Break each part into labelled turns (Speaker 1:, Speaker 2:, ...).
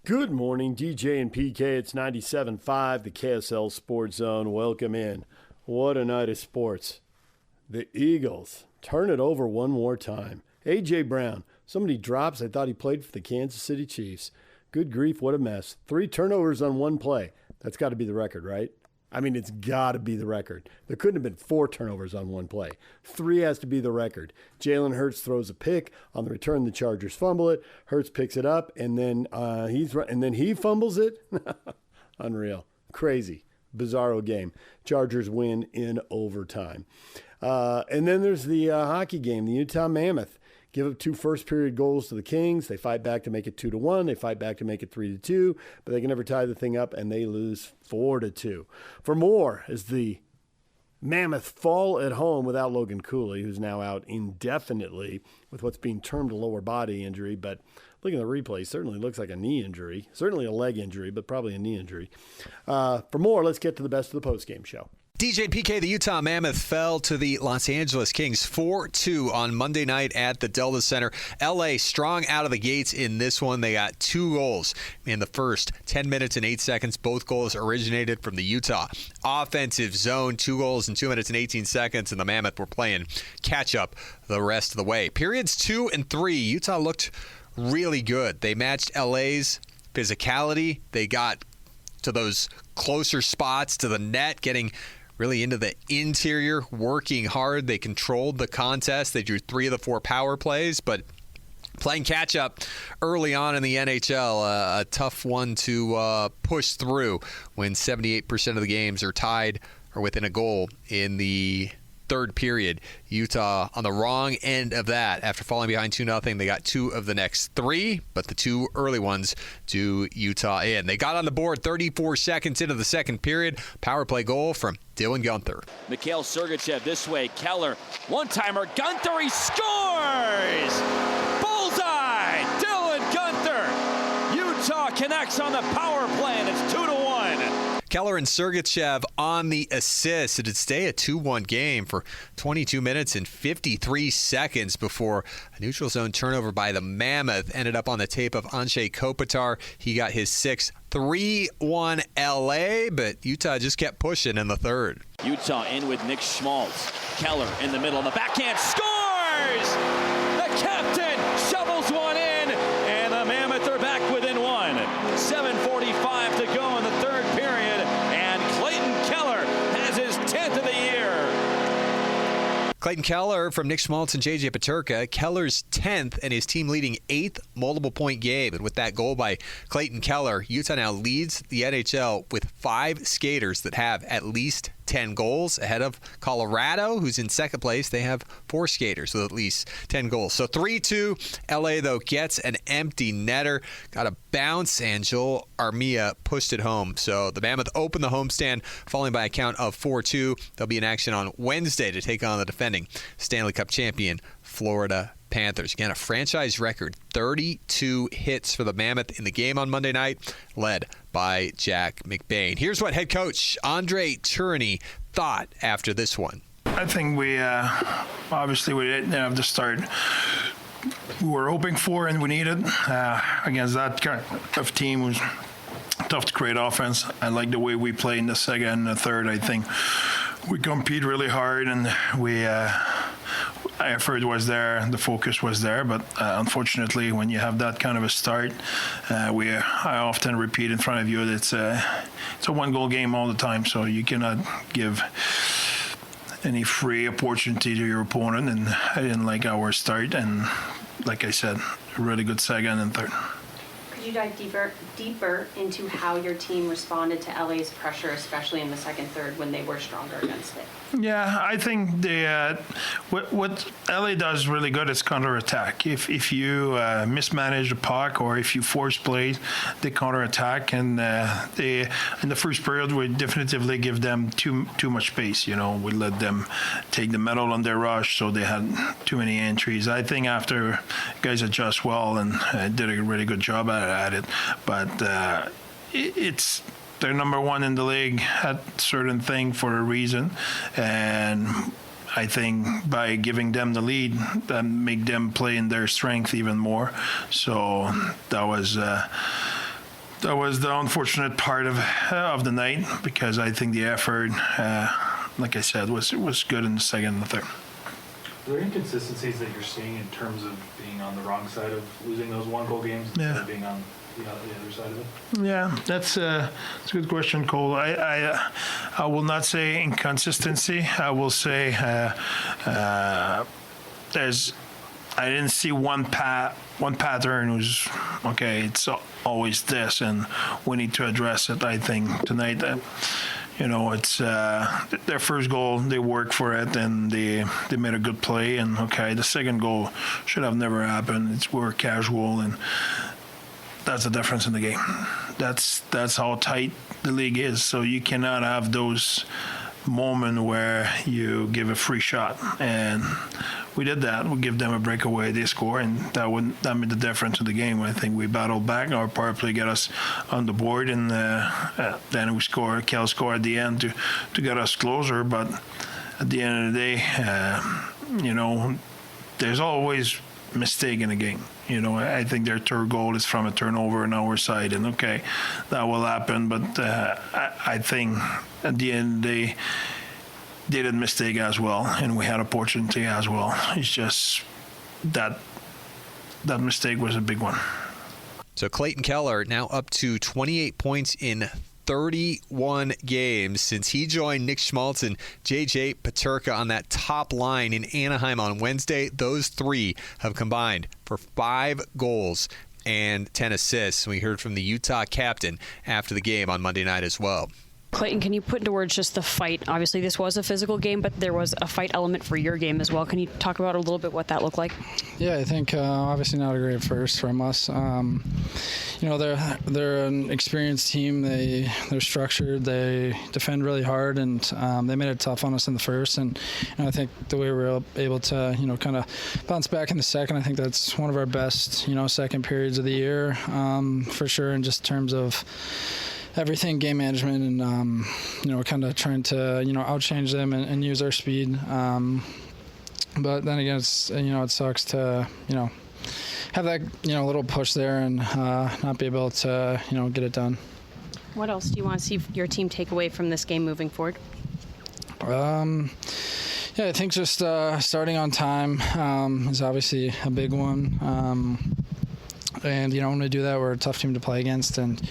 Speaker 1: Good morning, DJ and PK. It's 97.5, the KSL Sports Zone. Welcome in. What a night of sports. The Eagles turn it over one more time. A.J. Brown, somebody drops. I thought he played for the Kansas City Chiefs. Good grief, what a mess. 3 turnovers on one play. That's got to be the record, right? I mean, it's got to be the record. There couldn't have been 4 turnovers on one play. 3 has to be the record. Jalen Hurts throws a pick. On the return, the Chargers fumble it. Hurts picks it up, and then he fumbles it. Unreal. Crazy. Bizarro game. Chargers win in overtime. And then there's the hockey game, the Utah Mammoth. Give up 2 first-period goals to the Kings. They fight back to make it 2-1. They fight back to make it 3-2, but they can never tie the thing up, and they lose 4-2. For more, as the Mammoth fall at home without Logan Cooley, who's now out indefinitely with what's being termed a lower body injury, but looking at the replay, certainly looks like a knee injury, certainly a leg injury, but probably a knee injury. For more, let's get to the best of the postgame show.
Speaker 2: DJ and PK, the Utah Mammoth fell to the Los Angeles Kings 4-2 on Monday night at the Delta Center. LA strong out of the gates in this one. They got 2 goals in the first 10 minutes and 8 seconds. Both goals originated from the Utah offensive zone. 2 goals in 2 minutes and 18 seconds, and the Mammoth were playing catch-up the rest of the way. Periods 2 and 3, Utah looked really good. They matched LA's physicality. They got to those closer spots to the net, getting really into the interior, working hard. They controlled the contest. They drew 3 of the 4 power plays, but playing catch-up early on in the NHL, a tough one to push through when 78% of the games are tied or within a goal in the third period. Utah on the wrong end of that. After falling behind 2-0, they got 2 of the next 3, but the 2 early ones do Utah in. They got on the board 34 seconds into the second period. Power play goal from Dylan Guenther.
Speaker 3: Mikhail Sergachev this way. Keller, one-timer. Guenther, he scores! Bullseye! Dylan Guenther! Utah connects on the power play, and it's 2-1.
Speaker 2: Keller and Sergachev on the assist. It'd stay a 2-1 game for 22 minutes and 53 seconds before a neutral zone turnover by the Mammoth ended up on the tape of Anze Kopitar. He got his 6th. 3-1 LA, but Utah just kept pushing in the third.
Speaker 3: Utah in with Nick Schmaltz. Keller in the middle on the backhand. Scores! The captain shovels one in, and the Mammoth are back within 1. 7:45 to go in the third period, and Clayton Keller has his 10th of the year.
Speaker 2: Clayton Keller from Nick Schmaltz and J.J. Peterka. Keller's 10th and his team leading 8th multiple-point game. And with that goal by Clayton Keller, Utah now leads the NHL with 5 skaters that have at least 10 goals ahead of Colorado, who's in second place. They have 4 skaters with at least 10 goals. So 3-2. LA, though, gets an empty netter. Got a bounce, and Joel Armia pushed it home. So the Mammoth opened the homestand, falling by a count of 4-2. They'll be in action on Wednesday to take on the defending Stanley Cup champion Florida Panthers. Again, a franchise record 32 hits for the Mammoth in the game on Monday night, led by Jack McBain. Here's what head coach Andre Tourigny thought after this one.
Speaker 4: I think we obviously we didn't have the start we were hoping for and we needed against that kind of team. Was tough to create offense. I like the way we played in the second and the third. I think we compete really hard, and effort was there, the focus was there, but unfortunately, when you have that kind of a start, I often repeat in front of you that it's a one-goal game all the time, so you cannot give any free opportunity to your opponent, and I didn't like our start, and like I said, a really good second and third.
Speaker 5: Could you dive deeper into how your team responded to LA's pressure, especially in the second, third, when they were stronger against it?
Speaker 4: Yeah, I think what LA does really good is counterattack. If you mismanage the puck or if you force plays, they counterattack, and they in the first period we definitively give them too much space. You know, we let them take the medal on their rush, so they had too many entries. I think after guys adjust well and did a really good job at it, but it's. They're number 1 in the league at certain thing for a reason, and I think by giving them the lead, that make them play in their strength even more. So that was That was the unfortunate part of the night, because I think the effort, like I said, was good in the second and the third.
Speaker 6: Are there inconsistencies that you're seeing in terms of being on the wrong side of losing those one-goal games instead of being on the other side of it?
Speaker 4: Yeah, that's a good question, Cole. I will not say inconsistency. I will say I didn't see one pattern who's okay. It's always this, and we need to address it. I think tonight. It's their first goal. They worked for it, and they made a good play. And okay, the second goal should have never happened. We're casual, and that's the difference in the game. That's how tight the league is. So you cannot have those moments where you give a free shot, and we did that. We give them a breakaway, they score, and that made the difference in the game. I think we battled back. Our power play got us on the board, and then we scored. Kel scored at the end to get us closer. But at the end of the day, there's always mistake in a game. I think their third goal is from a turnover on our side, and okay, that will happen. But I think at the end of the day, they did mistake as well, and we had opportunity as well. It's just that mistake was a big one.
Speaker 2: So Clayton Keller now up to 28 points in 31 games since he joined Nick Schmaltz and J.J. Peterka on that top line in Anaheim on Wednesday. Those three have combined for 5 goals and 10 assists. We heard from the Utah captain after the game on Monday night as well.
Speaker 7: Clayton, can you put into words just the fight? Obviously, this was a physical game, but there was a fight element for your game as well. Can you talk about a little bit what that looked like?
Speaker 8: Yeah, I think obviously not a great first from us. They're an experienced team. They're structured. They defend really hard, and they made it tough on us in the first. And I think the way we were able to kind of bounce back in the second, I think that's one of our best second periods of the year for sure. In just terms of everything, game management, and kind of trying to outchange them and use our speed. But then again, it's it sucks to have that little push there and not be able to get it done.
Speaker 7: What else do you want to see your team take away from this game moving forward?
Speaker 8: Yeah, I think just starting on time is obviously a big one. And when we do that, we're a tough team to play against, and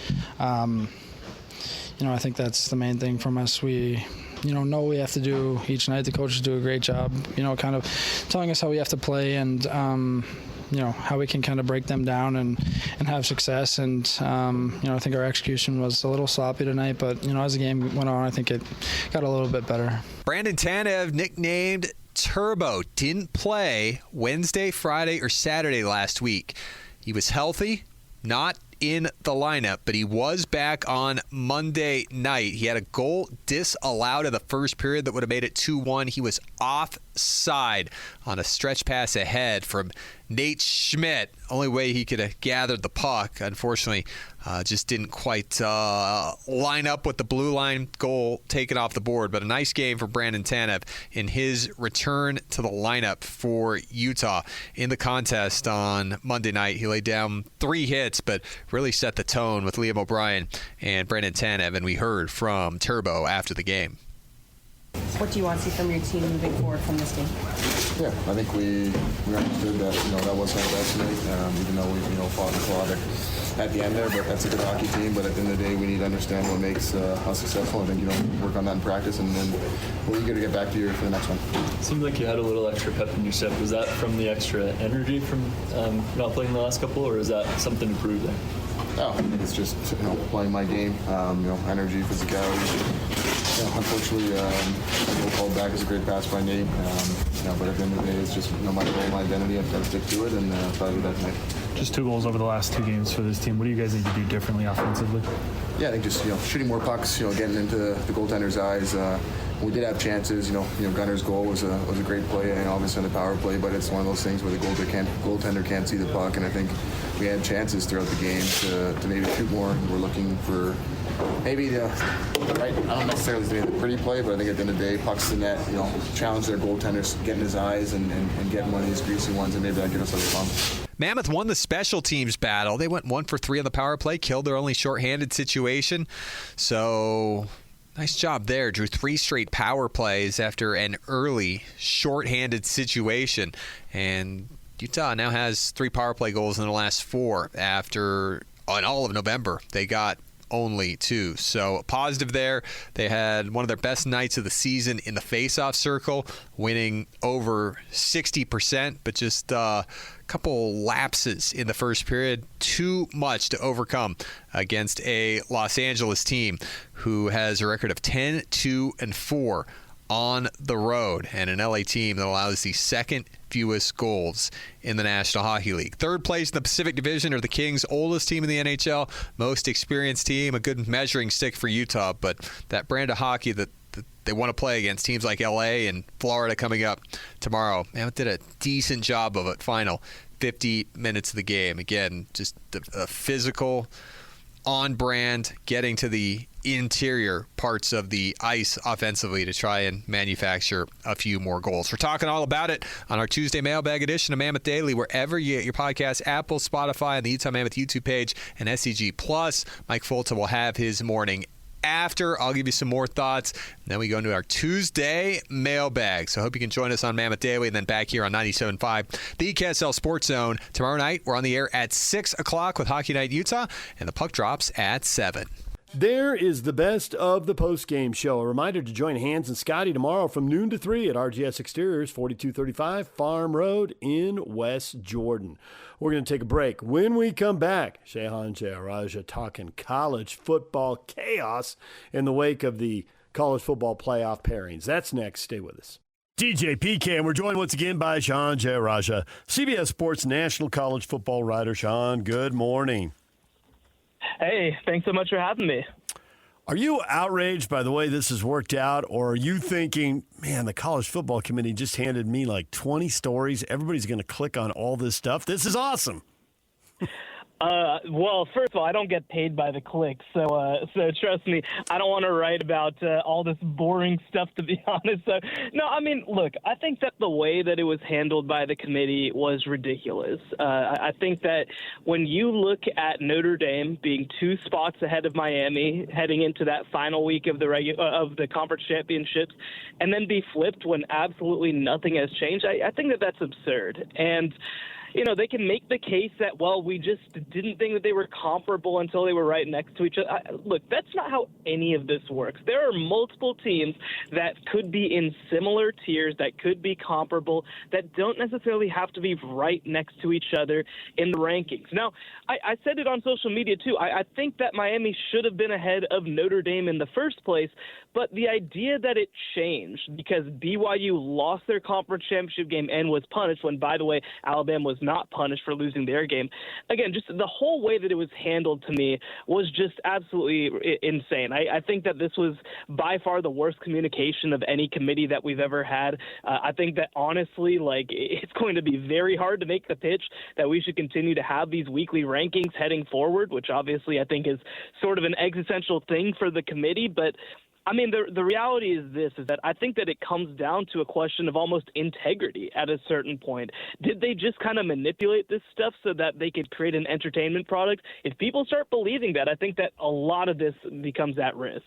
Speaker 8: I think that's the main thing from us. We know we have to do each night. The coaches do a great job, kind of telling us how we have to play, and how we can kind of break them down and have success. And I think our execution was a little sloppy tonight, but as the game went on, I think it got a little bit better.
Speaker 2: Brandon Tanev, nicknamed Turbo, didn't play Wednesday, Friday, or Saturday last week. He was healthy, not in the lineup, but he was back on Monday night. He had a goal disallowed in the first period that would have made it 2-1. He was offside on a stretch pass ahead from Nate Schmidt. Only way he could have gathered the puck, unfortunately, just didn't quite line up with the blue line goal taken off the board. But a nice game for Brandon Tanev in his return to the lineup for Utah. In the contest on Monday night, he laid down 3 hits, but really set the tone with Liam O'Brien and Brandon Tanev, and we heard from Turbo after the game.
Speaker 7: What do you want to see from your team moving forward from this game?
Speaker 9: Yeah, I think we understood that that wasn't our best night, even though we fought and clawed at the end there. But that's a good hockey team. But at the end of the day, we need to understand what makes us successful. I think work on that in practice, and then we're eager to get back to you for the next one.
Speaker 10: It seemed like you had a little extra pep in your step. Was that from the extra energy from not playing the last couple, or is that something to prove there?
Speaker 9: Oh, I think it's just playing my game. Energy, physicality. Unfortunately, the goal called back is a great pass by Nate. But at the end of the day, it's just my goal, my identity. I've got to stick to it, and try to do that tonight.
Speaker 6: Just 2 goals over the last 2 games for this team. What do you guys need to do differently offensively?
Speaker 9: Yeah, I think just shooting more pucks. Getting into the goaltender's eyes. We did have chances. Gunner's goal was a great play, and obviously on the power play. But it's one of those things where the goaltender can't see the puck, and I think we had chances throughout the game to maybe shoot more. We're looking for maybe I don't necessarily say the pretty play, but I think at the end of the day, pucks in net, challenge their goaltenders, get in his eyes and getting one of these greasy ones, and maybe that give us a little bump.
Speaker 2: Mammoth won the special teams battle. They went 1 for 3 on the power play, killed their only shorthanded situation. So nice job there. Drew 3 straight power plays after an early shorthanded situation. And Utah now has 3 power play goals in the last 4 after on all of November. They got only 2. So positive there. They had one of their best nights of the season in the face-off circle, winning over 60%, but just a couple lapses in the first period. Too much to overcome against a Los Angeles team who has a record of 10-2-4 on the road, and an LA team that allows the second fewest goals in the National Hockey League. Third place in the Pacific Division are the Kings, oldest team in the NHL, most experienced team, a good measuring stick for Utah, but that brand of hockey that they want to play against teams like LA and Florida coming up tomorrow. Mammoth did a decent job of it. Final 50 minutes of the game. Again, just a physical, on-brand, getting to the interior parts of the ice offensively to try and manufacture a few more goals. We're talking all about it on our Tuesday mailbag edition of Mammoth Daily, wherever you get your podcast, Apple, Spotify, on the Utah Mammoth YouTube page, and SCG Plus. Mike Fulton will have his morning after. I'll give you some more thoughts. And then we go into our Tuesday mailbag. So I hope you can join us on Mammoth Daily and then back here on 97.5, the KSL Sports Zone. Tomorrow night, we're on the air at 6 o'clock with Hockey Night Utah, and the puck drops at 7.
Speaker 1: There is the best of the post-game show. A reminder to join Hans and Scotty tomorrow from noon to 3 at RGS Exteriors, 4235 Farm Road in West Jordan. We're going to take a break. When we come back, Shehan, Jeyarajah talking college football chaos in the wake of the college football playoff pairings. That's next. Stay with us. DJ PK, and we're joined once again by Shehan Jeyarajah, CBS Sports national college football writer. Shehan, good morning.
Speaker 11: Hey, thanks so much for having me.
Speaker 1: Are you outraged by the way this has worked out, or are you thinking, man, the college football committee just handed me like 20 stories. Everybody's going to click on all this stuff. This is awesome.
Speaker 11: Well, first of all, I don't get paid by the click, so trust me, I don't want to write about all this boring stuff, to be honest. So, no, I mean, look, I think that the way that it was handled by the committee was ridiculous. I think that when you look at Notre Dame being 2 spots ahead of Miami heading into that final week of the conference championships, and then be flipped when absolutely nothing has changed, I think that that's absurd. And you know, they can make the case that, well, we just didn't think that they were comparable until they were right next to each other. Look, that's not how any of this works. There are multiple teams that could be in similar tiers, that could be comparable, that don't necessarily have to be right next to each other in the rankings. Now, I said it on social media, too. I think that Miami should have been ahead of Notre Dame in the first place, but the idea that it changed because BYU lost their conference championship game and was punished when, by the way, Alabama was not punished for losing their game. Again, just the whole way that it was handled to me was just absolutely insane. I think that this was by far the worst communication of any committee that we've ever had. I think that honestly, like, it's going to be very hard to make the pitch that we should continue to have these weekly rankings heading forward, which obviously I think is sort of an existential thing for the committee. But I mean, the reality is this, is that I think that it comes down to a question of almost integrity at a certain point. Did they just kind of manipulate this stuff so that they could create an entertainment product? If people start believing that, I think that a lot of this becomes at risk.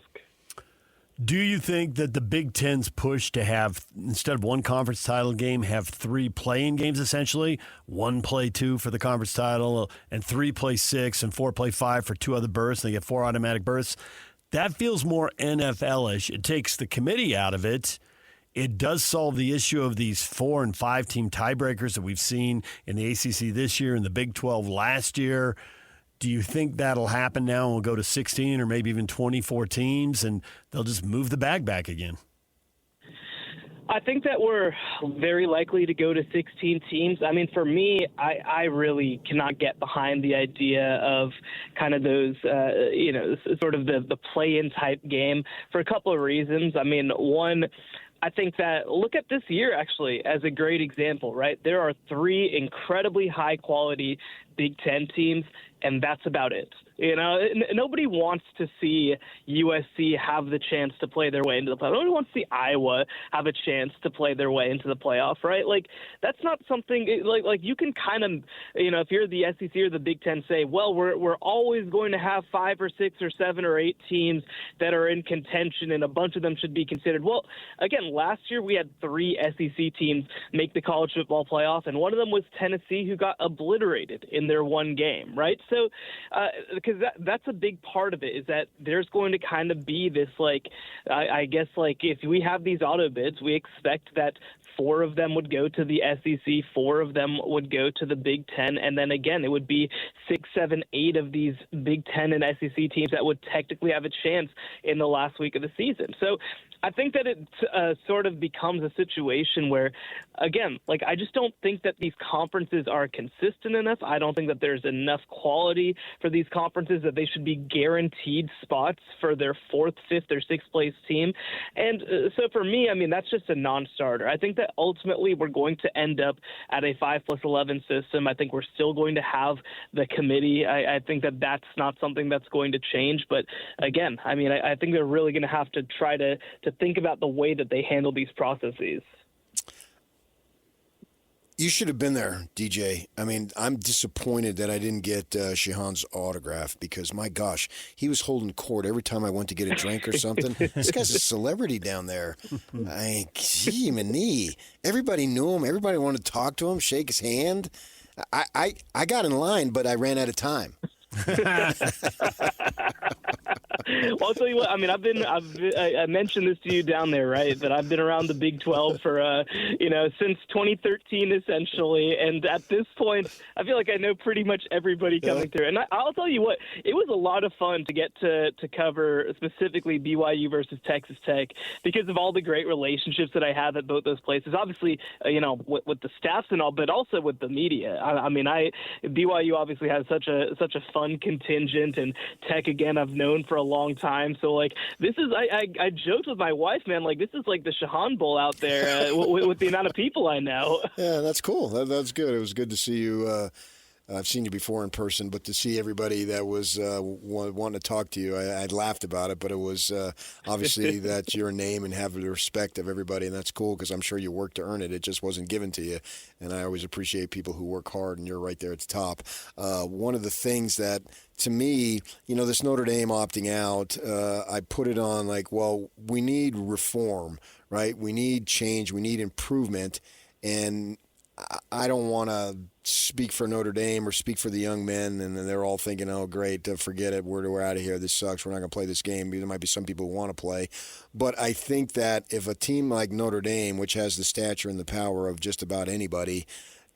Speaker 1: Do you think that the Big Ten's push to have, instead of one conference title game, have 3 play-in games essentially, 1 play 2 for the conference title, and 3 play 6, and 4 play 5 for 2 other berths, and they get 4 automatic berths? That feels more NFL-ish. It takes the committee out of it. It does solve the issue of these 4- and 5-team tiebreakers that we've seen in the ACC this year and the Big 12 last year. Do you think that'll happen now and we'll go to 16 or maybe even 24 teams and they'll just move the bag back again?
Speaker 11: I think that we're very likely to go to 16 teams. I mean, for me, I really cannot get behind the idea of kind of those, sort of the play-in type game for a couple of reasons. I mean, one, I think that look at this year, actually, as a great example, right? There are 3 incredibly high-quality Big Ten teams, and that's about it. You know, nobody wants to see USC have the chance to play their way into the playoff. Nobody wants to see Iowa have a chance to play their way into the playoff, right? Like, that's not something like you can kind of, you know, if you're the SEC or the Big Ten, say, well, we're always going to have 5 or 6 or 7 or 8 teams that are in contention, and a bunch of them should be considered. Well, again, last year we had 3 SEC teams make the college football playoff, and one of them was Tennessee, who got obliterated in their one game, right? So, because that's a big part of it, is that there's going to kind of be this, like, I guess, like, if we have these auto bids, we expect that 4 of them would go to the SEC, 4 of them would go to the Big Ten, and then again, it would be 6, 7, 8 of these Big Ten and SEC teams that would technically have a chance in the last week of the season. So I think that it sort of becomes a situation where, again, like, I just don't think that these conferences are consistent enough. I don't think that there's enough quality for these conferences that they should be guaranteed spots for their 4th, 5th, or 6th place team. And so for me, I mean, that's just a non-starter. I think that ultimately we're going to end up at a 5+11 system. I think we're still going to have the committee. I think that that's not something that's going to change. But again, I mean, I think they're really going to have to try to think about the way that they handle these processes.
Speaker 12: You should have been there, DJ. I mean, I'm disappointed that I didn't get Shehan's autograph because, my gosh, he was holding court every time I went to get a drink or something. This guy's a celebrity down there. Everybody knew him. Everybody wanted to talk to him, shake his hand. I got in line, but I ran out of time.
Speaker 11: Well, I'll tell you what. I mean, I mentioned this to you down there, right? That I've been around the Big 12 for, since 2013, essentially. And at this point, I feel like I know pretty much everybody coming through. And I'll tell you what, it was a lot of fun to get to cover specifically BYU versus Texas Tech because of all the great relationships that I have at both those places. Obviously, with the staffs and all, but also with the media. BYU obviously has such a fun contingent, and Tech, again, I've known for a long time. So, like, this is, I joked with my wife, man, like, this is like the Shehan Bowl out there with the amount of people I know.
Speaker 12: Yeah, that's cool. That's good. It was good to see you. I've seen you before in person, but to see everybody that was wanting to talk to you, I laughed about it, but it was obviously that's your name and have the respect of everybody, and that's cool because I'm sure you worked to earn it. It just wasn't given to you, and I always appreciate people who work hard, and you're right there at the top. One of the things that, to me, this Notre Dame opting out, I put it on like, well, we need reform, right? We need change. We need improvement, and I don't want to speak for Notre Dame or speak for the young men, and they're all thinking, oh, great, forget it, we're out of here, this sucks, we're not going to play this game. There might be some people who want to play. But I think that if a team like Notre Dame, which has the stature and the power of just about anybody,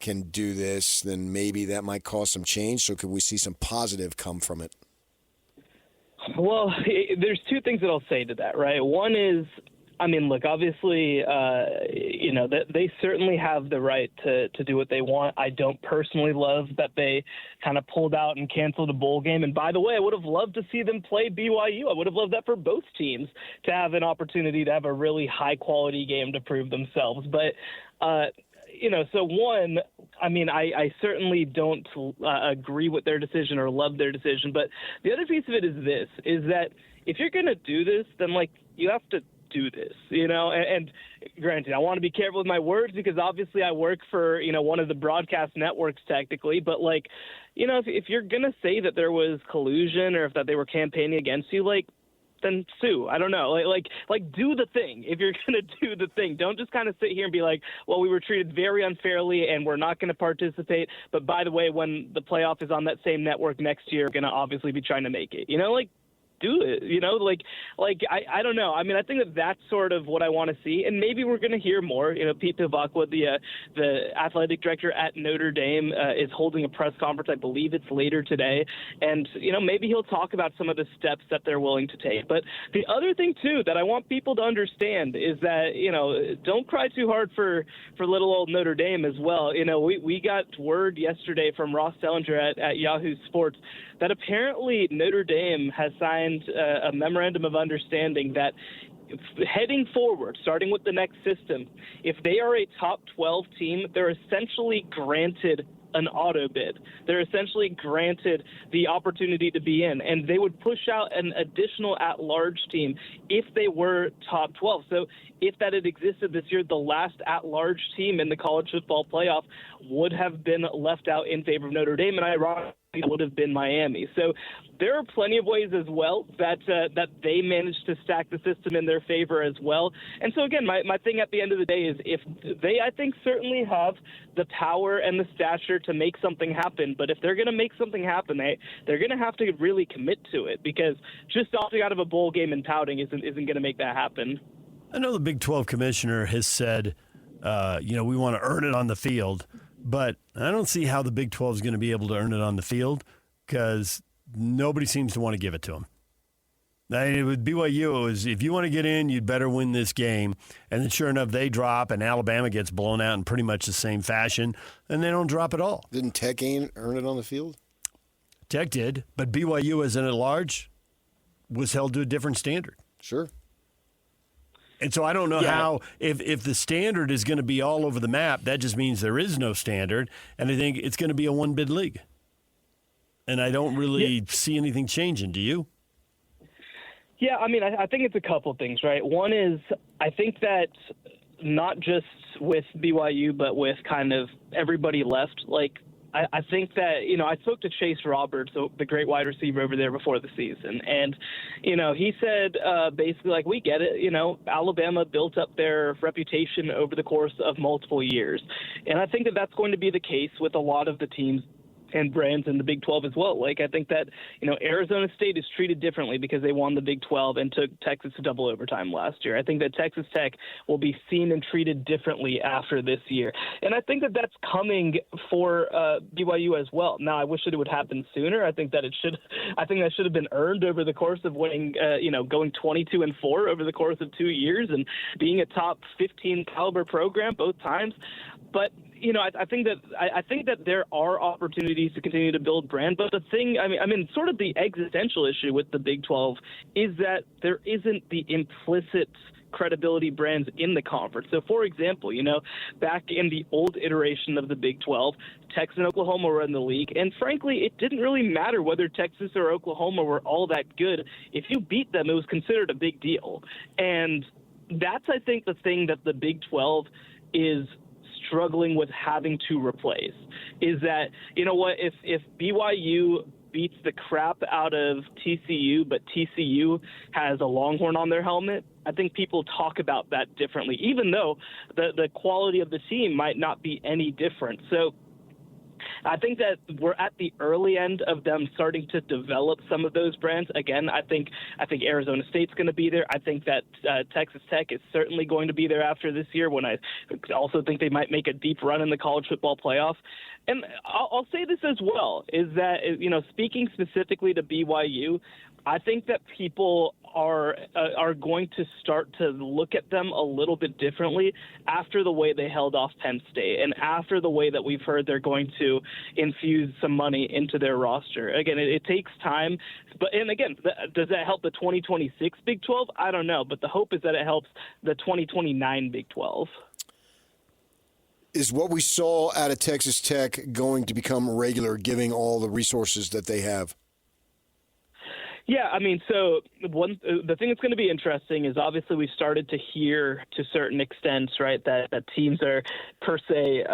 Speaker 12: can do this, then maybe that might cause some change. So could we see some positive come from it?
Speaker 11: Well, there's 2 things that I'll say to that, right? One is, I mean, look, obviously, they certainly have the right to do what they want. I don't personally love that they kind of pulled out and canceled a bowl game. And by the way, I would have loved to see them play BYU. I would have loved that for both teams to have an opportunity to have a really high-quality game to prove themselves. But, so one, I mean, I certainly don't agree with their decision or love their decision. But the other piece of it is that if you're going to do this, then, like, you have to do this, and granted, I want to be careful with my words because obviously I work for, one of the broadcast networks technically, but like, if you're going to say that there was collusion or that they were campaigning against you, like, then sue. I don't know. Like do the thing. If you're going to do the thing, don't just kind of sit here and be like, well, we were treated very unfairly and we're not going to participate. But by the way, when the playoff is on that same network next year, we're going to obviously be trying to make it, do it, I don't know. I mean, I think that's sort of what I want to see, and maybe we're going to hear more. Pete Pivakwa, the athletic director at Notre Dame, is holding a press conference. I believe it's later today, and maybe he'll talk about some of the steps that they're willing to take. But the other thing too that I want people to understand is that don't cry too hard for little old Notre Dame as well. We got word yesterday from Ross Sellinger at Yahoo Sports that apparently Notre Dame has signed a memorandum of understanding that heading forward, starting with the next system, if they are a top 12 team, they're essentially granted an auto bid. They're essentially granted the opportunity to be in, and they would push out an additional at-large team if they were top 12. So if that had existed this year, the last at-large team in the college football playoff would have been left out in favor of Notre Dame, and ironically, it would have been Miami. So there are plenty of ways as well that they managed to stack the system in their favor as well. And so, again, my thing at the end of the day is if they, I think, certainly have the power and the stature to make something happen. But if they're going to make something happen, they're going to have to really commit to it, because just opting out of a bowl game and pouting isn't going to make that happen.
Speaker 1: I know the Big 12 commissioner has said, we want to earn it on the field. But I don't see how the Big 12 is going to be able to earn it on the field, because nobody seems to want to give it to them. With BYU, it was, if you want to get in, you'd better win this game. And then sure enough, they drop, and Alabama gets blown out in pretty much the same fashion, and they don't drop at all.
Speaker 12: Didn't Tech earn it on the field?
Speaker 1: Tech did, but BYU as an at-large was held to a different standard.
Speaker 12: Sure.
Speaker 1: And so I don't know how, if the standard is going to be all over the map, that just means there is no standard, and I think it's going to be a one-bid league. And I don't really see anything changing. Do you?
Speaker 11: Yeah, I mean, I think it's a couple things, right? One is I think that not just with BYU, but with kind of everybody left, I think that, I spoke to Chase Roberts, the great wide receiver over there before the season. And, he said basically, we get it. Alabama built up their reputation over the course of multiple years. And I think that that's going to be the case with a lot of the teams and brands in the Big 12 as well. I think that, Arizona State is treated differently because they won the Big 12 and took Texas to double overtime last year. I think that Texas Tech will be seen and treated differently after this year. And I think that that's coming for BYU as well. Now, I wish that it would happen sooner. I think that should have been earned over the course of winning, going 22-4 over the course of 2 years and being a top 15 caliber program both times. But I think that there are opportunities to continue to build brand. But the thing, sort of the existential issue with the Big 12 is that there isn't the implicit credibility brands in the conference. So, for example, back in the old iteration of the Big 12, Texas and Oklahoma were in the league. And frankly, it didn't really matter whether Texas or Oklahoma were all that good. If you beat them, it was considered a big deal. And that's, I think, the thing that the Big 12 is struggling with having to replace, is that, if BYU beats the crap out of TCU, but TCU has a Longhorn on their helmet, I think people talk about that differently, even though the quality of the team might not be any different. So I think that we're at the early end of them starting to develop some of those brands. Again, I think Arizona State's going to be there. I think that Texas Tech is certainly going to be there after this year, when I also think they might make a deep run in the college football playoff. And I'll say this as well, is that, speaking specifically to BYU, I think that people are going to start to look at them a little bit differently after the way they held off Penn State and after the way that we've heard they're going to infuse some money into their roster. Again, it takes time. And again, does that help the 2026 Big 12? I don't know. But the hope is that it helps the 2029 Big 12.
Speaker 12: Is what we saw out of Texas Tech going to become regular, given all the resources that they have?
Speaker 11: Yeah, so the thing that's going to be interesting is obviously we started to hear to certain extents, right, that teams are per se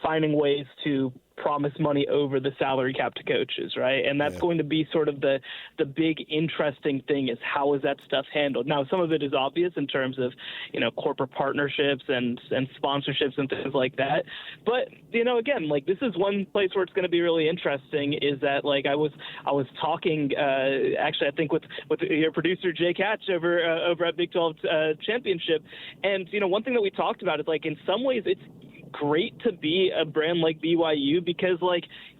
Speaker 11: finding ways to promise money over the salary cap to coaches, right? And that's going to be sort of the big interesting thing, is how is that stuff handled? Now, some of it is obvious in terms of, corporate partnerships and sponsorships and things like that. But, again, this is one place where it's going to be really interesting, is that, I was talking, actually, I think with your producer, Jake Hatch over at Big 12 Championship. And, one thing that we talked about is, in some ways it's great to be a brand like BYU, because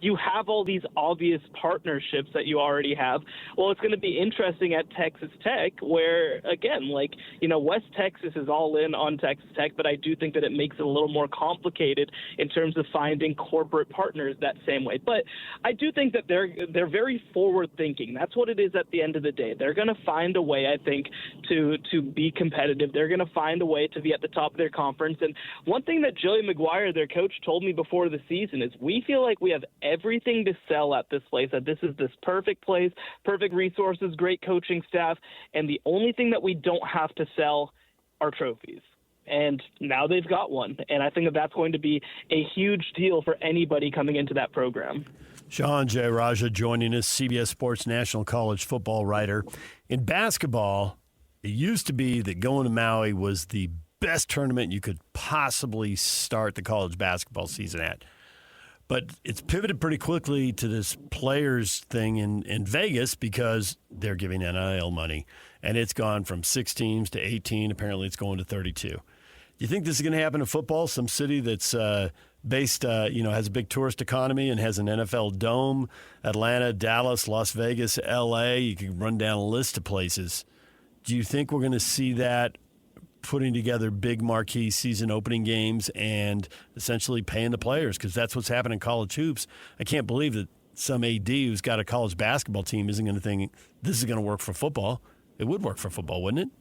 Speaker 11: you have all these obvious partnerships that you already have. Well, it's going to be interesting at Texas Tech, where again, West Texas is all in on Texas Tech, but I do think that it makes it a little more complicated in terms of finding corporate partners that same way. But I do think that they're very forward thinking. That's what it is at the end of the day. They're going to find a way, I think, to be competitive. They're going to find a way to be at the top of their conference. And one thing that Joey McGuire McGuire, their coach, told me before the season is we feel like we have everything to sell at this place, that this is this perfect place, perfect resources, great coaching staff, and the only thing that we don't have to sell are trophies. And now they've got one, and I think that's going to be a huge deal for anybody coming into that program.
Speaker 1: Shehan Jeyarajah joining us, CBS Sports national college football writer. In basketball, it used to be that going to Maui was the best tournament you could possibly start the college basketball season at. But it's pivoted pretty quickly to this players thing in Vegas because they're giving NIL money. And it's gone from 6 teams to 18. Apparently it's going to 32. Do you think this is going to happen in football? Some city that's based, has a big tourist economy and has an NFL dome, Atlanta, Dallas, Las Vegas, L.A. You can run down a list of places. Do you think we're going to see that putting together big marquee season opening games and essentially paying the players? Because that's what's happened in college hoops. I can't believe that some AD who's got a college basketball team isn't going to think this is going to work for football. It would work for football, wouldn't it?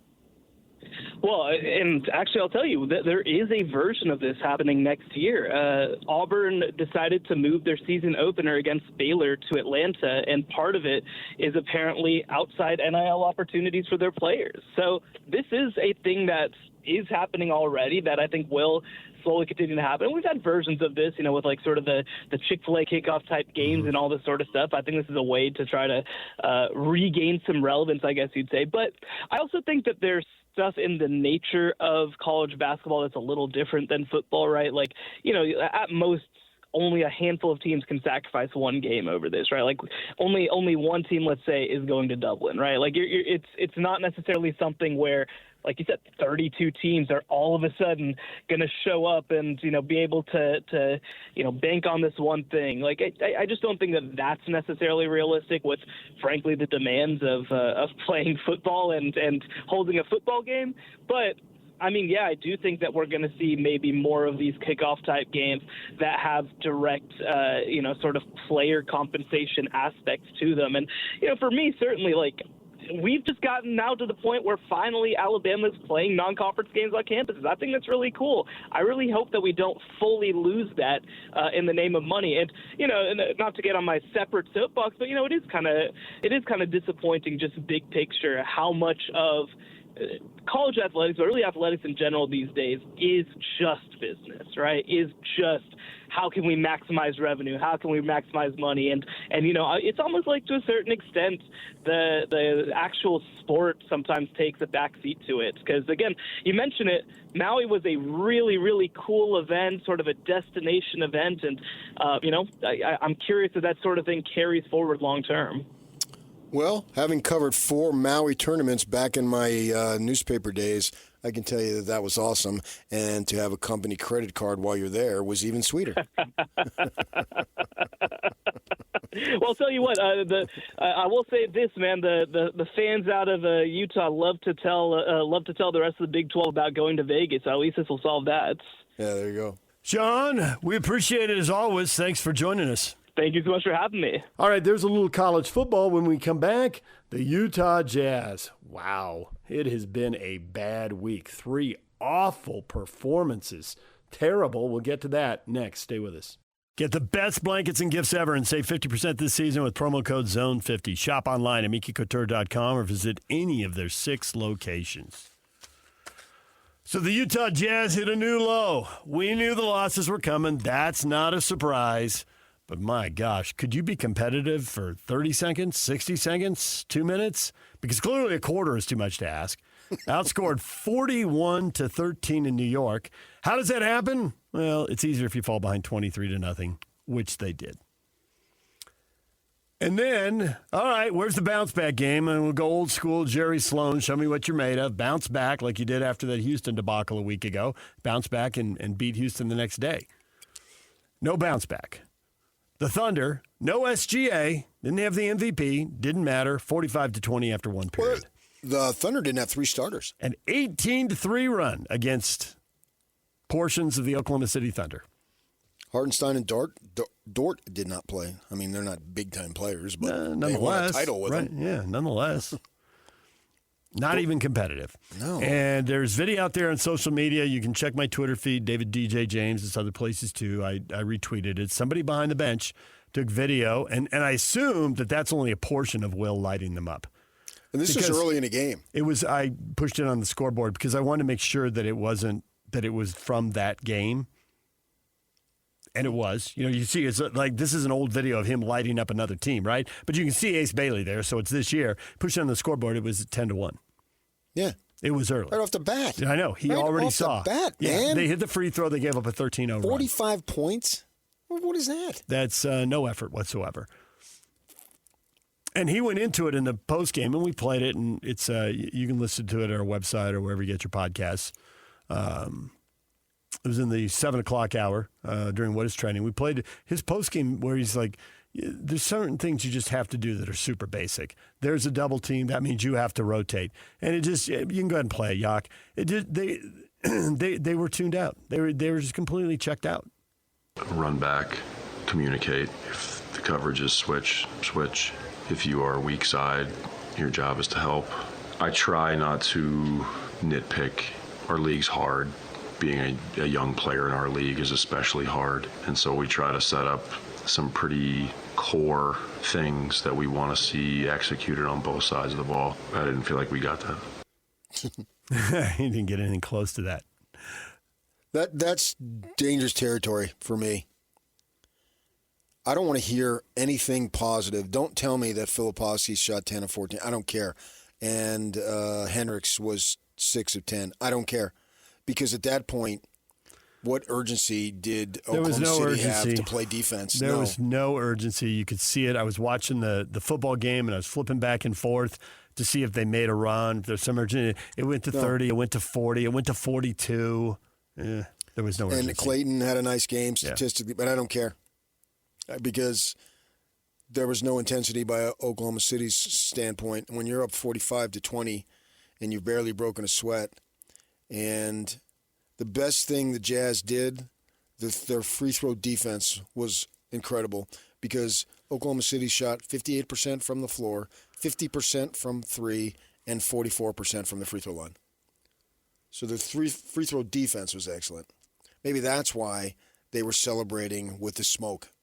Speaker 11: Well, and actually, I'll tell you that there is a version of this happening next year. Auburn decided to move their season opener against Baylor to Atlanta, and part of it is apparently outside NIL opportunities for their players. So this is a thing that is happening already that I think will slowly continue to happen. We've had versions of this, with like sort of the Chick-fil-A kickoff type games and all this sort of stuff. I think this is a way to try to regain some relevance, I guess you'd say. But I also think that there's stuff in the nature of college basketball that's a little different than football, right? Like, at most, only a handful of teams can sacrifice one game over this, right? Like only one team, let's say, is going to Dublin, right? Like it's not necessarily something where, like you said, 32 teams are all of a sudden going to show up and, be able to bank on this one thing. Like, I just don't think that that's necessarily realistic with, frankly, the demands of playing football and holding a football game. But I do think that we're going to see maybe more of these kickoff type games that have direct, sort of player compensation aspects to them. And, for me, certainly, like, we've just gotten now to the point where finally Alabama's playing non-conference games on campuses. I think that's really cool. I really hope that we don't fully lose that in the name of money. And not to get on my separate soapbox, but it is kind of disappointing, just big picture, how much of college athletics, or really athletics in general these days, is just business, right? Is just how can we maximize revenue? How can we maximize money? And it's almost like to a certain extent the actual sport sometimes takes a backseat to it. Because, again, you mentioned it, Maui was a really, really cool event, sort of a destination event. And, I'm curious if that sort of thing carries forward long term.
Speaker 12: Well, having covered 4 Maui tournaments back in my newspaper days, I can tell you that was awesome. And to have a company credit card while you're there was even sweeter.
Speaker 11: Well, I'll tell you what. I will say this, man. The fans out of Utah love to tell the rest of the Big 12 about going to Vegas. So at least this will solve that.
Speaker 12: Yeah, there you go.
Speaker 1: John, we appreciate it as always. Thanks for joining us.
Speaker 11: Thank you so much for having me.
Speaker 1: All right, there's a little college football when we come back. The Utah Jazz. Wow, it has been a bad week. 3 awful performances. Terrible. We'll get to that next. Stay with us. Get the best blankets and gifts ever and save 50% this season with promo code ZONE50. Shop online at MikiCouture.com or visit any of their 6 locations. So the Utah Jazz hit a new low. We knew the losses were coming. That's not a surprise. But my gosh, could you be competitive for 30 seconds, 60 seconds, 2 minutes? Because clearly a quarter is too much to ask. Outscored 41-13 in New York. How does that happen? Well, it's easier if you fall behind 23-0, which they did. And then, all right, where's the bounce back game? And we'll go old school, Jerry Sloan, show me what you're made of. Bounce back like you did after that Houston debacle a week ago. Bounce back and beat Houston the next day. No bounce back. The Thunder, no SGA, didn't have the MVP, didn't matter, 45-20 after one period.
Speaker 12: Well, the Thunder didn't have 3 starters.
Speaker 1: An 18-3 run against portions of the Oklahoma City Thunder.
Speaker 12: Hartenstein and Dort did not play. I mean, they're not big-time players, but they won a title with them.
Speaker 1: Yeah, nonetheless. Not even competitive.
Speaker 12: No.
Speaker 1: And there's video out there on social media. You can check my Twitter feed, David DJ James. It's other places too. I retweeted it. Somebody behind the bench took video, and I assumed that that's only a portion of Will lighting them up.
Speaker 12: And this was early in the game.
Speaker 1: It was. I pushed it on the scoreboard because I wanted to make sure that it wasn't that it was from that game. And it was. You see, it's like this is an old video of him lighting up another team, right? But you can see Ace Bailey there, so it's this year. Push it on the scoreboard, it was 10-1.
Speaker 12: Yeah.
Speaker 1: It was early.
Speaker 12: Right off the bat.
Speaker 1: I know. He
Speaker 12: right
Speaker 1: already
Speaker 12: off
Speaker 1: saw.
Speaker 12: The bat,
Speaker 1: yeah,
Speaker 12: man.
Speaker 1: They hit the free throw. They gave up a 13-0
Speaker 12: 45 points? What is that?
Speaker 1: That's no effort whatsoever. And he went into it in the post game, and we played it, and it's you can listen to it at our website or wherever you get your podcasts. It was in the 7 o'clock hour during what is training. We played his post game where he's like, there's certain things you just have to do that are super basic. There's a double team. That means you have to rotate. And it just, you can go ahead and play it, Yak. It just, they were tuned out. They were just completely checked out.
Speaker 13: Run back, communicate. If the coverage is switch. If you are weak side, your job is to help. I try not to nitpick. Our league's hard. Being a young player in our league is especially hard. And so we try to set up some pretty core things that we want to see executed on both sides of the ball. I didn't feel like we got that.
Speaker 1: He didn't get anything close to that.
Speaker 12: That's dangerous territory for me. I don't want to hear anything positive. Don't tell me that Filipowski shot 10 of 14. I don't care. And Hendricks was 6 of 10. I don't care. Because at that point, what urgency did Oklahoma City have to play defense?
Speaker 1: There was no urgency. You could see it. I was watching the football game, and I was flipping back and forth to see if they made a run. If there's some urgency. It went to 30. It went to 40. It went to 42. There was no urgency.
Speaker 12: And Clayton had a nice game statistically, but I don't care. Because there was no intensity by Oklahoma City's standpoint. When you're up 45-20 and you've barely broken a sweat, and the best thing the Jazz did, their free throw defense was incredible because Oklahoma City shot 58% from the floor, 50% from three, and 44% from the free throw line. So the free throw defense was excellent. Maybe that's why they were celebrating with the smoke.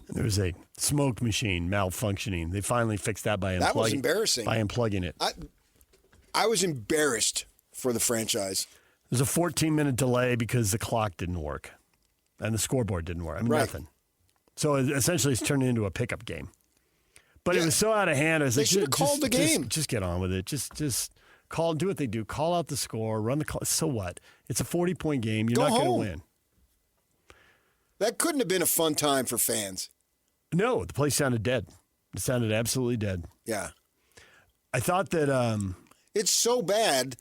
Speaker 1: There was a smoke machine malfunctioning. They finally fixed that by unplugging.
Speaker 12: That was embarrassing.
Speaker 1: By unplugging it.
Speaker 12: I was embarrassed for the franchise.
Speaker 1: There's a 14-minute delay because the clock didn't work and the scoreboard didn't work. Nothing. So essentially it's turned into a pickup game. But it was so out of hand. I was
Speaker 12: they should have called the game.
Speaker 1: Just get on with it. Just call, do what they do. Call out the score, run the clock. So what? It's a 40-point game. You're not going to win.
Speaker 12: That couldn't have been a fun time for fans.
Speaker 1: No, the place sounded dead. It sounded absolutely dead.
Speaker 12: Yeah.
Speaker 1: I thought that
Speaker 12: it's so bad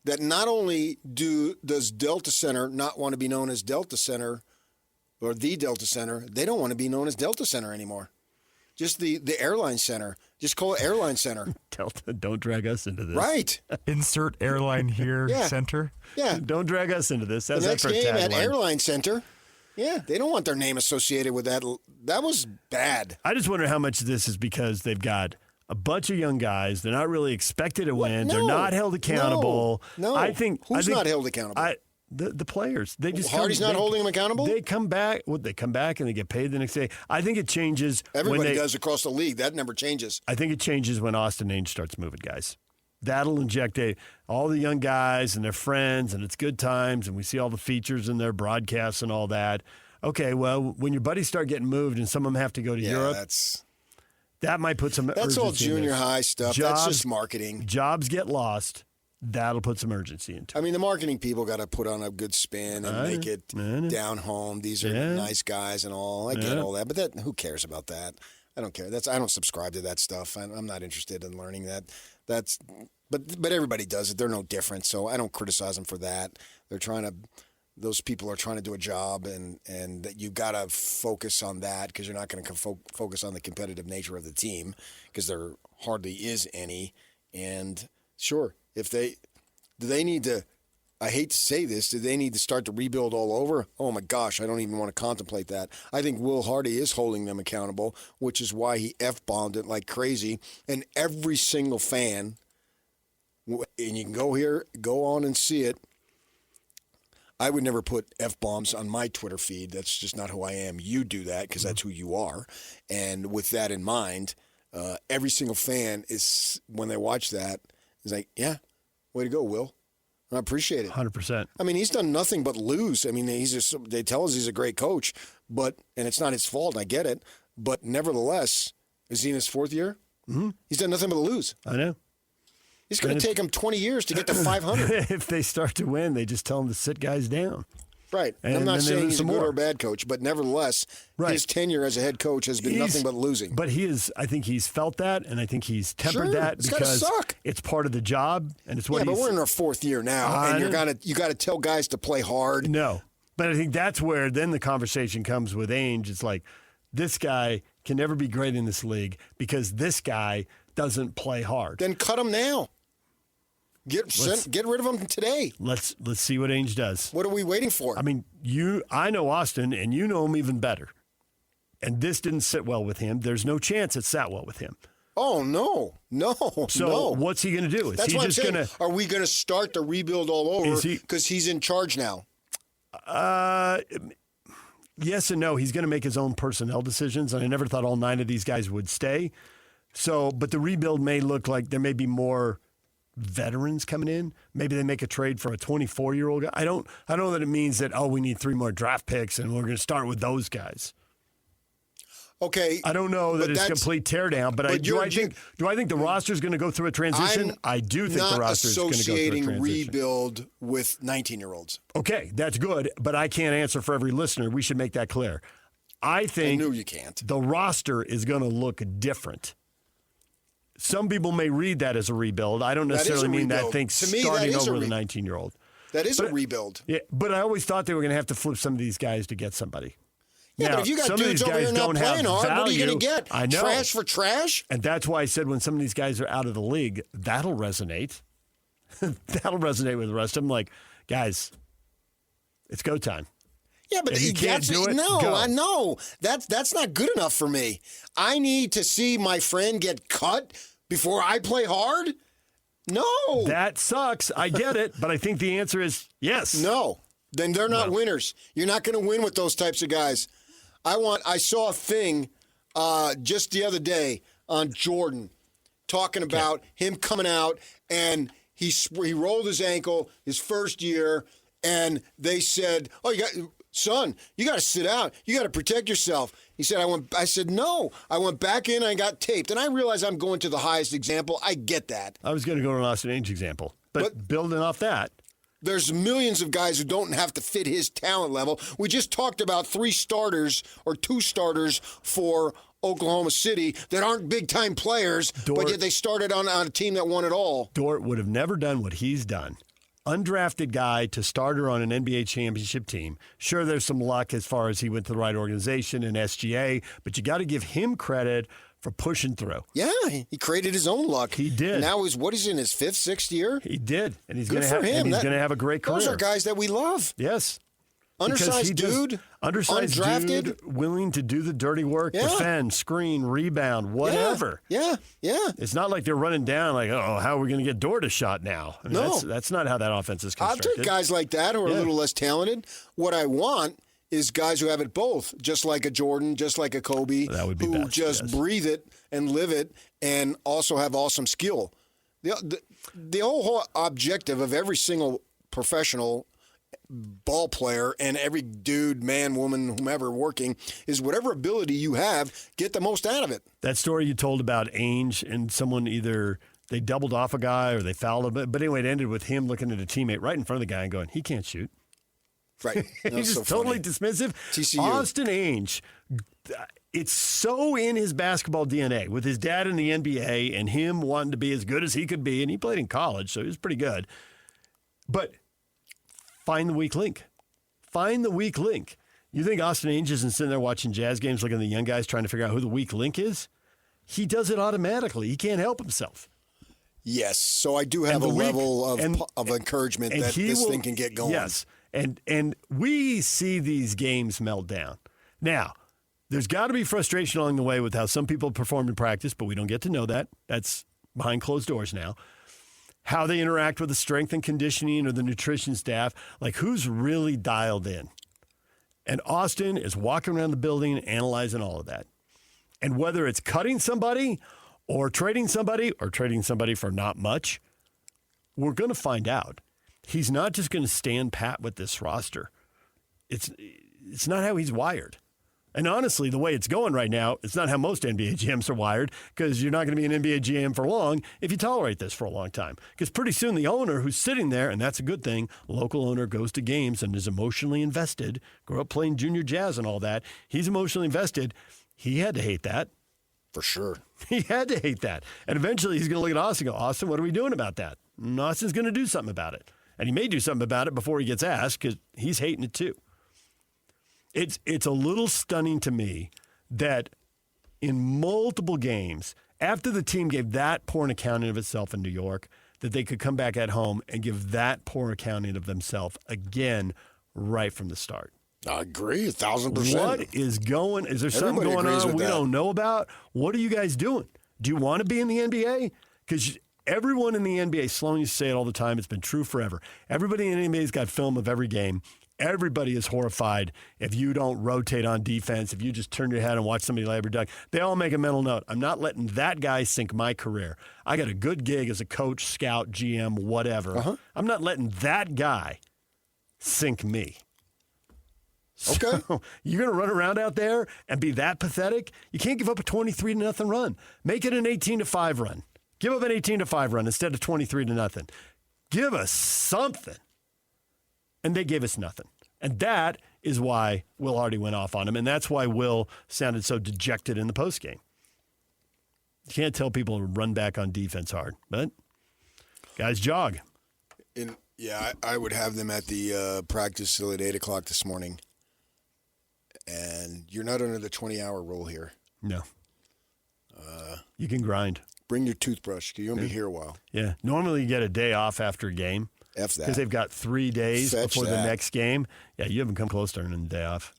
Speaker 12: that not only does Delta Center not want to be known as Delta Center or the Delta Center, they don't want to be known as Delta Center anymore. Just the airline center. Just call it Airline Center.
Speaker 1: Delta, don't drag us into this.
Speaker 12: Right.
Speaker 14: Insert airline here, center.
Speaker 12: Yeah.
Speaker 1: Don't drag us into this. That's
Speaker 12: the next game at Airline Center. Yeah, they don't want their name associated with that. That was bad.
Speaker 1: I just wonder how much of this is because they've got a bunch of young guys. They're not really expected to win.
Speaker 12: No,
Speaker 1: they're not held accountable.
Speaker 12: No.
Speaker 1: I think
Speaker 12: who's not held accountable?
Speaker 1: The players. They just
Speaker 12: Hardy's not holding them accountable?
Speaker 1: They come back. They come back and they get paid the next day. I think it changes.
Speaker 12: Everybody does across the league. That never changes.
Speaker 1: I think it changes when Austin Ainge starts moving guys. That'll inject all the young guys and their friends, and it's good times, and we see all the features in their broadcasts and all that. Okay, well, when your buddies start getting moved and some of them have to go to Europe, that might put some urgency.
Speaker 12: That's all junior high stuff. That's just marketing.
Speaker 1: Jobs get lost. That'll put some urgency into it.
Speaker 12: I mean, the marketing people got to put on a good spin and make it down home. These are nice guys and all. I get all that, but who cares about that? I don't care. I don't subscribe to that stuff. I'm not interested in learning that. But everybody does it. They're no different, so I don't criticize them for that. Those people are trying to do a job, and that you got to focus on that because you're not going to focus on the competitive nature of the team because there hardly is any. And sure, if they need to I hate to say this, do they need to start to rebuild all over? Oh, my gosh, I don't even want to contemplate that. I think Will Hardy is holding them accountable, which is why he F-bombed it like crazy. And every single fan, and you can go on and see it, I would never put F-bombs on my Twitter feed. That's just not who I am. You do that because that's who you are. And with that in mind, every single fan is, when they watch that, is like, yeah, way to go, Will. I appreciate it.
Speaker 1: 100%.
Speaker 12: I mean, he's done nothing but lose. I mean, they tell us he's a great coach, and it's not his fault. I get it. But nevertheless, is he in his 4th year?
Speaker 1: Mm-hmm.
Speaker 12: He's done nothing but lose.
Speaker 1: I know.
Speaker 12: It's going to take him 20 years to get to 500.
Speaker 1: If they start to win, they just tell him to sit guys down.
Speaker 12: Right.
Speaker 1: And
Speaker 12: I'm not saying he's a good
Speaker 1: more.
Speaker 12: or bad coach, but nevertheless, his tenure as a head coach has been nothing but losing.
Speaker 1: But I think he's felt that, and I think he's tempered that
Speaker 12: it's
Speaker 1: because
Speaker 12: gotta suck.
Speaker 1: It's part of the job, and it's what
Speaker 12: but we're in our 4th year now, and you got to tell guys to play hard.
Speaker 1: No. But I think that's where then the conversation comes with Ainge. It's like, this guy can never be great in this league because this guy doesn't play hard.
Speaker 12: Then cut him now. Get rid of him today.
Speaker 1: Let's see what Ainge does.
Speaker 12: What are we waiting for?
Speaker 1: I mean, I know Austin, and you know him even better. And this didn't sit well with him. There's no chance it sat well with him.
Speaker 12: Oh, no.
Speaker 1: So what's he going to do?
Speaker 12: That's what I'm saying. Are we going to start the rebuild all over because he's in charge now?
Speaker 1: Yes and no. He's going to make his own personnel decisions, and I never thought all 9 of these guys would stay. But the rebuild may look like there may be more veterans coming in. Maybe they make a trade for a 24-year-old guy. I don't know that it means that, we need 3 more draft picks and we're going to start with those guys.
Speaker 12: Okay.
Speaker 1: I don't know that it's a complete teardown, but do I think the roster is going to go through a transition? I do think the roster is going to go through a transition.
Speaker 12: I'm not associating rebuild with 19-year-olds.
Speaker 1: Okay, that's good, but I can't answer for every listener. We should make that clear. I think
Speaker 12: you can't.
Speaker 1: The roster is going to look different. Some people may read that as a rebuild. I don't necessarily mean that thing starting over with a 19-year-old.
Speaker 12: That is a rebuild.
Speaker 1: Yeah, but I always thought they were going to have to flip some of these guys to get somebody.
Speaker 12: Yeah, but if you got dudes over here not playing hard, what are you going to get?
Speaker 1: I know.
Speaker 12: Trash for trash?
Speaker 1: And that's why I said when some of these guys are out of the league, that'll resonate. That'll resonate with the rest of them. Like, guys, it's go time.
Speaker 12: Yeah, but
Speaker 1: you can't do it.
Speaker 12: No,
Speaker 1: go.
Speaker 12: I know. That's not good enough for me. I need to see my friend get cut before I play hard? No.
Speaker 1: That sucks. I get it, but I think the answer is yes.
Speaker 12: No. Then they're not winners. You're not going to win with those types of guys. I saw a thing just the other day on Jordan talking about him coming out and he rolled his ankle his first year and they said, son, you got to sit out. You got to protect yourself. He said, I said, no. I went back in and I got taped. And I realized I'm going to the highest example. I get that.
Speaker 1: I was going to go to an Austin Ainge example. But building off that.
Speaker 12: There's millions of guys who don't have to fit his talent level. We just talked about 3 starters or 2 starters for Oklahoma City that aren't big-time players, but yet they started on a team that won it all.
Speaker 1: Dort would have never done what he's done. Undrafted guy to starter on an NBA championship team. Sure, there's some luck as far as he went to the right organization and SGA, but you got to give him credit for pushing through.
Speaker 12: Yeah, he created his own luck.
Speaker 1: He did.
Speaker 12: Now he's in his 5th, 6th year?
Speaker 1: He did. And he's
Speaker 12: going
Speaker 1: to have a great career.
Speaker 12: Those are guys that we love.
Speaker 1: Yes.
Speaker 12: Undersized dude, undrafted,
Speaker 1: dude, willing to do the dirty work, defend, screen, rebound, whatever.
Speaker 12: Yeah.
Speaker 1: It's not like they're running down like, how are we going to get Dort a shot now? I mean,
Speaker 12: no.
Speaker 1: That's not how that offense is constructed.
Speaker 12: I'll take guys like that who are a little less talented. What I want is guys who have it both, just like a Jordan, just like a Kobe,
Speaker 1: that would be
Speaker 12: who
Speaker 1: best,
Speaker 12: just breathe it and live it and also have awesome skill. The whole objective of every single professional ball player and every dude, man, woman, whomever working is whatever ability you have, get the most out of it.
Speaker 1: That story you told about Ainge and someone either they doubled off a guy or they fouled him. But anyway, it ended with him looking at a teammate right in front of the guy and going, he can't shoot.
Speaker 12: Right.
Speaker 1: He's just totally dismissive.
Speaker 12: TCU.
Speaker 1: Austin Ainge, it's so in his basketball DNA with his dad in the NBA and him wanting to be as good as he could be. And he played in college, so he was pretty good. But find the weak link. Find the weak link. You think Austin Ainge isn't sitting there watching Jazz games looking at the young guys trying to figure out who the weak link is? He does it automatically. He can't help himself.
Speaker 12: Yes, so I do have a level of encouragement that this thing can get going.
Speaker 1: Yes, and we see these games melt down. Now, there's got to be frustration along the way with how some people perform in practice, but we don't get to know that. That's behind closed doors now. How they interact with the strength and conditioning or the nutrition staff, like who's really dialed in. And Austin is walking around the building and analyzing all of that. And whether it's cutting somebody or trading somebody for not much, we're going to find out. He's not just going to stand pat with this roster. It's not how he's wired. And honestly, the way it's going right now, it's not how most NBA GMs are wired, because you're not going to be an NBA GM for long if you tolerate this for a long time. Because pretty soon the owner who's sitting there, and that's a good thing, local owner goes to games and is emotionally invested, grew up playing junior jazz and all that, he's emotionally invested. He had to hate that.
Speaker 12: For sure.
Speaker 1: He had to hate that. And eventually he's going to look at Austin and go, Austin, what are we doing about that? And Austin's going to do something about it. And he may do something about it before he gets asked, because he's hating it too. It's a little stunning to me that in multiple games, after the team gave that poor an accounting of itself in New York, that they could come back at home and give that poor accounting of themselves again right from the start.
Speaker 12: I agree, 1,000%.
Speaker 1: What is going? Is there something going on we don't know about? What are you guys doing? Do you want to be in the NBA? Because everyone in the NBA, Sloan used to say it all the time, it's been true forever. Everybody in the NBA's got film of every game. Everybody is horrified if you don't rotate on defense, if you just turn your head and watch somebody lay every dunk. They all make a mental note. I'm not letting that guy sink my career. I got a good gig as a coach, scout, GM, whatever. I'm not letting that guy sink me.
Speaker 12: Okay.
Speaker 1: So you're going to run around out there and be that pathetic? You can't give up a 23-0 run. Make it an 18-5 run. Give up an 18-5 run instead of 23-0. Give us something. And they gave us nothing. And that is why Will Hardy went off on him, and that's why Will sounded so dejected in the postgame. You can't tell people to run back on defense hard, but guys jog.
Speaker 12: I would have them at the practice facility at 8 o'clock this morning. And you're not under the 20-hour rule here.
Speaker 1: No. You can grind.
Speaker 12: Bring your toothbrush, because you're going to be here a while.
Speaker 1: Yeah. Normally you get a day off after a game.
Speaker 12: F that.
Speaker 1: Because they've got 3 days before the next game. Yeah, you haven't come close to earning the day off.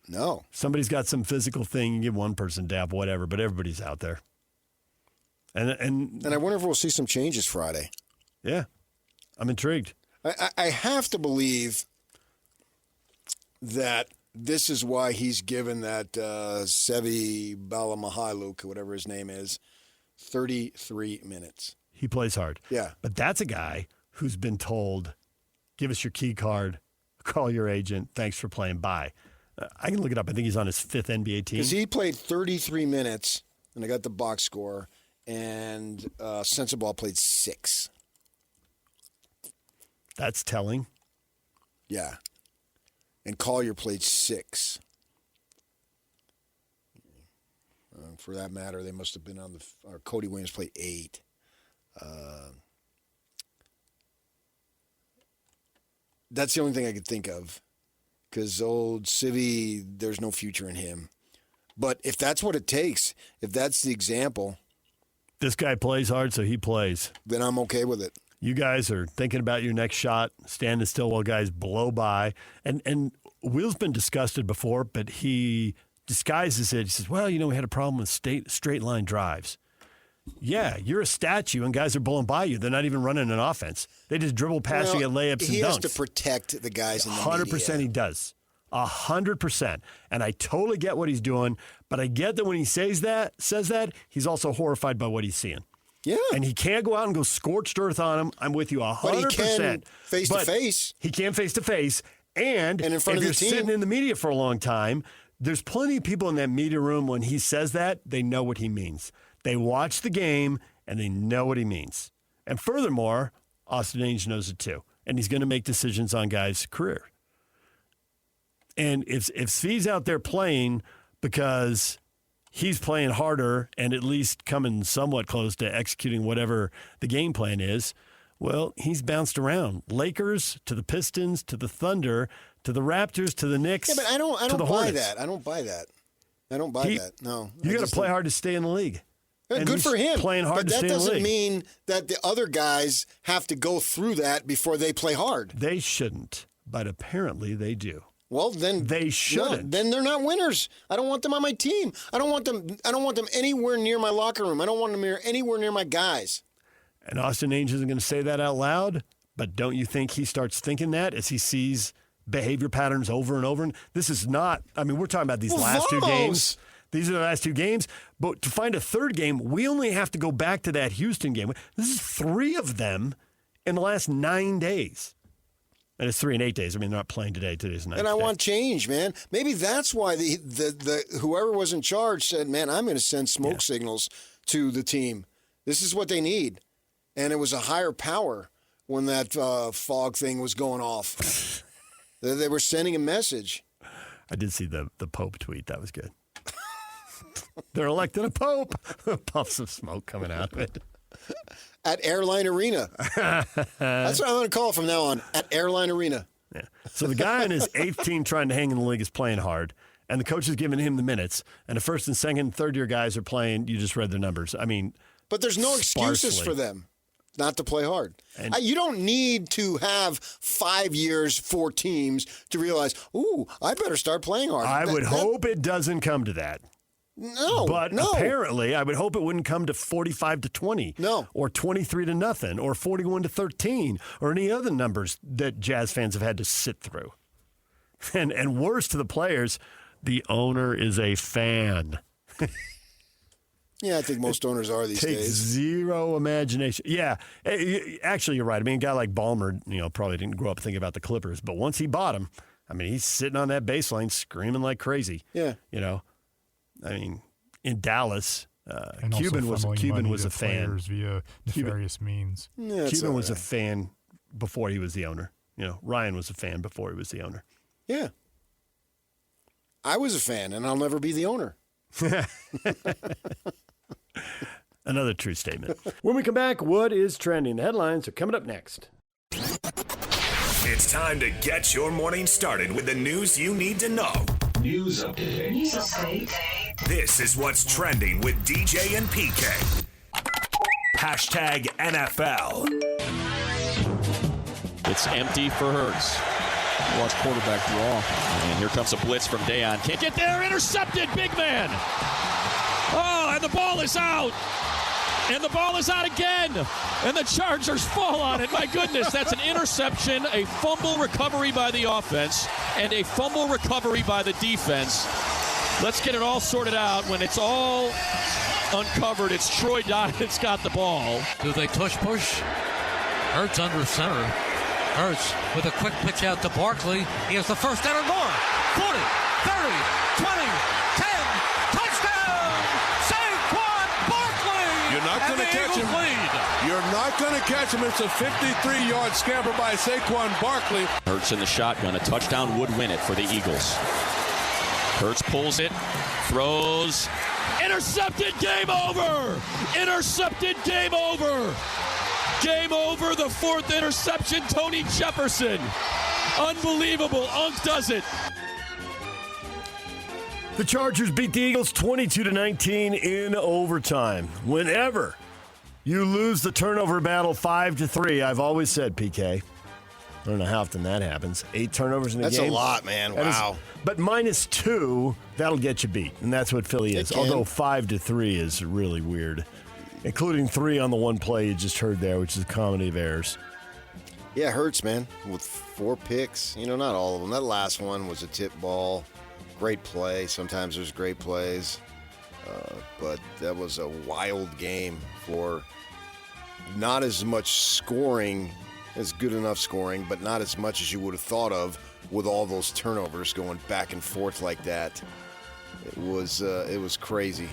Speaker 12: No.
Speaker 1: Somebody's got some physical thing. You give one person a day off, whatever, but everybody's out there. And
Speaker 12: I wonder if we'll see some changes Friday.
Speaker 1: Yeah. I'm intrigued.
Speaker 12: I have to believe that this is why he's given that Sevi Balamahaluk, whatever his name is, 33 minutes.
Speaker 1: He plays hard.
Speaker 12: Yeah.
Speaker 1: But that's a guy who's been told, give us your key card, call your agent, thanks for playing, bye. I can look it up. I think he's on his 5th NBA team.
Speaker 12: Because he played 33 minutes, and I got the box score, and Sensabaugh played 6.
Speaker 1: That's telling.
Speaker 12: Yeah. And Collier played 6. For that matter, they must have been on or Cody Williams played 8. That's the only thing I could think of. Because old Civi, there's no future in him. But if that's what it takes, if that's the example.
Speaker 1: This guy plays hard, so he plays.
Speaker 12: Then I'm okay with it.
Speaker 1: You guys are thinking about your next shot, standing still while guys blow by. And Will's been disgusted before, but he disguises it. He says, well, we had a problem with straight line drives. Yeah, you're a statue, and guys are blowing by you. They're not even running an offense. They just dribble past you, get layups and dunks.
Speaker 12: He has to protect the guys in the
Speaker 1: 100%
Speaker 12: media.
Speaker 1: He does. 100%. And I totally get what he's doing, but I get that when he says that, he's also horrified by what he's seeing.
Speaker 12: Yeah.
Speaker 1: And he can't go out and go scorched earth on him. I'm with you 100%.
Speaker 12: But he can face-to-face.
Speaker 1: He can face-to-face. And
Speaker 12: in front
Speaker 1: if
Speaker 12: of
Speaker 1: you're
Speaker 12: the team.
Speaker 1: sitting in the media for a long time, there's plenty of people in that media room when he says that, they know what he means. They watch the game, and they know what he means. And furthermore, Austin Ainge knows it too. And he's going to make decisions on guys' career. And if Svi's out there playing because he's playing harder and at least coming somewhat close to executing whatever the game plan is, well, he's bounced around. Lakers to the Pistons to the Thunder to the Raptors to the Knicks.
Speaker 12: Yeah, but I don't
Speaker 1: buy
Speaker 12: that. I don't buy that. No.
Speaker 1: You got to play hard to stay in the league. And
Speaker 12: good for him.
Speaker 1: Playing hard
Speaker 12: but
Speaker 1: to
Speaker 12: that
Speaker 1: stay in the
Speaker 12: doesn't
Speaker 1: league.
Speaker 12: mean that the other guys have to go through that before they play hard.
Speaker 1: They shouldn't, but apparently they do.
Speaker 12: Well, then
Speaker 1: they shouldn't.
Speaker 12: No, then they're not winners. I don't want them on my team. I don't want them anywhere near my locker room. I don't want them anywhere near my guys.
Speaker 1: And Austin Ainge isn't going to say that out loud, but don't you think he starts thinking that as he sees behavior patterns over and over? And this is not, we're talking about these last two games. These are the last two games. But to find a third game, we only have to go back to that Houston game. This is 3 of them in the last 9 days. And it's 3 and 8 days. They're not playing today. Today's 9th.
Speaker 12: And I want change, man. Maybe that's why the whoever was in charge said, man, I'm going to send smoke signals to the team. This is what they need. And it was a higher power when that fog thing was going off. They were sending a message.
Speaker 1: I did see the Pope tweet. That was good. They're electing a Pope. Puffs of smoke coming out of it.
Speaker 12: At Airline Arena. That's what I'm going to call it from now on. At Airline Arena.
Speaker 1: Yeah. So the guy in his 8th team trying to hang in the league is playing hard, and the coach is giving him the minutes, and the first and second and third-year guys are playing, you just read their numbers.
Speaker 12: But there's no excuses
Speaker 1: sparsely
Speaker 12: for them not to play hard. You don't need to have 5 years, 4 teams to realize, ooh, I better start playing hard.
Speaker 1: I would hope it doesn't come to that.
Speaker 12: No,
Speaker 1: but apparently, I would hope it wouldn't come to 45-20, or 23-0, or 41-13, or any other numbers that Jazz fans have had to sit through. And worse to the players, the owner is a fan.
Speaker 12: Yeah, I think most owners are these
Speaker 1: Takes
Speaker 12: days.
Speaker 1: Zero imagination. Yeah, actually, you're right. A guy like Ballmer, probably didn't grow up thinking about the Clippers, but once he bought him, he's sitting on that baseline screaming like crazy.
Speaker 12: Yeah,
Speaker 1: in Dallas, Cuban was a fan
Speaker 14: via nefarious means.
Speaker 12: Yeah,
Speaker 1: Cuban was a fan before he was the owner. Ryan was a fan before he was the owner.
Speaker 12: Yeah, I was a fan, and I'll never be the owner.
Speaker 1: Another true statement. When we come back, what is trending? The headlines are coming up next.
Speaker 15: It's time to get your morning started with the news you need to know.
Speaker 16: News update.
Speaker 15: This is what's trending with DJ and PK. Hashtag NFL.
Speaker 3: It's empty for Hurts. Watch quarterback draw. And here comes a blitz from Dayon. Can't get there. Intercepted. Big man. Oh, and the ball is out. And the ball is out again. And the Chargers fall on it. My goodness, that's an interception, a fumble recovery by the offense, and a fumble recovery by the defense. Let's get it all sorted out. When it's all uncovered, it's Troy Dye that's got the ball.
Speaker 17: Do they push? Hurts under center. Hurts with a quick pitch out to Barkley. He has the first down and more. 40, 30, 20, 10. Touchdown! Saquon Barkley!
Speaker 18: You're not going to catch him. You're not going to catch him. It's a 53-yard scamper by Saquon Barkley.
Speaker 3: Hurts in the shotgun. A touchdown would win it for the Eagles. Hurts pulls it, throws. Intercepted, game over! Intercepted, game over! Game over, the 4th interception, Tony Jefferson. Unbelievable, Unk does it.
Speaker 1: The Chargers beat the Eagles 22-19 in overtime. Whenever you lose the turnover battle 5-3, I've always said, PK, I don't know how often that happens. 8 turnovers in a game.
Speaker 12: That's a lot, man. Wow.
Speaker 1: But -2, that'll get you beat. And that's what Philly is. Although 5-3 is really weird. Including 3 on the one play you just heard there, which is a comedy of errors.
Speaker 12: Yeah, it hurts, man. With 4 picks. Not all of them. That last one was a tip ball. Great play. Sometimes there's great plays. But that was a wild game for not as much scoring. It's good enough scoring, but not as much as you would have thought of with all those turnovers going back and forth like that. It was crazy.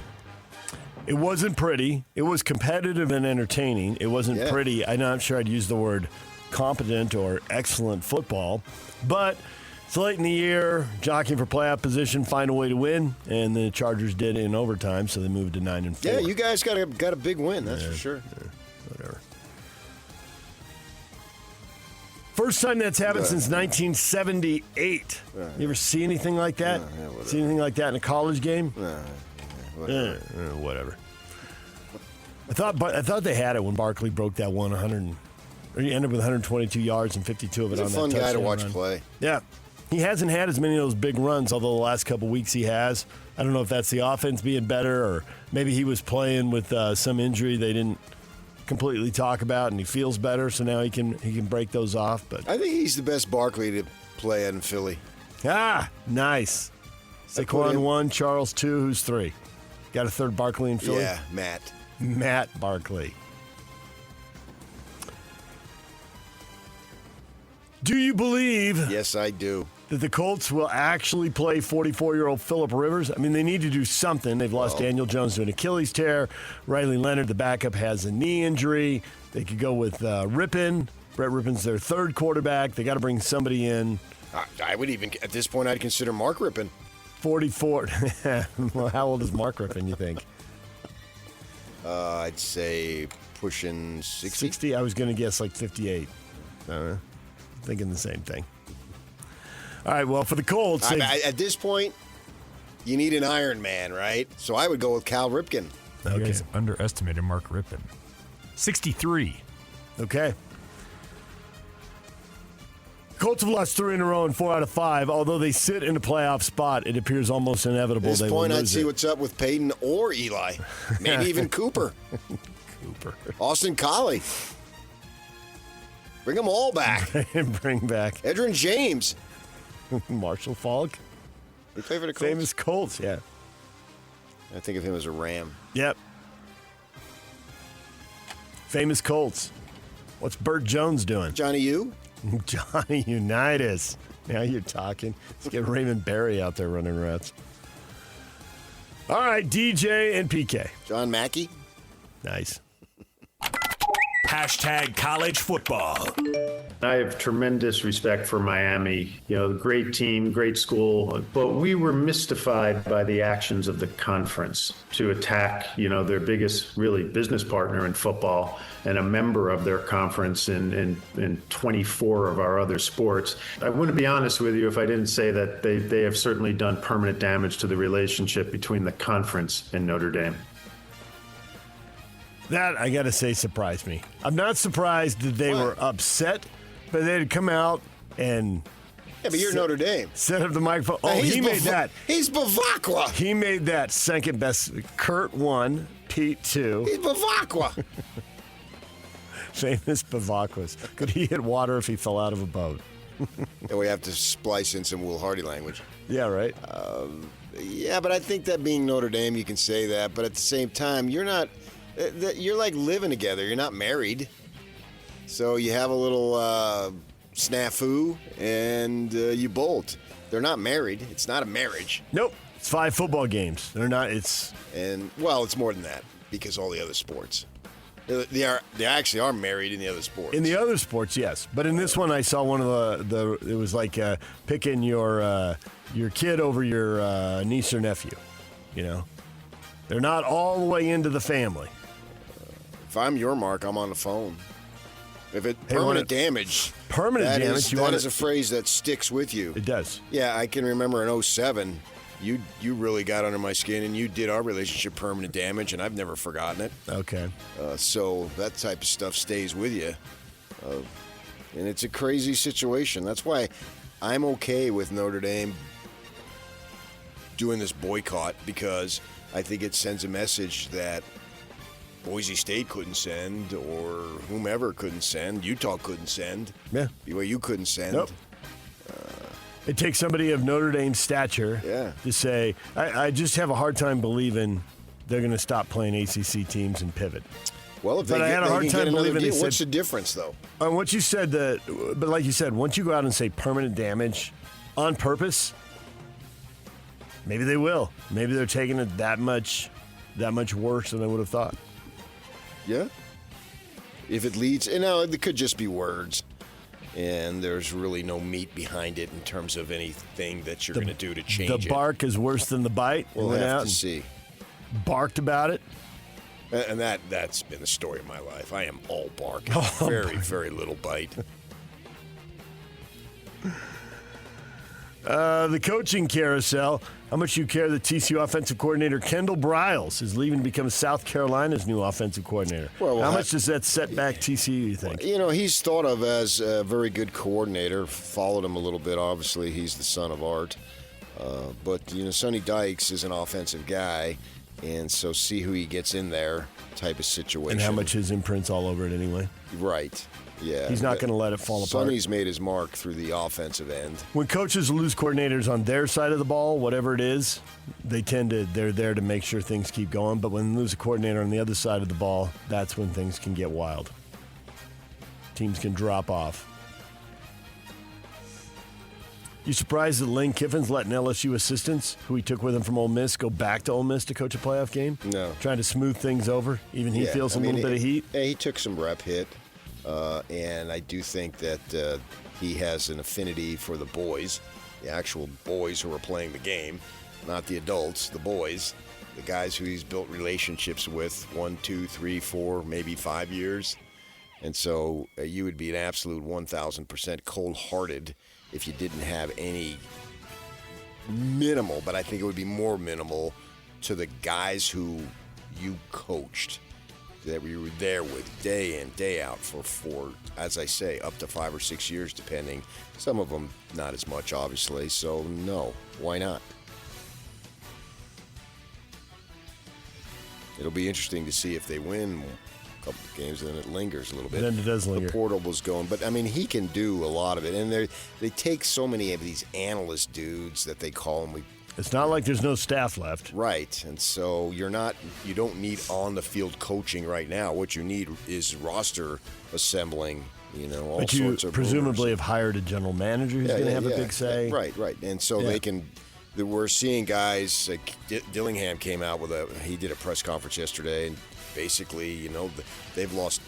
Speaker 1: It wasn't pretty. It was competitive and entertaining. It wasn't pretty. I'm not sure I'd use the word competent or excellent football. But it's late in the year, jockeying for playoff position, find a way to win, and the Chargers did in overtime, so they moved to 9-4.
Speaker 12: Yeah, you guys got a big win, that's for sure.
Speaker 1: Yeah, whatever. First time that's happened since 1978. You ever see anything like that? See anything like that in a college game?
Speaker 12: Whatever.
Speaker 1: Whatever. I thought they had it when Barkley broke that 100. Or he ended with 122 yards and 52 of it on that touchdown.
Speaker 12: He's a fun guy to watch
Speaker 1: run.
Speaker 12: play.
Speaker 1: Yeah. He hasn't had as many of those big runs, although the last couple weeks he has. I don't know if that's the offense being better or maybe he was playing with some injury they didn't completely talk about and he feels better, so now he can break those off. But
Speaker 12: I think he's the best Barkley to play in Philly.
Speaker 1: Ah, nice. Saquon 1, Charles 2, who's 3? Got a third Barkley in Philly?
Speaker 12: Yeah,
Speaker 1: Matt Barkley. Do you believe?
Speaker 12: Yes, I do.
Speaker 1: That the Colts will actually play 44-year-old Phillip Rivers? I mean, they need to do something. They've lost Daniel Jones to an Achilles tear. Riley Leonard, the backup, has a knee injury. They could go with Rippon. Brett Rippon's their third quarterback. They got to bring somebody in.
Speaker 12: I would even, at this point, I'd consider Mark Rippon.
Speaker 1: 44. Well, how old is Mark Rippon, you think?
Speaker 12: I'd say pushing 60.
Speaker 1: 60? I was going to guess like 58. Thinking the same thing. All right, well, for the Colts.
Speaker 12: At this point, you need an Iron Man, right? So I would go with Cal Ripken.
Speaker 14: You guys underestimated Mark Rippon. 63.
Speaker 1: Okay. Colts have lost 3 in a row and 4 out of 5. Although they sit in a playoff spot, it appears almost inevitable
Speaker 12: At this
Speaker 1: they
Speaker 12: point,
Speaker 1: will
Speaker 12: I'd
Speaker 1: lose
Speaker 12: see
Speaker 1: it.
Speaker 12: what's up with Peyton or Eli. Maybe even Cooper. Austin Collie. Bring them all back.
Speaker 1: Bring back
Speaker 12: Edgerrin James.
Speaker 1: Marshall Faulk.
Speaker 12: They play for the Colts?
Speaker 1: Famous Colts, yeah.
Speaker 12: I think of him as a Ram.
Speaker 1: Yep. Famous Colts. What's Burt Jones doing?
Speaker 12: Johnny U?
Speaker 1: Johnny Unitas. Now you're talking. Let's get Raymond Berry out there running routes. All right, DJ and PK.
Speaker 12: John Mackey.
Speaker 1: Nice.
Speaker 15: Hashtag college football.
Speaker 19: I have tremendous respect for Miami. You know, great team, great school. But we were mystified by the actions of the conference to attack, you know, their biggest really business partner in football and a member of their conference in 24 of our other sports. I wouldn't be honest with you if I didn't say that they have certainly done permanent damage to the relationship between the conference and Notre Dame.
Speaker 1: That, I got to say, surprised me. I'm not surprised that they were upset, but they'd come out and...
Speaker 12: Yeah, but you're Notre Dame.
Speaker 1: Set up the microphone.
Speaker 12: Now,
Speaker 1: he made that.
Speaker 12: He's Bavacqua.
Speaker 1: He made that second best. Kurt 1, Pete 2.
Speaker 12: He's Bavacqua.
Speaker 1: Famous Bavacquas. Could he hit water if he fell out of a boat?
Speaker 12: And we have to splice in some Will Hardy language.
Speaker 1: Yeah, right?
Speaker 12: Yeah, but I think that being Notre Dame, you can say that. But at the same time, you're not... You're like living together. You're not married. So you have a little snafu and you bolt. They're not married. It's not a marriage.
Speaker 1: Nope. It's 5 football games. They're not. It's
Speaker 12: it's more than that because all the other sports. They actually are married in the other sports.
Speaker 1: In the other sports, yes. But in this one, I saw one of the it was like picking your kid over your niece or nephew. You know, they're not all the way into the family.
Speaker 12: If I'm your Mark, I'm on the phone. If it permanent damage.
Speaker 1: Permanent damage.
Speaker 12: That is a phrase that sticks with you.
Speaker 1: It does.
Speaker 12: Yeah, I can remember in 07, you really got under my skin and you did our relationship permanent damage, and I've never forgotten it.
Speaker 1: Okay.
Speaker 12: So that type of stuff stays with you. And it's a crazy situation. That's why I'm okay with Notre Dame doing this boycott, because I think it sends a message that Boise State couldn't send, or whomever couldn't send. Utah couldn't send.
Speaker 1: Yeah.
Speaker 12: BYU couldn't send.
Speaker 1: Nope. It takes somebody of Notre Dame's stature to say, I just have a hard time believing they're going to stop playing ACC teams and pivot.
Speaker 12: Well, if
Speaker 1: but I had a hard time believing
Speaker 12: deal, what's the difference, though?
Speaker 1: Once you said that, but like you said, once you go out and say permanent damage on purpose, maybe they will. Maybe they're taking it that much worse than I would have thought.
Speaker 12: Yeah. If it leads, it could just be words, and there's really no meat behind it in terms of anything that you're going to do to change it.
Speaker 1: The bark is worse than the bite.
Speaker 12: We'll have to see.
Speaker 1: Barked about it.
Speaker 12: And that's been the story of my life. I am all bark. Very, very little bite.
Speaker 1: The coaching carousel. How much you care that TCU offensive coordinator Kendall Briles is leaving to become South Carolina's new offensive coordinator? How much does that set back TCU, you think?
Speaker 12: You know, he's thought of as a very good coordinator. Followed him a little bit. Obviously, he's the son of Art. But, you know, Sonny Dykes is an offensive guy, and so see who he gets in there type of situation.
Speaker 1: And how much his imprint's all over it anyway.
Speaker 12: Right. Yeah.
Speaker 1: He's not going to let it fall apart.
Speaker 12: Sonny's made his mark through the offensive end.
Speaker 1: When coaches lose coordinators on their side of the ball, whatever it is, they're there to make sure things keep going. But when they lose a coordinator on the other side of the ball, that's when things can get wild. Teams can drop off. You surprised that Lane Kiffin's letting LSU assistants, who he took with him from Ole Miss, go back to Ole Miss to coach a playoff game?
Speaker 12: No.
Speaker 1: Trying to smooth things over? Even he feels a little bit of heat?
Speaker 12: Yeah, he took some rep hit. And I do think that he has an affinity for the boys, the actual boys who are playing the game, not the adults, the boys, the guys who he's built relationships with 1, 2, 3, 4, maybe 5 years. And so you would be an absolute 1,000% cold-hearted if you didn't have any minimal, but I think it would be more minimal to the guys who you coached, that we were there with day in, day out for, as I say, up to 5 or 6 years, depending. Some of them not as much, obviously. So, no, why not? It'll be interesting to see if they win a couple of games, and then it lingers a little bit.
Speaker 1: Then it does linger.
Speaker 12: The portal was going. But, I mean, he can do a lot of it. And they take so many of these analyst dudes that they call them.
Speaker 1: It's not like there's no staff left.
Speaker 12: Right. And so you don't need on-the-field coaching right now. What you need is roster assembling, all
Speaker 1: but
Speaker 12: sorts
Speaker 1: you
Speaker 12: of
Speaker 1: presumably
Speaker 12: rumors.
Speaker 1: have hired a general manager who's going to have a big say.
Speaker 12: Right. And so we're seeing guys like Dillingham came out he did a press conference yesterday, and basically, they've lost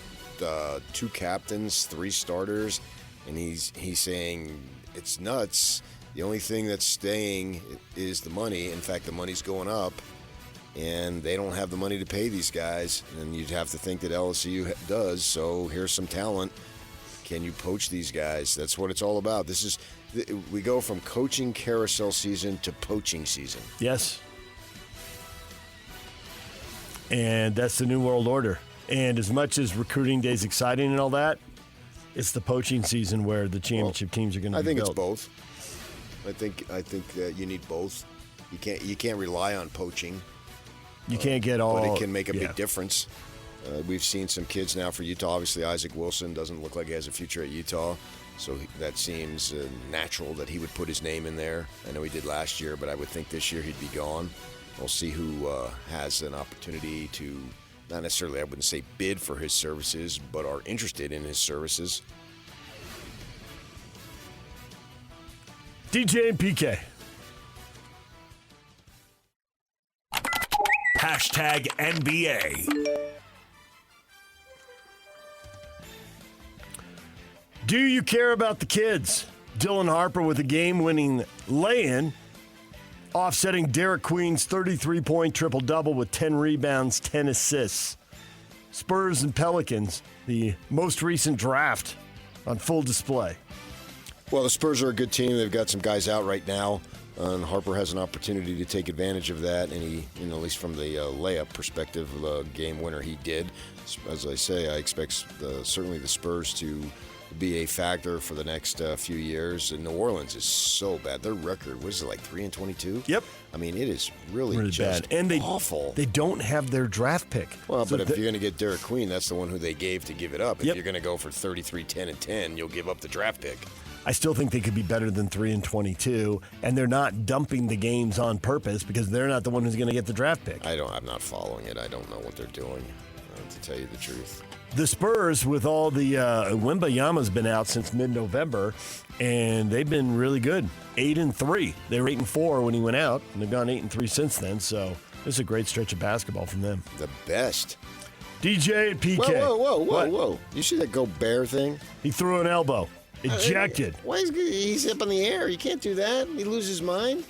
Speaker 12: 2 captains, 3 starters, and he's saying it's nuts. The only thing that's staying is the money. In fact, the money's going up, and they don't have the money to pay these guys. And you'd have to think that LSU does. So here's some talent. Can you poach these guys? That's what it's all about. We go from coaching carousel season to poaching season.
Speaker 1: Yes. And that's the new world order. And as much as recruiting day is exciting and all that, it's the poaching season where the championship teams are going to be built.
Speaker 12: I think it's both. I think that you need both. You can't rely on poaching.
Speaker 1: You can't get all.
Speaker 12: But it can make a big difference. We've seen some kids now for Utah. Obviously, Isaac Wilson doesn't look like he has a future at Utah, so that seems natural that he would put his name in there. I know he did last year, but I would think this year he'd be gone. We'll see who has an opportunity to, not necessarily, I wouldn't say bid for his services, but are interested in his services.
Speaker 1: DJ and PK.
Speaker 15: Hashtag NBA.
Speaker 1: Do you care about the kids? Dylan Harper with a game-winning lay-in, offsetting Derek Queen's 33-point triple-double with 10 rebounds, 10 assists. Spurs and Pelicans, the most recent draft, on full display.
Speaker 12: Well, the Spurs are a good team. They've got some guys out right now, and Harper has an opportunity to take advantage of that. And he, at least from the layup perspective, the game winner he did. As I say, I expect certainly the Spurs to be a factor for the next few years. And New Orleans is so bad. Their record, what is it, like 3-22?
Speaker 1: Yep.
Speaker 12: I mean, it is really just
Speaker 1: bad. And
Speaker 12: awful.
Speaker 1: They don't have their draft pick.
Speaker 12: Well, but if you're going to get Derek Queen, that's the one who they gave to give it up. If
Speaker 1: Yep.
Speaker 12: you're going to go for 33, 10, and 10, you'll give up the draft pick.
Speaker 1: I still think they could be better than 3-22, and they're not dumping the games on purpose because they're not the one who's going to get the draft pick.
Speaker 12: I'm not following it. I don't know what they're doing, to tell you the truth.
Speaker 1: The Spurs, with all the Wembayama's been out since mid-November, and they've been really good. 8-3. They were 8-4 when he went out, and they've gone 8-3 since then. So this is a great stretch of basketball from them.
Speaker 12: The best.
Speaker 1: DJ and PK.
Speaker 12: Whoa. You see that Gobert thing?
Speaker 1: He threw an elbow. Ejected.
Speaker 12: Why is he's up in the air? You can't do that. He loses his mind.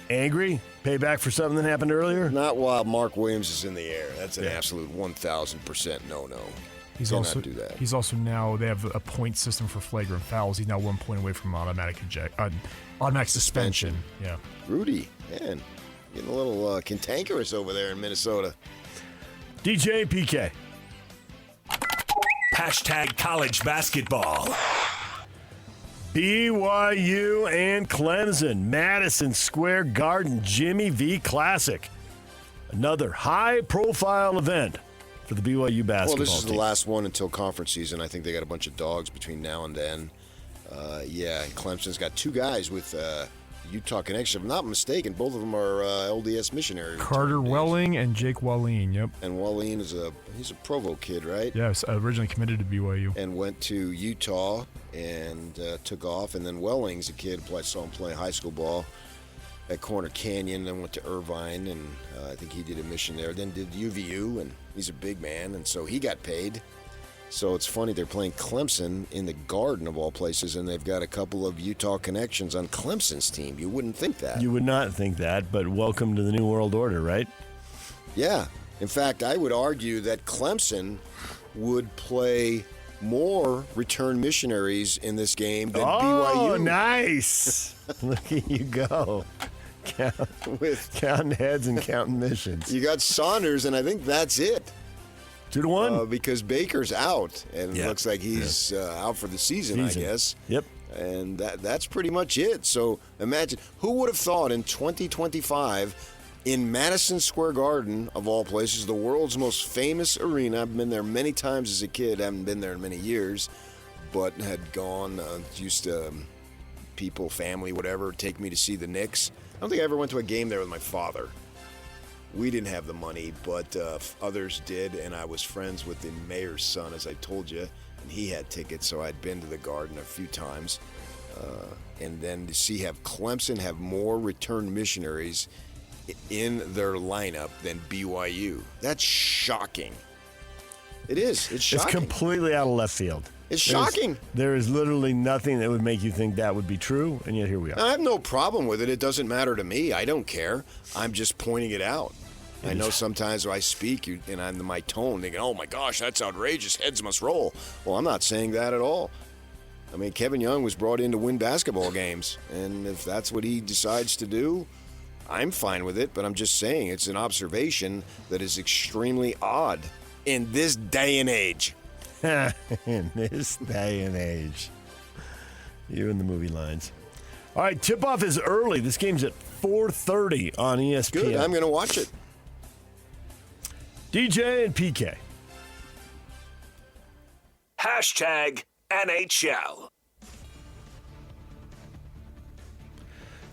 Speaker 1: Angry? Payback for something that happened earlier?
Speaker 12: Not while Mark Williams is in the air. That's an absolute 1,000% no-no.
Speaker 14: He's
Speaker 12: Cannot
Speaker 14: also
Speaker 12: do that.
Speaker 14: He's also now, they have a point system for flagrant fouls. He's now 1 point away from automatic suspension. Yeah.
Speaker 12: Rudy, man, getting a little cantankerous over there in Minnesota.
Speaker 1: DJ PK.
Speaker 15: Hashtag college basketball.
Speaker 1: BYU and Clemson, Madison Square Garden, Jimmy V Classic. Another high-profile event for the BYU basketball
Speaker 12: Well, this is
Speaker 1: team.
Speaker 12: the last one until conference season. I think they got a bunch of dogs between now and then. And Clemson's got 2 guys with Utah connection. If I'm not mistaken, both of them are LDS missionaries.
Speaker 14: Carter Welling and Jake Walleen, yep.
Speaker 12: And Walleen he's a Provo kid, right?
Speaker 14: Yes, originally committed to BYU.
Speaker 12: And went to Utah and took off. And then Welling's a kid, I saw him play high school ball at Corner Canyon, then went to Irvine, and I think he did a mission there. Then did UVU, and he's a big man, and so he got paid. So it's funny, they're playing Clemson in the Garden of all places, and they've got a couple of Utah connections on Clemson's team. You wouldn't think that.
Speaker 1: You would not think that, but welcome to the New World Order, right?
Speaker 12: Yeah. In fact, I would argue that Clemson would play more return missionaries in this game than BYU.
Speaker 1: Oh, nice. Look at you go. Counting heads and counting missions.
Speaker 12: You got Saunders, and I think that's it.
Speaker 1: 2-1.
Speaker 12: Because Baker's out, and it looks like he's out for the season, I guess.
Speaker 1: Yep.
Speaker 12: And that's pretty much it. So imagine, who would have thought in 2025 in Madison Square Garden, of all places, the world's most famous arena. I've been there many times as a kid. I haven't been there in many years, but had gone, used to people, family, whatever, take me to see the Knicks. I don't think I ever went to a game there with my father. We didn't have the money, but others did, and I was friends with the mayor's son, as I told you, and he had tickets, so I'd been to the Garden a few times. And then to see Clemson have more return missionaries in their lineup than BYU. That's shocking. It is. It's shocking.
Speaker 1: It's completely out of left field.
Speaker 12: It's shocking.
Speaker 1: There is literally nothing that would make you think that would be true, and yet here we are.
Speaker 12: I have no problem with it. It doesn't matter to me. I don't care. I'm just pointing it out. I know sometimes when I speak, and I'm my tone, thinking, oh my gosh, that's outrageous. Heads must roll. Well, I'm not saying that at all. I mean, Kevin Young was brought in to win basketball games, and if that's what he decides to do, I'm fine with it, but I'm just saying it's an observation that is extremely odd in this day and age.
Speaker 1: In this day and age. You and the movie lines. All right, tip-off is early. This game's at 4:30 on ESPN.
Speaker 12: Good, I'm going to watch it.
Speaker 1: DJ and PK.
Speaker 15: Hashtag NHL.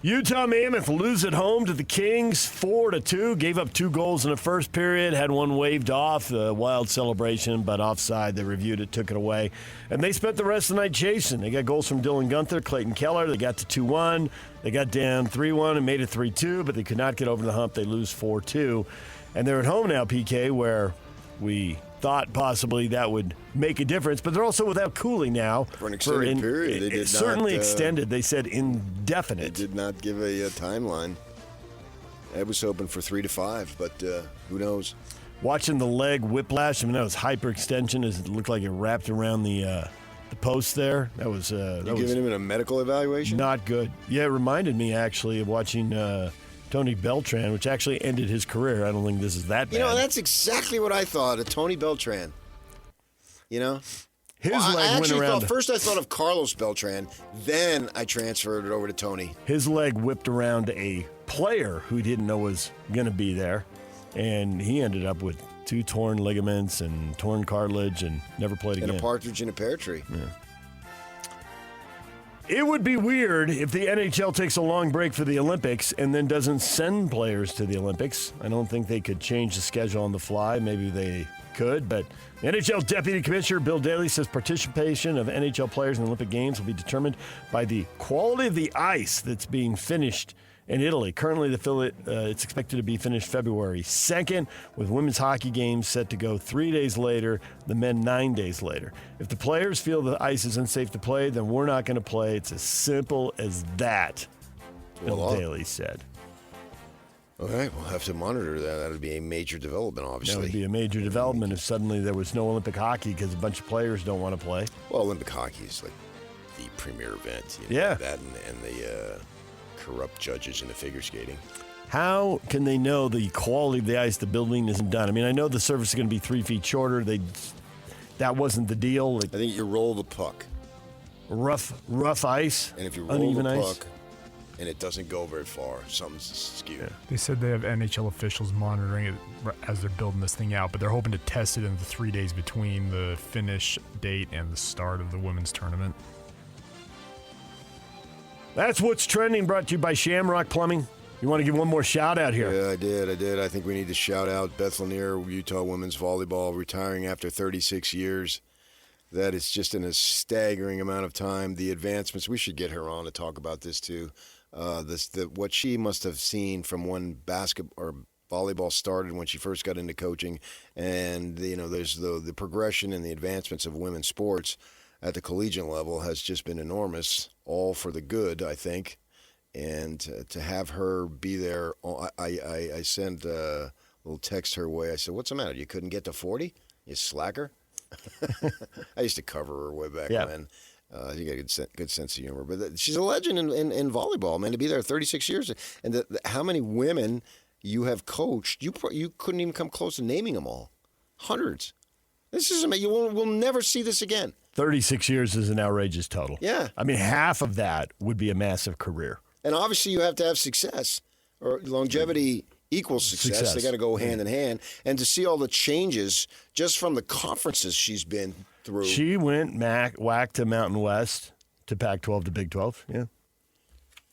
Speaker 1: Utah Mammoth lose at home to the Kings 4-2. Gave up 2 goals in the first period. Had one waved off. The wild celebration, but offside. They reviewed it, took it away. And they spent the rest of the night chasing. They got goals from Dylan Gunther, Clayton Keller. They got to 2-1. They got down 3-1 and made it 3-2, but they could not get over the hump. They lose 4-2. And they're at home now, PK, where we thought possibly that would make a difference, but they're also without Cooley now.
Speaker 12: For an extended period. They did
Speaker 1: certainly
Speaker 12: not,
Speaker 1: extended. They said indefinite.
Speaker 12: They did not give a timeline. I was hoping for 3 to 5, but who knows?
Speaker 1: Watching the leg whiplash, I mean, that was hyperextension. It looked like it wrapped around the post there. That was
Speaker 12: giving him a medical evaluation?
Speaker 1: Not good. Yeah, it reminded me, actually, of watching Tony Beltran, which actually ended his career. I don't think this is that bad.
Speaker 12: You know, that's exactly what I thought of Tony Beltran. You know?
Speaker 1: His leg went around.
Speaker 12: First I thought of Carlos Beltran, then I transferred it over to Tony.
Speaker 1: His leg whipped around a player who didn't know was going to be there, and he ended up with 2 torn ligaments and torn cartilage and never played again.
Speaker 12: And a partridge in a pear tree.
Speaker 1: Yeah. It would be weird if the NHL takes a long break for the Olympics and then doesn't send players to the Olympics. I don't think they could change the schedule on the fly. Maybe they could, but the NHL Deputy Commissioner Bill Daly says participation of NHL players in the Olympic Games will be determined by the quality of the ice that's being finished in Italy. Currently, it's expected to be finished February 2nd, with women's hockey games set to go 3 days later, the men 9 days later. If the players feel the ice is unsafe to play, then we're not going to play. It's as simple as that, Bill Daly said.
Speaker 12: All right, we'll have to monitor that. That would be a major development, obviously.
Speaker 1: That would be a major development if suddenly there was no Olympic hockey because a bunch of players don't want to play.
Speaker 12: Well, Olympic hockey is like the premier event.
Speaker 1: Yeah.
Speaker 12: That and the corrupt judges in the figure skating.
Speaker 1: How can they know the quality of the ice, the building isn't done? I mean, I know the surface is going to be 3 feet shorter. That wasn't the deal.
Speaker 12: I think you roll the puck.
Speaker 1: Rough ice,
Speaker 12: and if you roll
Speaker 1: uneven
Speaker 12: the
Speaker 1: ice.
Speaker 12: puck and it doesn't go very far, something's skewed.
Speaker 14: Yeah. They said they have NHL officials monitoring it as they're building this thing out, but they're hoping to test it in the 3 days between the finish date and the start of the women's tournament.
Speaker 1: That's what's trending, brought to you by Shamrock Plumbing. You want to give one more shout out here?
Speaker 12: Yeah, I did. I think we need to shout out Beth Lanier, Utah women's volleyball, retiring after 36 years. That is just in a staggering amount of time. The advancements, we should get her on to talk about this too. What she must have seen from when basketball or volleyball started when she first got into coaching, and there's the progression and the advancements of women's sports at the collegiate level has just been enormous, all for the good, I think. And to have her be there, I sent a little text her way. I said, "What's the matter? You couldn't get to 40? You slacker." I used to cover her way back when. You got a good sense of humor. But she's a legend in volleyball, man, to be there 36 years. And how many women you have coached, you couldn't even come close to naming them all. Hundreds. This is amazing. We'll never see this again.
Speaker 1: 36 years is an outrageous total.
Speaker 12: Yeah.
Speaker 1: I mean, half of that would be a massive career.
Speaker 12: And obviously you have to have success, or longevity equals success. They got to go hand in hand. And to see all the changes just from the conferences she's been through.
Speaker 1: She went whack to Mountain West, to Pac-12 to Big 12, yeah.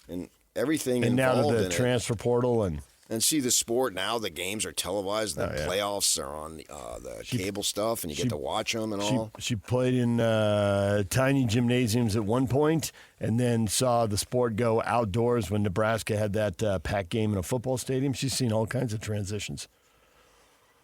Speaker 12: And everything
Speaker 1: and
Speaker 12: involved
Speaker 1: now to the
Speaker 12: in
Speaker 1: transfer portal
Speaker 12: and see the sport now. The games are televised. The playoffs are on the cable stuff, and you get to watch them and all.
Speaker 1: She played in tiny gymnasiums at one point, and then saw the sport go outdoors when Nebraska had that packed game in a football stadium. She's seen all kinds of transitions.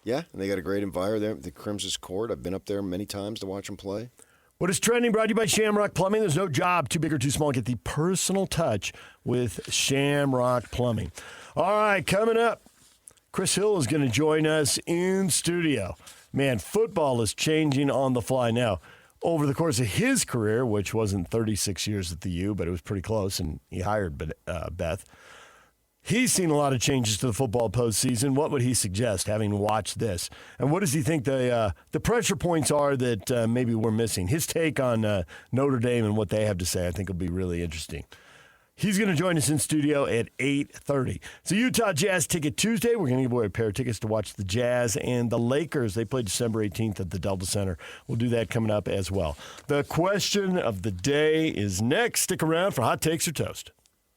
Speaker 12: Yeah, and they got a great environment there, the Crimson's Court. I've been up there many times to watch them play.
Speaker 1: What is trending, brought to you by Shamrock Plumbing. There's no job too big or too small. Get the personal touch with Shamrock Plumbing. All right, coming up, Chris Hill is going to join us in studio. Man, football is changing on the fly now. Over the course of his career, which wasn't 36 years at the U, but it was pretty close, and he hired Beth, he's seen a lot of changes to the football postseason. What would he suggest, having watched this? And what does he think the pressure points are that maybe we're missing? His take on Notre Dame and what they have to say, I think, will be really interesting. He's going to join us in studio at 8:30. It's a Utah Jazz Ticket Tuesday. We're going to give away a pair of tickets to watch the Jazz and the Lakers. They play December 18th at the Delta Center. We'll do that coming up as well. The question of the day is next. Stick around for Hot Takes or Toast.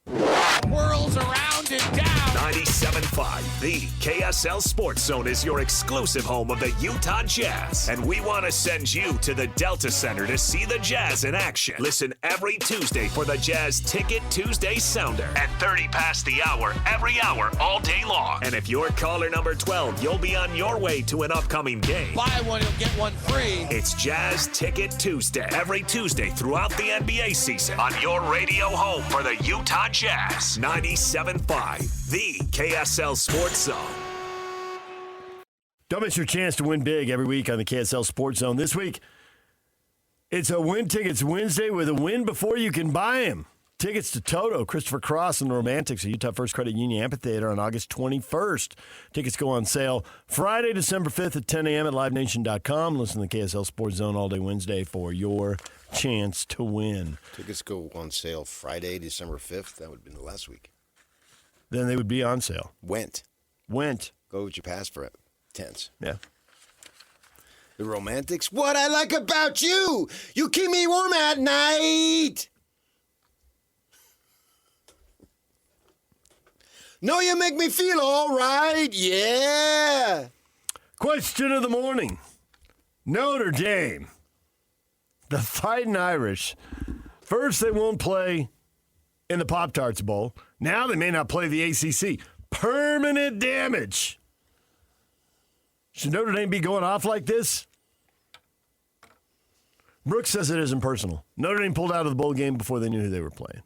Speaker 15: Whirls around and down. 97.5, the KSL Sports Zone is your exclusive home of the Utah Jazz. And we want to send you to the Delta Center to see the Jazz in action. Listen every Tuesday for the Jazz Ticket Tuesday Sounder at 30 past the hour, every hour, all day long. And if you're caller number 12, you'll be on your way to an upcoming game.
Speaker 17: Buy one, you'll get one free.
Speaker 15: It's Jazz Ticket Tuesday, every Tuesday throughout the NBA season on your radio home for the Utah Jazz. 97.5, the KSL Sports Zone.
Speaker 1: Don't miss your chance to win big every week on the KSL Sports Zone. This week, it's a Win Tickets Wednesday with a win before you can buy them. Tickets to Toto, Christopher Cross, and the Romantics at Utah First Credit Union Amphitheater on August 21st. Tickets go on sale Friday, December 5th at 10 a.m. at LiveNation.com. Listen to the KSL Sports Zone all day Wednesday for your chance to win.
Speaker 12: Tickets go on sale Friday, December 5th. That would have been the last week.
Speaker 1: Then they would be on sale.
Speaker 12: Went. Go with your past for it. Tense.
Speaker 1: Yeah.
Speaker 12: The Romantics. What I like about you. You keep me warm at night. No, you make me feel all right. Yeah.
Speaker 1: Question of the morning. Notre Dame. The Fighting Irish. First, they won't play in the Pop-Tarts Bowl. Now they may not play the ACC. Permanent damage. Should Notre Dame be going off like this? Brooks says it isn't personal. Notre Dame pulled out of the bowl game before they knew who they were playing.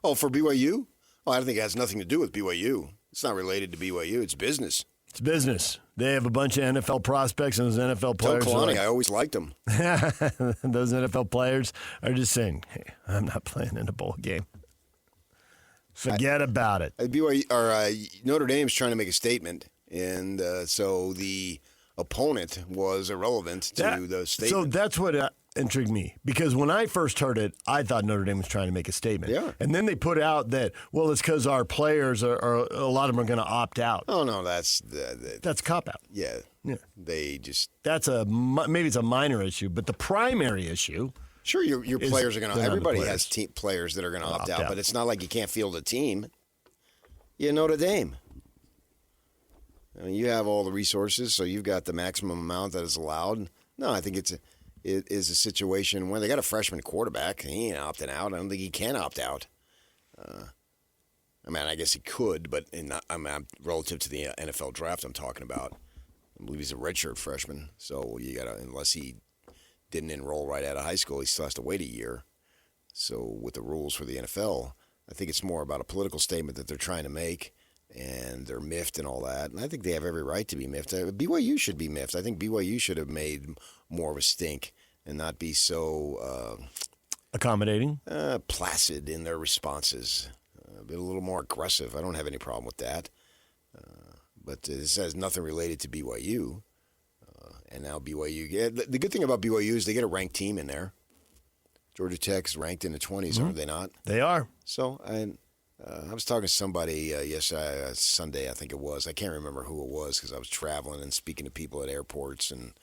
Speaker 12: Oh, for BYU? Oh, I think it has nothing to do with BYU. It's not related to BYU. It's business.
Speaker 1: It's business. They have a bunch of NFL prospects, and those NFL players.
Speaker 12: Tell Kalani, I always liked them.
Speaker 1: Those NFL players are just saying, "Hey, I'm not playing in a bowl game. Forget about it."
Speaker 12: BYU or Notre Dame's trying to make a statement, and so the opponent was irrelevant to the statement.
Speaker 1: So that's what intrigued me, because when I first heard it, I thought Notre Dame was trying to make a statement.
Speaker 12: Yeah.
Speaker 1: And then they put out that, well, it's because our players are a lot of them are going to opt out.
Speaker 12: Oh no, that's
Speaker 1: cop out.
Speaker 12: Yeah. They just
Speaker 1: maybe it's a minor issue, but the primary issue.
Speaker 12: Sure, your players are going to. Everybody has players that are going to opt out, but it's not like you can't field a team. You Notre Dame. I mean, you have all the resources, so you've got the maximum amount that is allowed. No, I think it is a situation where they got a freshman quarterback. He ain't opting out. I don't think he can opt out. I mean, I guess he could, but relative to the NFL draft I'm talking about, I believe he's a redshirt freshman. So you got to, unless he didn't enroll right out of high school, he still has to wait a year. So with the rules for the NFL, I think it's more about a political statement that they're trying to make, and they're miffed and all that. And I think they have every right to be miffed. BYU should be miffed. I think BYU should have made more of a stink and not be so
Speaker 1: accommodating,
Speaker 12: placid in their responses, be a little more aggressive. I don't have any problem with that. But this has nothing related to BYU. And now BYU, the good thing about BYU is they get a ranked team in there. Georgia Tech's ranked in the 20s, are they not?
Speaker 1: They are.
Speaker 12: So, I was talking to somebody Sunday, I think it was. I can't remember who it was because I was traveling and speaking to people at airports and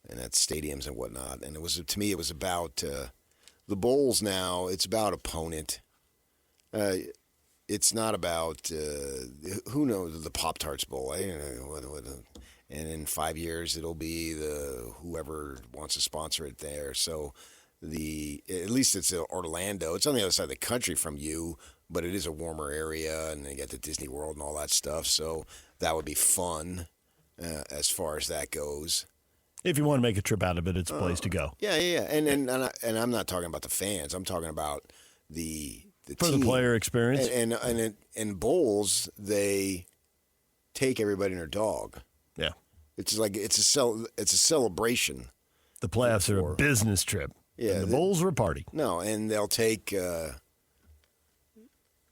Speaker 12: at stadiums and whatnot. And to me, it was about the bowls now. It's about opponent. It's not about, who knows, the Pop-Tarts Bowl. I don't know and in 5 years, it'll be whoever wants to sponsor it there. So at least it's Orlando. It's on the other side of the country from you, but it is a warmer area, and they got the Disney World and all that stuff. So that would be fun as far as that goes.
Speaker 1: If you want to make a trip out of it, it's a place to go.
Speaker 12: Yeah. And I'm not talking about the fans. I'm talking about the
Speaker 1: for
Speaker 12: team.
Speaker 1: The player experience.
Speaker 12: And in bowls, they take everybody and their dog.
Speaker 1: Yeah.
Speaker 12: It's like it's a celebration.
Speaker 1: The playoffs are a business trip.
Speaker 12: Yeah.
Speaker 1: And the bowls are a party.
Speaker 12: No, and they'll take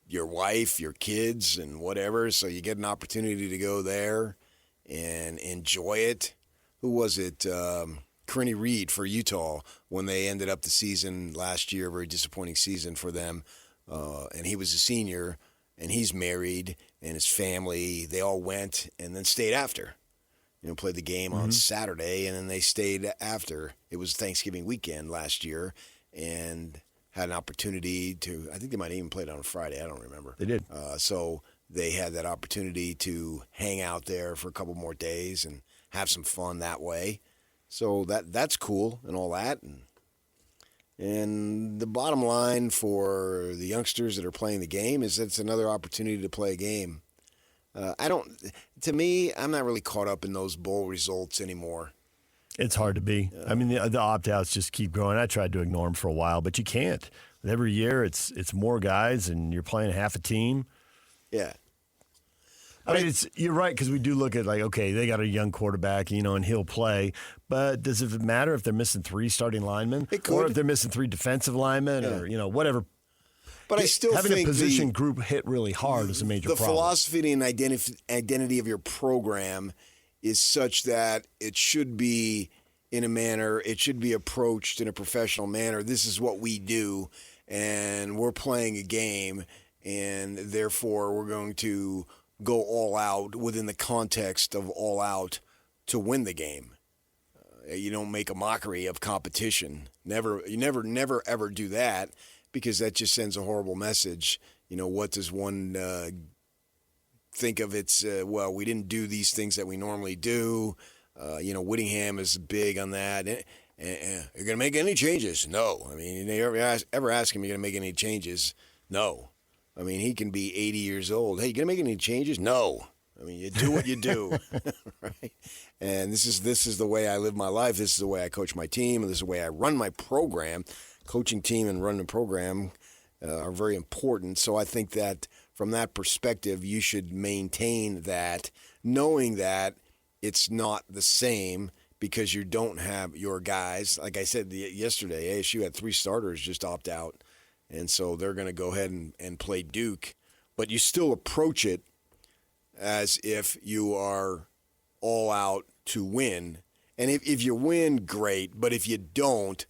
Speaker 12: your wife, your kids, and whatever, so you get an opportunity to go there and enjoy it. Who was it? Corinne Reed for Utah when they ended up the season last year, very disappointing season for them. And he was a senior, and he's married, and his family, they all went and then stayed after. Played the game on Saturday, and then they stayed after. It was Thanksgiving weekend last year, and had an opportunity to, I think they might have even played on Friday. I don't remember.
Speaker 1: They did.
Speaker 12: So they had that opportunity to hang out there for a couple more days and have some fun that way. So that's cool and all that. And the bottom line for the youngsters that are playing the game is it's another opportunity to play a game. To me, I'm not really caught up in those bowl results anymore.
Speaker 1: It's hard to be. I mean, the opt-outs just keep growing. I tried to ignore them for a while, but you can't. Every year, it's more guys, and you're playing half a team.
Speaker 12: Yeah.
Speaker 1: I mean, you're right, because we do look at, okay, they got a young quarterback, and he'll play. But does it matter if they're missing 3 starting linemen?
Speaker 12: It could.
Speaker 1: Or if they're missing 3 defensive linemen or, whatever.
Speaker 12: But I still
Speaker 1: having
Speaker 12: think
Speaker 1: a position group hit really hard is a major problem.
Speaker 12: The philosophy and identity of your program is such that it should be in a manner, it should be approached in a professional manner. This is what we do, and we're playing a game, and therefore we're going to go all out within the context of all out to win the game. You don't make a mockery of competition. You never ever do that. Because that just sends a horrible message. What does one think of? It's, we didn't do these things that we normally do. Whittingham is big on that. You're going to make any changes? No. I mean, they ever ask him, you're going to make any changes? No. I mean, he can be 80 years old. Hey, you going to make any changes? No. I mean, you do what you do, right? And this is the way I live my life. This is the way I coach my team. And this is the way I run my program. Coaching team and running the program are very important. So I think that from that perspective, you should maintain that, knowing that it's not the same because you don't have your guys. Like I said yesterday, ASU had 3 starters just opt out, and so they're going to go ahead and play Duke. But you still approach it as if you are all out to win. And if you win, great. But if you don't,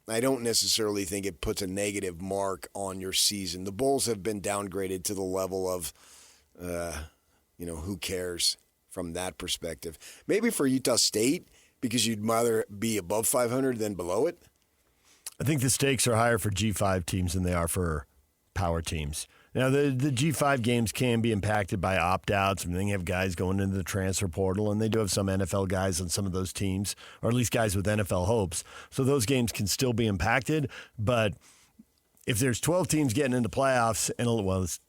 Speaker 12: I don't necessarily think it puts a negative mark on your season. The Bulls have been downgraded to the level of, who cares from that perspective. Maybe for Utah State, because you'd rather be above 500 than below it.
Speaker 1: I think the stakes are higher for G5 teams than they are for power teams. Now, the G5 games can be impacted by opt-outs. They have guys going into the transfer portal, and they do have some NFL guys on some of those teams, or at least guys with NFL hopes. So those games can still be impacted. But if there's 12 teams getting into playoffs, and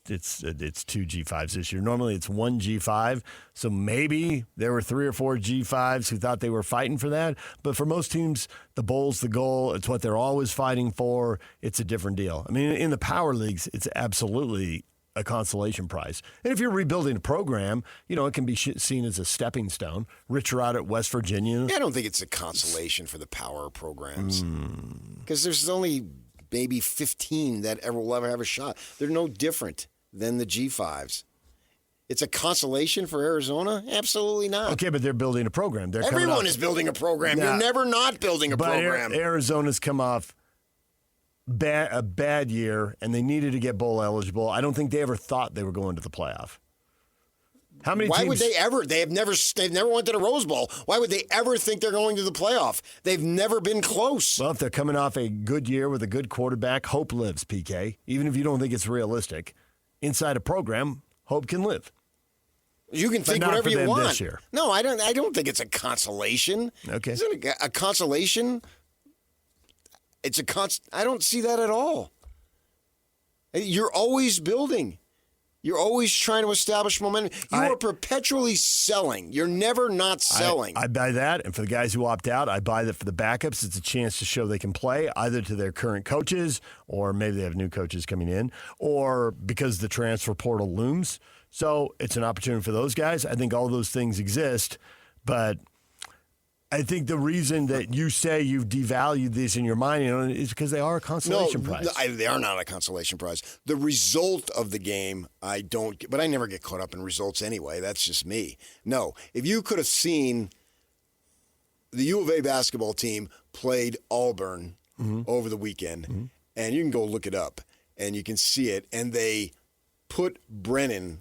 Speaker 1: it's 2 G5s this year. Normally it's 1 G5. So maybe there were 3 or 4 G5s who thought they were fighting for that. But for most teams, the bowl's the goal. It's what they're always fighting for. It's a different deal. I mean, in the power leagues, it's absolutely a consolation prize. And if you're rebuilding a program, it can be seen as a stepping stone. Rich Rod at West Virginia.
Speaker 12: Yeah, I don't think it's a consolation for the power programs. Because there's only maybe 15 that will ever have a shot. They're no different than the G5s. It's a consolation for Arizona? Absolutely not.
Speaker 1: Okay, but they're building a program.
Speaker 12: Everyone is building a program. You're never not building a program.
Speaker 1: Arizona's come off a bad year, and they needed to get bowl eligible. I don't think they ever thought they were going to the playoff. How many?
Speaker 12: Why would they ever? They've never went to the Rose Bowl. Why would they ever think they're going to the playoff? They've never been close.
Speaker 1: Well, if they're coming off a good year with a good quarterback, hope lives, PK. Even if you don't think it's realistic, inside a program, hope can live.
Speaker 12: You can think whatever you want.
Speaker 1: This year.
Speaker 12: No, I don't think it's a consolation.
Speaker 1: Okay,
Speaker 12: isn't it a consolation? It's I don't see that at all. You're always building. You're always trying to establish momentum. You are perpetually selling. You're never not selling.
Speaker 1: I buy that. And for the guys who opt out, I buy that for the backups. It's a chance to show they can play either to their current coaches, or maybe they have new coaches coming in, or because the transfer portal looms. So it's an opportunity for those guys. I think all those things exist. But I think the reason that you say you've devalued this in your mind, is because they are a consolation prize.
Speaker 12: They are not a consolation prize. The result of the game, but I never get caught up in results anyway. That's just me. No, if you could have seen the U of A basketball team played Auburn over the weekend, and you can go look it up, and you can see it, and they put Brennan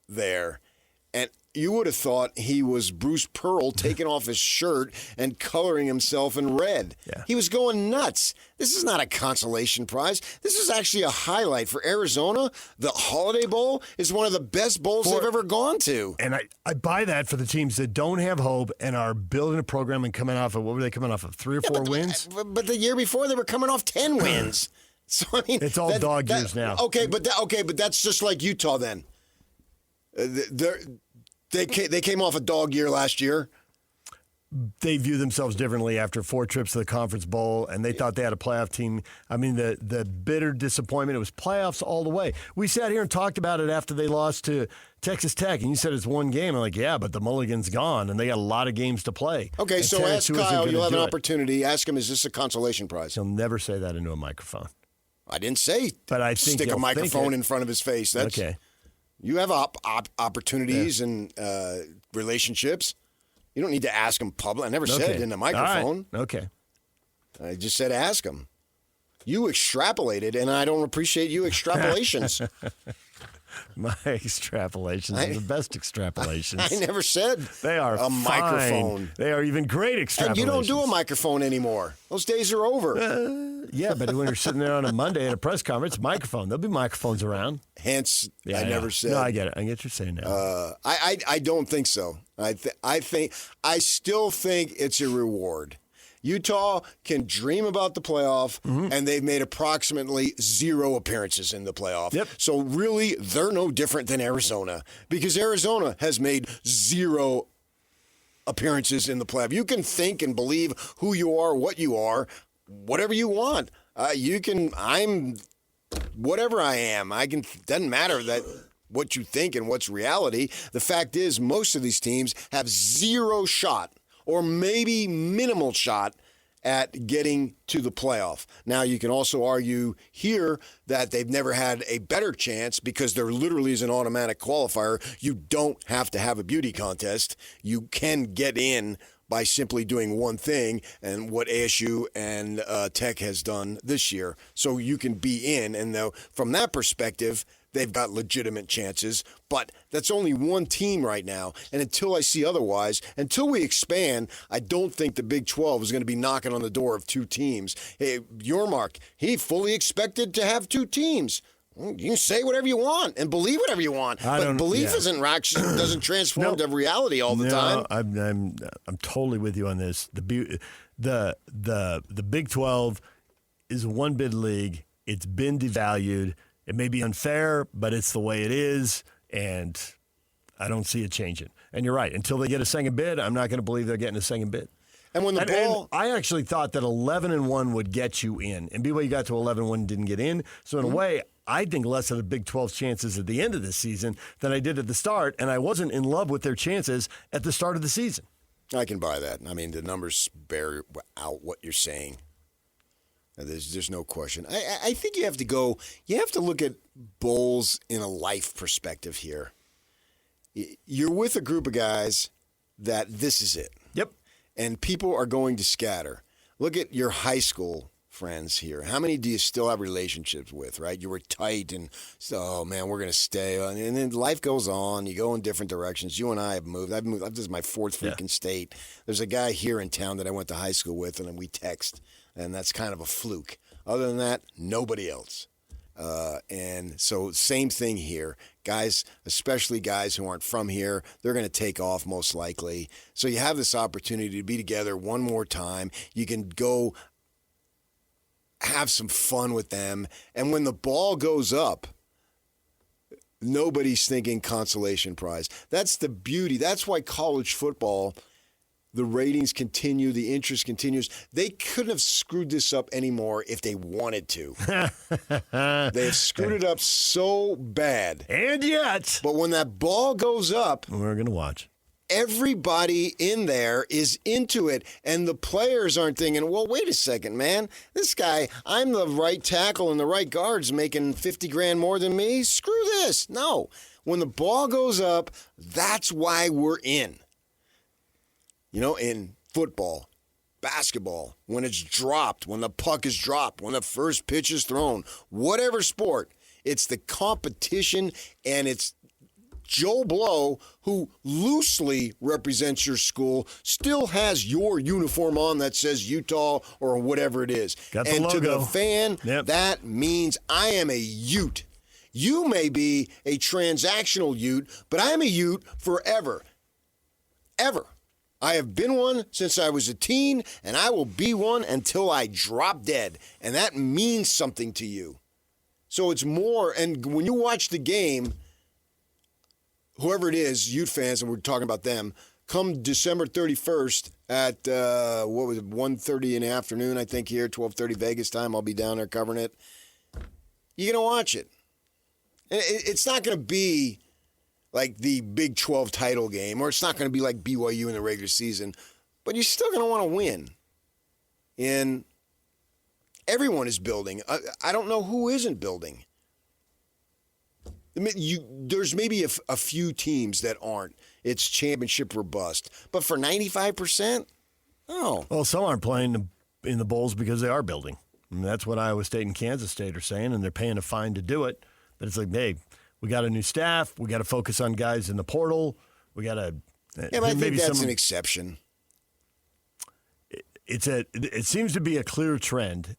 Speaker 12: there, and you would have thought he was Bruce Pearl taking off his shirt and coloring himself in red.
Speaker 1: Yeah.
Speaker 12: He was going nuts. This is not a consolation prize. This is actually a highlight for Arizona. The Holiday Bowl is one of the best bowls they've ever gone to.
Speaker 1: And I buy that for the teams that don't have hope and are building a program and coming off of, what were they coming off of, 3 or 4 wins?
Speaker 12: But the year before, they were coming off 10 wins. So, I mean,
Speaker 1: it's all dog years now.
Speaker 12: Okay, but that's just like Utah then. They came off a dog year last year.
Speaker 1: They view themselves differently after 4 trips to the Conference Bowl, and they thought they had a playoff team. I mean, the bitter disappointment, it was playoffs all the way. We sat here and talked about it after they lost to Texas Tech, and you said it's 1 game. I'm like, yeah, but the mulligan's gone, and they got a lot of games to play.
Speaker 12: Okay,
Speaker 1: and
Speaker 12: so ask Kyle. You'll have an opportunity. Ask him, is this a consolation prize?
Speaker 1: He'll never say that into a microphone.
Speaker 12: I didn't say
Speaker 1: but I think
Speaker 12: stick a microphone in front of his face. That's
Speaker 1: okay.
Speaker 12: You have opportunities and relationships. You don't need to ask them public. I never said it in the microphone.
Speaker 1: Right. Okay.
Speaker 12: I just said ask them. You extrapolated, and I don't appreciate you extrapolations.
Speaker 1: My extrapolations are the best extrapolations.
Speaker 12: I never said
Speaker 1: they are
Speaker 12: a microphone.
Speaker 1: They are even great extrapolations.
Speaker 12: And you don't do a microphone anymore. Those days are over.
Speaker 1: Yeah, but when you're sitting there on a Monday at a press conference, microphone. There'll be microphones around.
Speaker 12: Hence, I never said.
Speaker 1: No, I get it. I get what you're saying now.
Speaker 12: I don't think so. I still think it's a reward. Utah can dream about the playoff, and they've made approximately 0 appearances in the playoff.
Speaker 1: Yep.
Speaker 12: So really, they're no different than Arizona, because Arizona has made 0 appearances in the playoff. You can think and believe who you are, what you are, whatever you want. I'm whatever I am. Doesn't matter that what you think and what's reality. The fact is, most of these teams have zero shot or maybe minimal shot at getting to the playoff. Now, you can also argue here that they've never had a better chance because there literally is an automatic qualifier. You don't have to have a beauty contest. You can get in by simply doing one thing, and what ASU and Tech has done this year. So you can be in, and though from that perspective, they've got legitimate chances, but that's only one team right now. And until I see otherwise, until we expand, I don't think the Big 12 is going to be knocking on the door of two teams. Hey, Yormark, he fully expected to have two teams. You can say whatever you want and believe whatever you want, but belief doesn't transform to reality all the time.
Speaker 1: I'm totally with you on this. The Big 12 is a one-bid league. It's been devalued. It may be unfair, but it's the way it is, and I don't see it changing. And you're right. Until they get a second bid, I'm not going to believe they're getting a second bid.
Speaker 12: And when
Speaker 1: and I actually thought that 11-1 would get you in, and BYU got to 11-1 and didn't get in. So in a way, I think less of the Big 12's chances at the end of the season than I did at the start, and I wasn't in love with their chances at the start of the season.
Speaker 12: I can buy that. I mean, the numbers bear out what you're saying. There's no question. I think you have to look at bowls in a life perspective here. You're with a group of guys that this is it.
Speaker 1: Yep.
Speaker 12: And people are going to scatter. Look at your high school friends here. How many do you still have relationships with, right? You were tight and, oh, man, we're going to stay. And then life goes on. You go in different directions. You and I have moved. This is my fourth freaking state. There's a guy here in town that I went to high school with, and we text. And that's kind of a fluke. Other than that, nobody else. And so same thing here. Guys, especially guys who aren't from here, they're going to take off most likely. So you have this opportunity to be together one more time. You can go have some fun with them. And when the ball goes up, nobody's thinking consolation prize. That's the beauty. That's why college football, the ratings continue, the interest continues. They couldn't have screwed this up anymore if they wanted to. They have screwed it up so bad.
Speaker 1: And yet.
Speaker 12: But when that ball goes up,
Speaker 1: we're going to watch.
Speaker 12: Everybody in there is into it, and the players aren't thinking, well, wait a second, man. This guy, I'm the right tackle and the right guard's making $50,000 more than me. Screw this. No. When the ball goes up, that's why we're in. You know, in football, basketball, when it's dropped, when the puck is dropped, when the first pitch is thrown, whatever sport, it's the competition, and it's Joe Blow, who loosely represents your school, still has your uniform on that says Utah or whatever it is.
Speaker 1: Got the
Speaker 12: and
Speaker 1: logo.
Speaker 12: To the fan, that means I am a Ute. You may be a transactional Ute, but I am a Ute forever. Ever. I have been one since I was a teen, and I will be one until I drop dead. And that means something to you. So it's more, and when you watch the game, whoever it is, Ute fans, and we're talking about them, come December 31st at, 1:30 in the afternoon, I think here, 12:30 Vegas time, I'll be down there covering it. You're going to watch it. And it's not going to be like the Big 12 title game, or it's not going to be like BYU in the regular season, but you're still going to want to win. And everyone is building. I don't know who isn't building. There's maybe a few teams that aren't. It's championship or bust. But for 95%, no.
Speaker 1: Well, some aren't playing in the bowls because they are building. I mean, that's what Iowa State and Kansas State are saying, and they're paying a fine to do it. But it's like, hey, we got a new staff. We got to focus on guys in the portal. We got to.
Speaker 12: Yeah, but I think that's an exception.
Speaker 1: It seems to be a clear trend.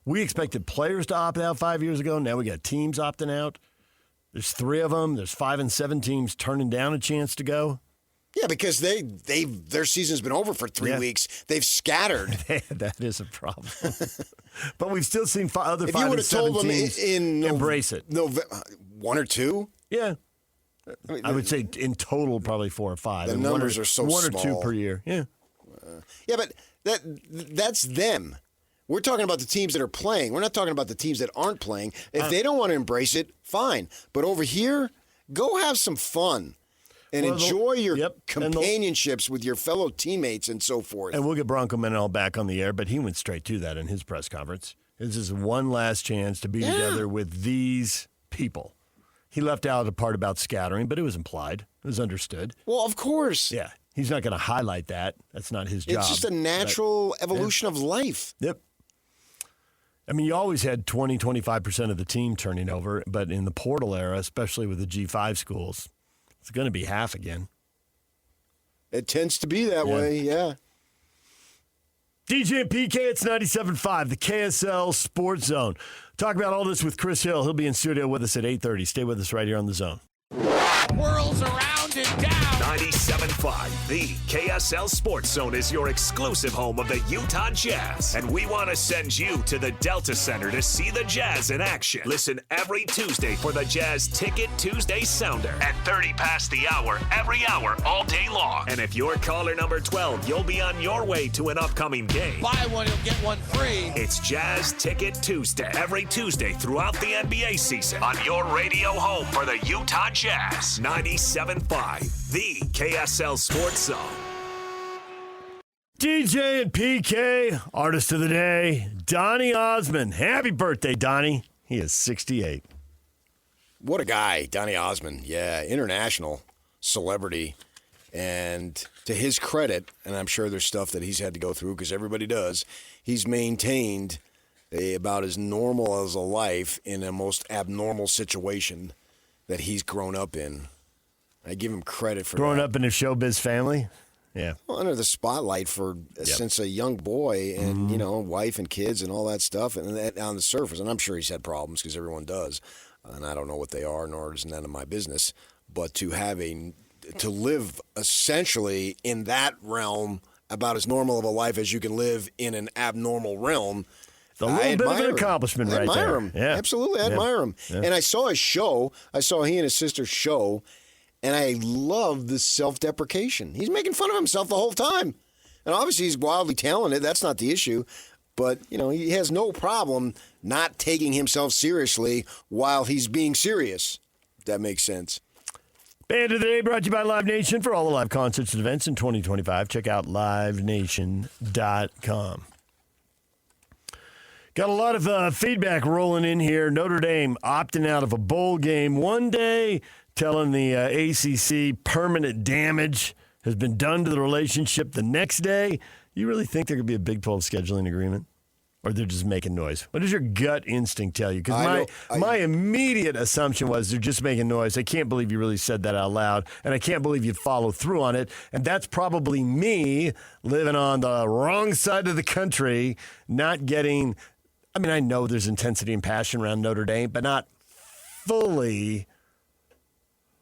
Speaker 1: We expected players to opt out 5 years ago. Now we got teams opting out. There's 3 of them. There's 5 and 7 teams turning down a chance to go.
Speaker 12: Yeah, because their season's been over for 3 weeks. They've scattered.
Speaker 1: That is a problem. But we've still seen other
Speaker 12: if
Speaker 1: 5 and 7 teams embrace it.
Speaker 12: 1 or 2?
Speaker 1: Yeah. I would say in total probably 4 or 5.
Speaker 12: The numbers are so small.
Speaker 1: 1 or 2 per year. Yeah.
Speaker 12: Yeah, but that's them. We're talking about the teams that are playing. We're not talking about the teams that aren't playing. If they don't want to embrace it, fine. But over here, go have some fun and enjoy your companionships with your fellow teammates and so forth.
Speaker 1: And we'll get Bronco Mendenhall back on the air, but he went straight to that in his press conference. This is one last chance to be together with these people. He left out a part about scattering, but it was implied. It was understood.
Speaker 12: Well, of course.
Speaker 1: Yeah. He's not going to highlight that. That's not his job.
Speaker 12: It's just a natural evolution of life.
Speaker 1: Yep. I mean, you always had 20, 25% of the team turning over, but in the portal era, especially with the G5 schools, it's going to be half again.
Speaker 12: It tends to be that way, yeah.
Speaker 1: DJ and PK, it's 97.5, the KSL Sports Zone. Talk about all this with Chris Hill. He'll be in studio with us at 8:30. Stay with us right here on The Zone.
Speaker 15: Whirls around and down. 97.5, the KSL Sports Zone is your exclusive home of the Utah Jazz. And we want to send you to the Delta Center to see the Jazz in action. Listen every Tuesday for the Jazz Ticket Tuesday Sounder at 30 past the hour, every hour, all day long. And if you're caller number 12, you'll be on your way to an upcoming game.
Speaker 17: Buy one, you'll get one free.
Speaker 15: It's Jazz Ticket Tuesday, every Tuesday throughout the NBA season on your radio home for the Utah Jazz. 97.5, the KSL Sports Zone.
Speaker 1: DJ and PK, artist of the day, Donnie Osmond. Happy birthday, Donnie. He is 68.
Speaker 12: What a guy, Donnie Osmond. Yeah, international celebrity. And to his credit, and I'm sure there's stuff that he's had to go through because everybody does, he's maintained about as normal as a life in a most abnormal situation that he's grown up in. I give him credit for
Speaker 1: Growing
Speaker 12: that.
Speaker 1: up in a showbiz family? Yeah.
Speaker 12: Well, under the spotlight since a young boy and, wife and kids and all that stuff. And that on the surface, and I'm sure he's had problems because everyone does. And I don't know what they are, nor is none of my business. But to live essentially in that realm about as normal of a life as you can live in an abnormal realm.
Speaker 1: It's a little bit of an accomplishment right there.
Speaker 12: I admire him.
Speaker 1: Yeah.
Speaker 12: Absolutely, I admire him.
Speaker 1: Yeah.
Speaker 12: And I saw his show. I saw he and his sister's show, and I love the self-deprecation. He's making fun of himself the whole time. And obviously he's wildly talented. That's not the issue. But, he has no problem not taking himself seriously while he's being serious. If that makes sense.
Speaker 1: Band of the Day brought to you by Live Nation. For all the live concerts and events in 2025, check out livenation.com. Got a lot of feedback rolling in here. Notre Dame opting out of a bowl game one day, telling the ACC permanent damage has been done to the relationship the next day. You really think there could be a Big 12 scheduling agreement? Or they're just making noise? What does your gut instinct tell you? Because my immediate assumption was they're just making noise. I can't believe you really said that out loud, and I can't believe you follow through on it. And that's probably me living on the wrong side of the country, not getting... I mean, I know there's intensity and passion around Notre Dame, but not fully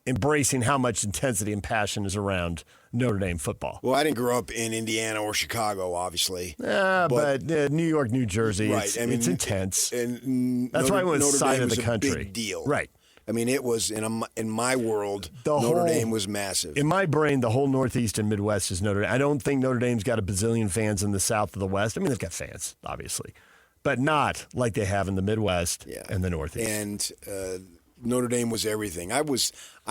Speaker 1: embracing how much intensity and passion is around Notre Dame football.
Speaker 12: Well, I didn't grow up in Indiana or Chicago, obviously.
Speaker 1: But New York, New Jersey,
Speaker 12: right.
Speaker 1: It's intense.
Speaker 12: And
Speaker 1: that's why it was
Speaker 12: Notre
Speaker 1: side
Speaker 12: Dame
Speaker 1: of the
Speaker 12: was
Speaker 1: country.
Speaker 12: A big deal.
Speaker 1: Right.
Speaker 12: I mean, it was, in my world, Notre Dame was massive.
Speaker 1: In my brain, the whole Northeast and Midwest is Notre Dame. I don't think Notre Dame's got a bazillion fans in the South or the West. I mean, they've got fans, obviously, but not like they have in the Midwest and the Northeast.
Speaker 12: And Notre Dame was everything. I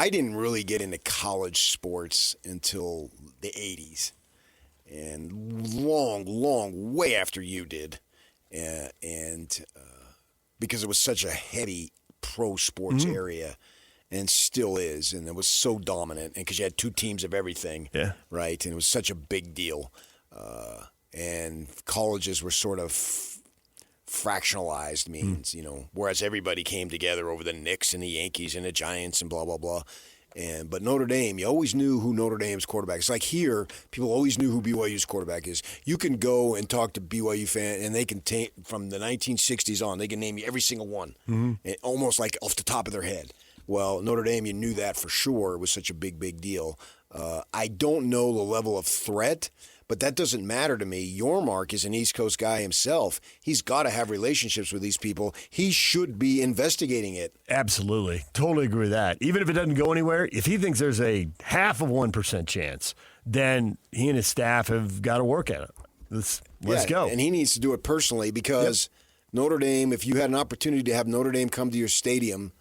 Speaker 12: didn't really get into college sports until the 80s, and long, way after you did, and because it was such a heavy pro sports area, and still is, and it was so dominant, and because you had two teams of everything, right, and it was such a big deal, and colleges were sort of fractionalized means, whereas everybody came together over the Knicks and the Yankees and the Giants and blah, blah, blah. But Notre Dame, you always knew who Notre Dame's quarterback is. It's like here, people always knew who BYU's quarterback is. You can go and talk to BYU fans, and they can from the 1960s on, they can name you every single one, almost like off the top of their head. Well, Notre Dame, you knew that for sure. It was such a big, big deal. I don't know the level of threat, but that doesn't matter to me. Yormark is an East Coast guy himself. He's got to have relationships with these people. He should be investigating it.
Speaker 1: Absolutely. Totally agree with that. Even if it doesn't go anywhere, if he thinks there's a 0.5% chance, then he and his staff have got to work at it. let's go.
Speaker 12: And he needs to do it personally because Notre Dame, if you had an opportunity to have Notre Dame come to your stadium,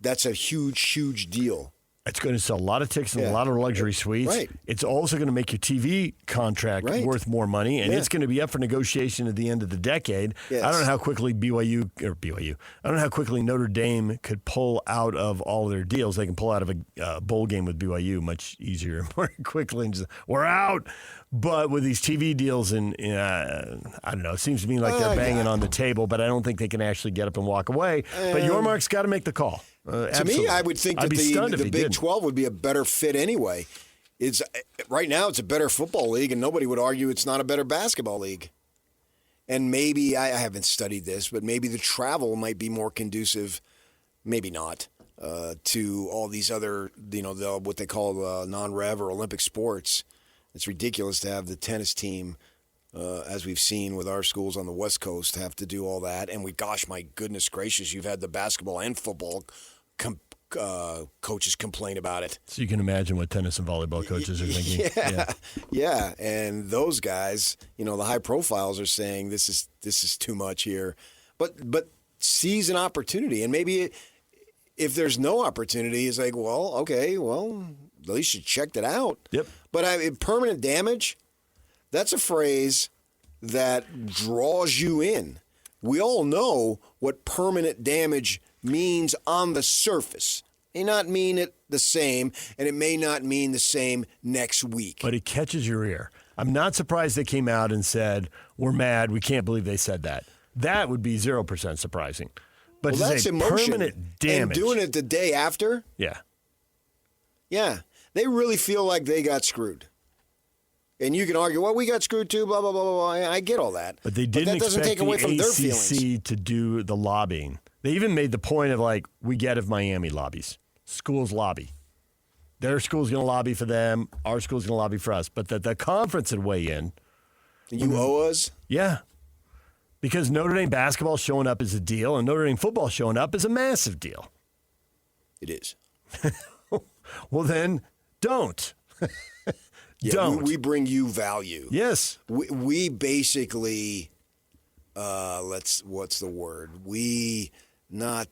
Speaker 12: that's a huge, huge deal.
Speaker 1: It's going to sell a lot of tickets and a lot of luxury suites.
Speaker 12: Right.
Speaker 1: It's also going to make your TV contract worth more money, and it's going to be up for negotiation at the end of the decade.
Speaker 12: Yes.
Speaker 1: I don't know how quickly I don't know how quickly Notre Dame could pull out of all their deals. They can pull out of a bowl game with BYU much easier and more quickly and just, we're out. But with these TV deals, and I don't know, it seems to me like they're banging on the table, but I don't think they can actually get up and walk away. But Yormark's got to make the call.
Speaker 12: To me, I would think that the Big 12 would be a better fit anyway. Right now, it's a better football league, and nobody would argue it's not a better basketball league. And maybe, I haven't studied this, but maybe the travel might be more conducive, maybe not, to all these other, what they call non-rev or Olympic sports. It's ridiculous to have the tennis team, as we've seen with our schools on the West Coast, have to do all that. And my goodness gracious, you've had the basketball and football coaches complain about it.
Speaker 1: So you can imagine what tennis and volleyball coaches are thinking.
Speaker 12: Yeah. And those guys, the high profiles are saying this is too much here, but seize an opportunity. And maybe if there's no opportunity, it's like, well, okay, at least you checked it out.
Speaker 1: Yep.
Speaker 12: But permanent damage, that's a phrase that draws you in. We all know what permanent damage means on the surface. It may not mean it the same, and it may not mean the same next week.
Speaker 1: But it catches your ear. I'm not surprised they came out and said, we're mad, we can't believe they said that. That would be 0% surprising. But
Speaker 12: that's emotion.
Speaker 1: Permanent damage.
Speaker 12: And doing it the day after?
Speaker 1: Yeah.
Speaker 12: Yeah. They really feel like they got screwed. And you can argue, well, we got screwed too, blah, blah, blah, blah. I get all that.
Speaker 1: But they didn't
Speaker 12: doesn't
Speaker 1: expect
Speaker 12: take away
Speaker 1: the
Speaker 12: from their
Speaker 1: ACC
Speaker 12: feelings.
Speaker 1: to do the lobbying. They even made the point of, like, we get if Miami lobbies. Schools lobby. Their school's going to lobby for them. Our school's going to lobby for us. But the conference would weigh in.
Speaker 12: You owe us?
Speaker 1: Yeah. Because Notre Dame basketball showing up is a deal, and Notre Dame football showing up is a massive deal.
Speaker 12: It is.
Speaker 1: Well, then, don't.
Speaker 12: Don't. We bring you value.
Speaker 1: Yes.
Speaker 12: We basically, what's the word?
Speaker 1: I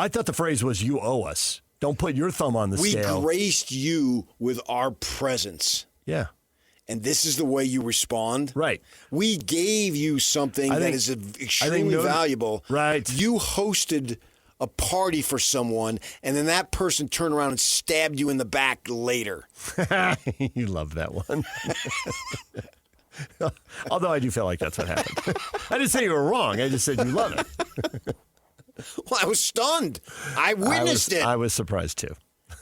Speaker 1: thought the phrase was you owe us. Don't put your thumb on the scale.
Speaker 12: We graced you with our presence.
Speaker 1: Yeah.
Speaker 12: And this is the way you respond?
Speaker 1: Right.
Speaker 12: We gave you something that is extremely valuable.
Speaker 1: Right.
Speaker 12: You hosted a party for someone, and then that person turned around and stabbed you in the back later.
Speaker 1: You love that one. Although I do feel like that's what happened. I didn't say you were wrong. I just said you love it.
Speaker 12: Well, I was stunned. I witnessed it.
Speaker 1: I was surprised, too.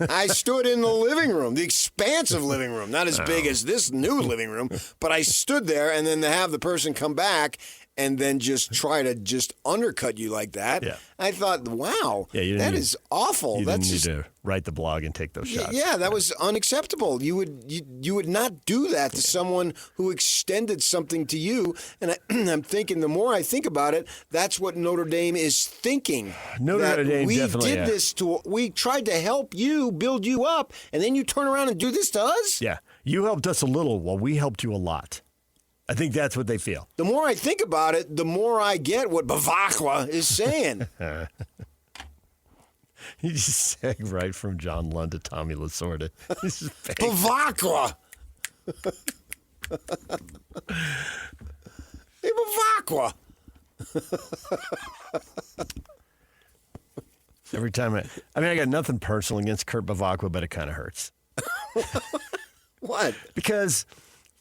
Speaker 12: I stood in the living room, the expansive living room, not as big as this new living room, but I stood there, and then to have the person come back and then just try to just undercut you like that.
Speaker 1: Yeah.
Speaker 12: I thought, wow, that is awful.
Speaker 1: You
Speaker 12: That's
Speaker 1: didn't need to write the blog and take those shots.
Speaker 12: Yeah, that was unacceptable. You would not do that to someone who extended something to you. And I'm thinking, the more I think about it, that's what Notre Dame is thinking.
Speaker 1: Notre Dame definitely.
Speaker 12: We tried to help you, build you up, and then you turn around and do this to us?
Speaker 1: Yeah. You helped us a little while we helped you a lot. I think that's what they feel.
Speaker 12: The more I think about it, the more I get what Bavakwa is saying.
Speaker 1: You just sang right from John Lund to Tommy Lasorda.
Speaker 12: Bavakwa! Hey, Bavakwa!
Speaker 1: Every time I got nothing personal against Kurt Bavakwa, but it kind of hurts.
Speaker 12: What?
Speaker 1: Because...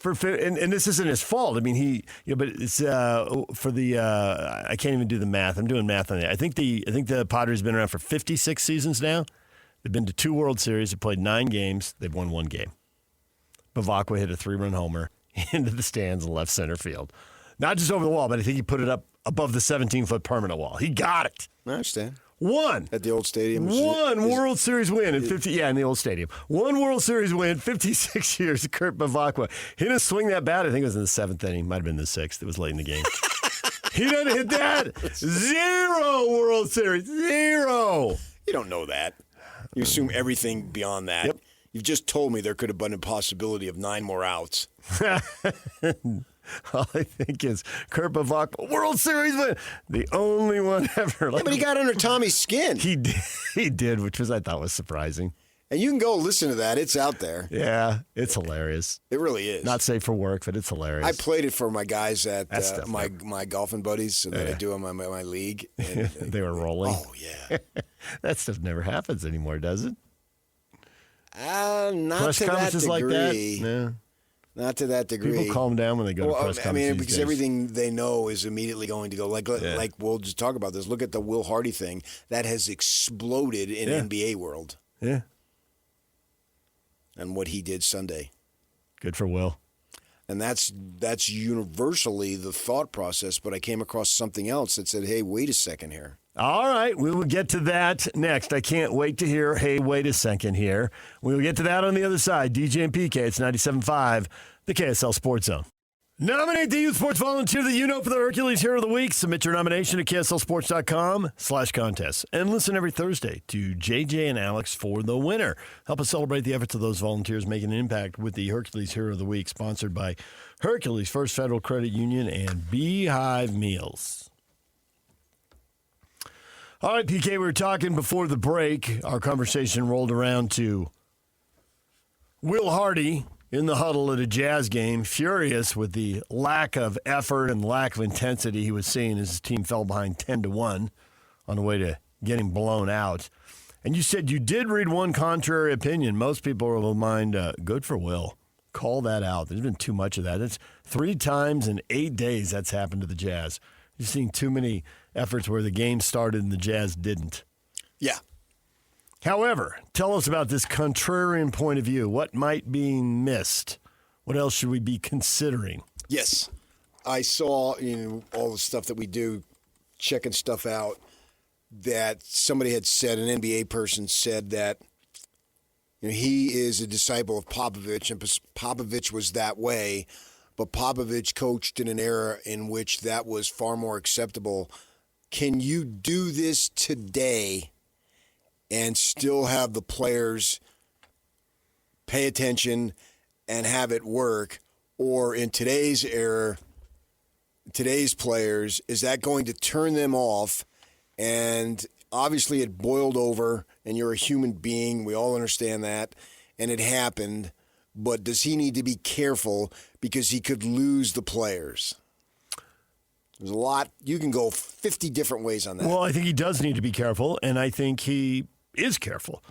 Speaker 1: And this isn't his fault. I mean, but it's for the. I can't even do the math. I'm doing math on it. I think the Padres have been around for 56 seasons now. They've been to 2 World Series. They've played 9 games. They've won 1 game. Bavakwa hit a 3-run homer into the stands in left center field. Not just over the wall, but I think he put it up above the 17-foot permanent wall. He got it.
Speaker 12: I understand.
Speaker 1: One.
Speaker 12: At the old stadium.
Speaker 1: World Series win in 50. Yeah, in the old stadium. 1 World Series win, 56 years. Kurt Bavakwa. He didn't swing that bat. I think it was in the 7th inning. Might have been the 6th. It was late in the game. He didn't hit that. 0 World Series. 0.
Speaker 12: You don't know that. You assume everything beyond that. Yep. You've just told me there could have been a possibility of 9 more outs.
Speaker 1: All I think is Kurt Bavak, World Series win. The only one ever.
Speaker 12: Yeah, but he got under Tommy's skin.
Speaker 1: He did, which I thought was surprising.
Speaker 12: And you can go listen to that. It's out there.
Speaker 1: Yeah, it's hilarious.
Speaker 12: It really is.
Speaker 1: Not safe for work, but it's hilarious.
Speaker 12: I played it for my guys at my golfing buddies that I do in my league. And
Speaker 1: they were rolling.
Speaker 12: Oh, yeah.
Speaker 1: That stuff never happens anymore, does it?
Speaker 12: Not
Speaker 1: press
Speaker 12: to that
Speaker 1: conferences
Speaker 12: degree.
Speaker 1: like that? No.
Speaker 12: Not to that degree.
Speaker 1: People calm down when they go to press conferences.
Speaker 12: I mean,
Speaker 1: these
Speaker 12: because
Speaker 1: days.
Speaker 12: everything they know is immediately going to go. Like we'll just talk about this. Look at the Will Hardy thing. That has exploded in NBA world.
Speaker 1: Yeah.
Speaker 12: And what he did Sunday.
Speaker 1: Good for Will.
Speaker 12: And that's universally the thought process, but I came across something else that said, hey, wait a second here.
Speaker 1: All right, we will get to that next. I can't wait to hear, hey, wait a second here. We will get to that on the other side. DJ and PK, it's 97.5, the KSL Sports Zone. Nominate the youth sports volunteer that you know for the Hercules Hero of the Week. Submit your nomination at KSLSports.com/contest. And listen every Thursday to JJ and Alex for the winner. Help us celebrate the efforts of those volunteers making an impact with the Hercules Hero of the Week, sponsored by Hercules First Federal Credit Union and Beehive Meals. All right, PK, we were talking before the break. Our conversation rolled around to Will Hardy in the huddle at a Jazz game, furious with the lack of effort and lack of intensity he was seeing as his team fell behind 10-1 on the way to getting blown out. And you said you did read one contrary opinion. Most people are of the mind, good for Will. Call that out. There's been too much of that. It's 3 times in 8 days that's happened to the Jazz. You've seen too many efforts where the game started and the Jazz didn't.
Speaker 12: Yeah.
Speaker 1: However, tell us about this contrarian point of view. What might be missed? What else should we be considering?
Speaker 12: Yes. I saw all the stuff that we do, checking stuff out, that somebody had said, an NBA person said that he is a disciple of Popovich, and Popovich was that way, but Popovich coached in an era in which that was far more acceptable. Can you do this today and still have the players pay attention and have it work? Or in today's era, today's players, is that going to turn them off? And obviously it boiled over, and you're a human being. We all understand that. And it happened. But does he need to be careful because he could lose the players? There's a lot. You can go 50 different ways on that.
Speaker 1: Well, I think he does need to be careful, and I think he is careful.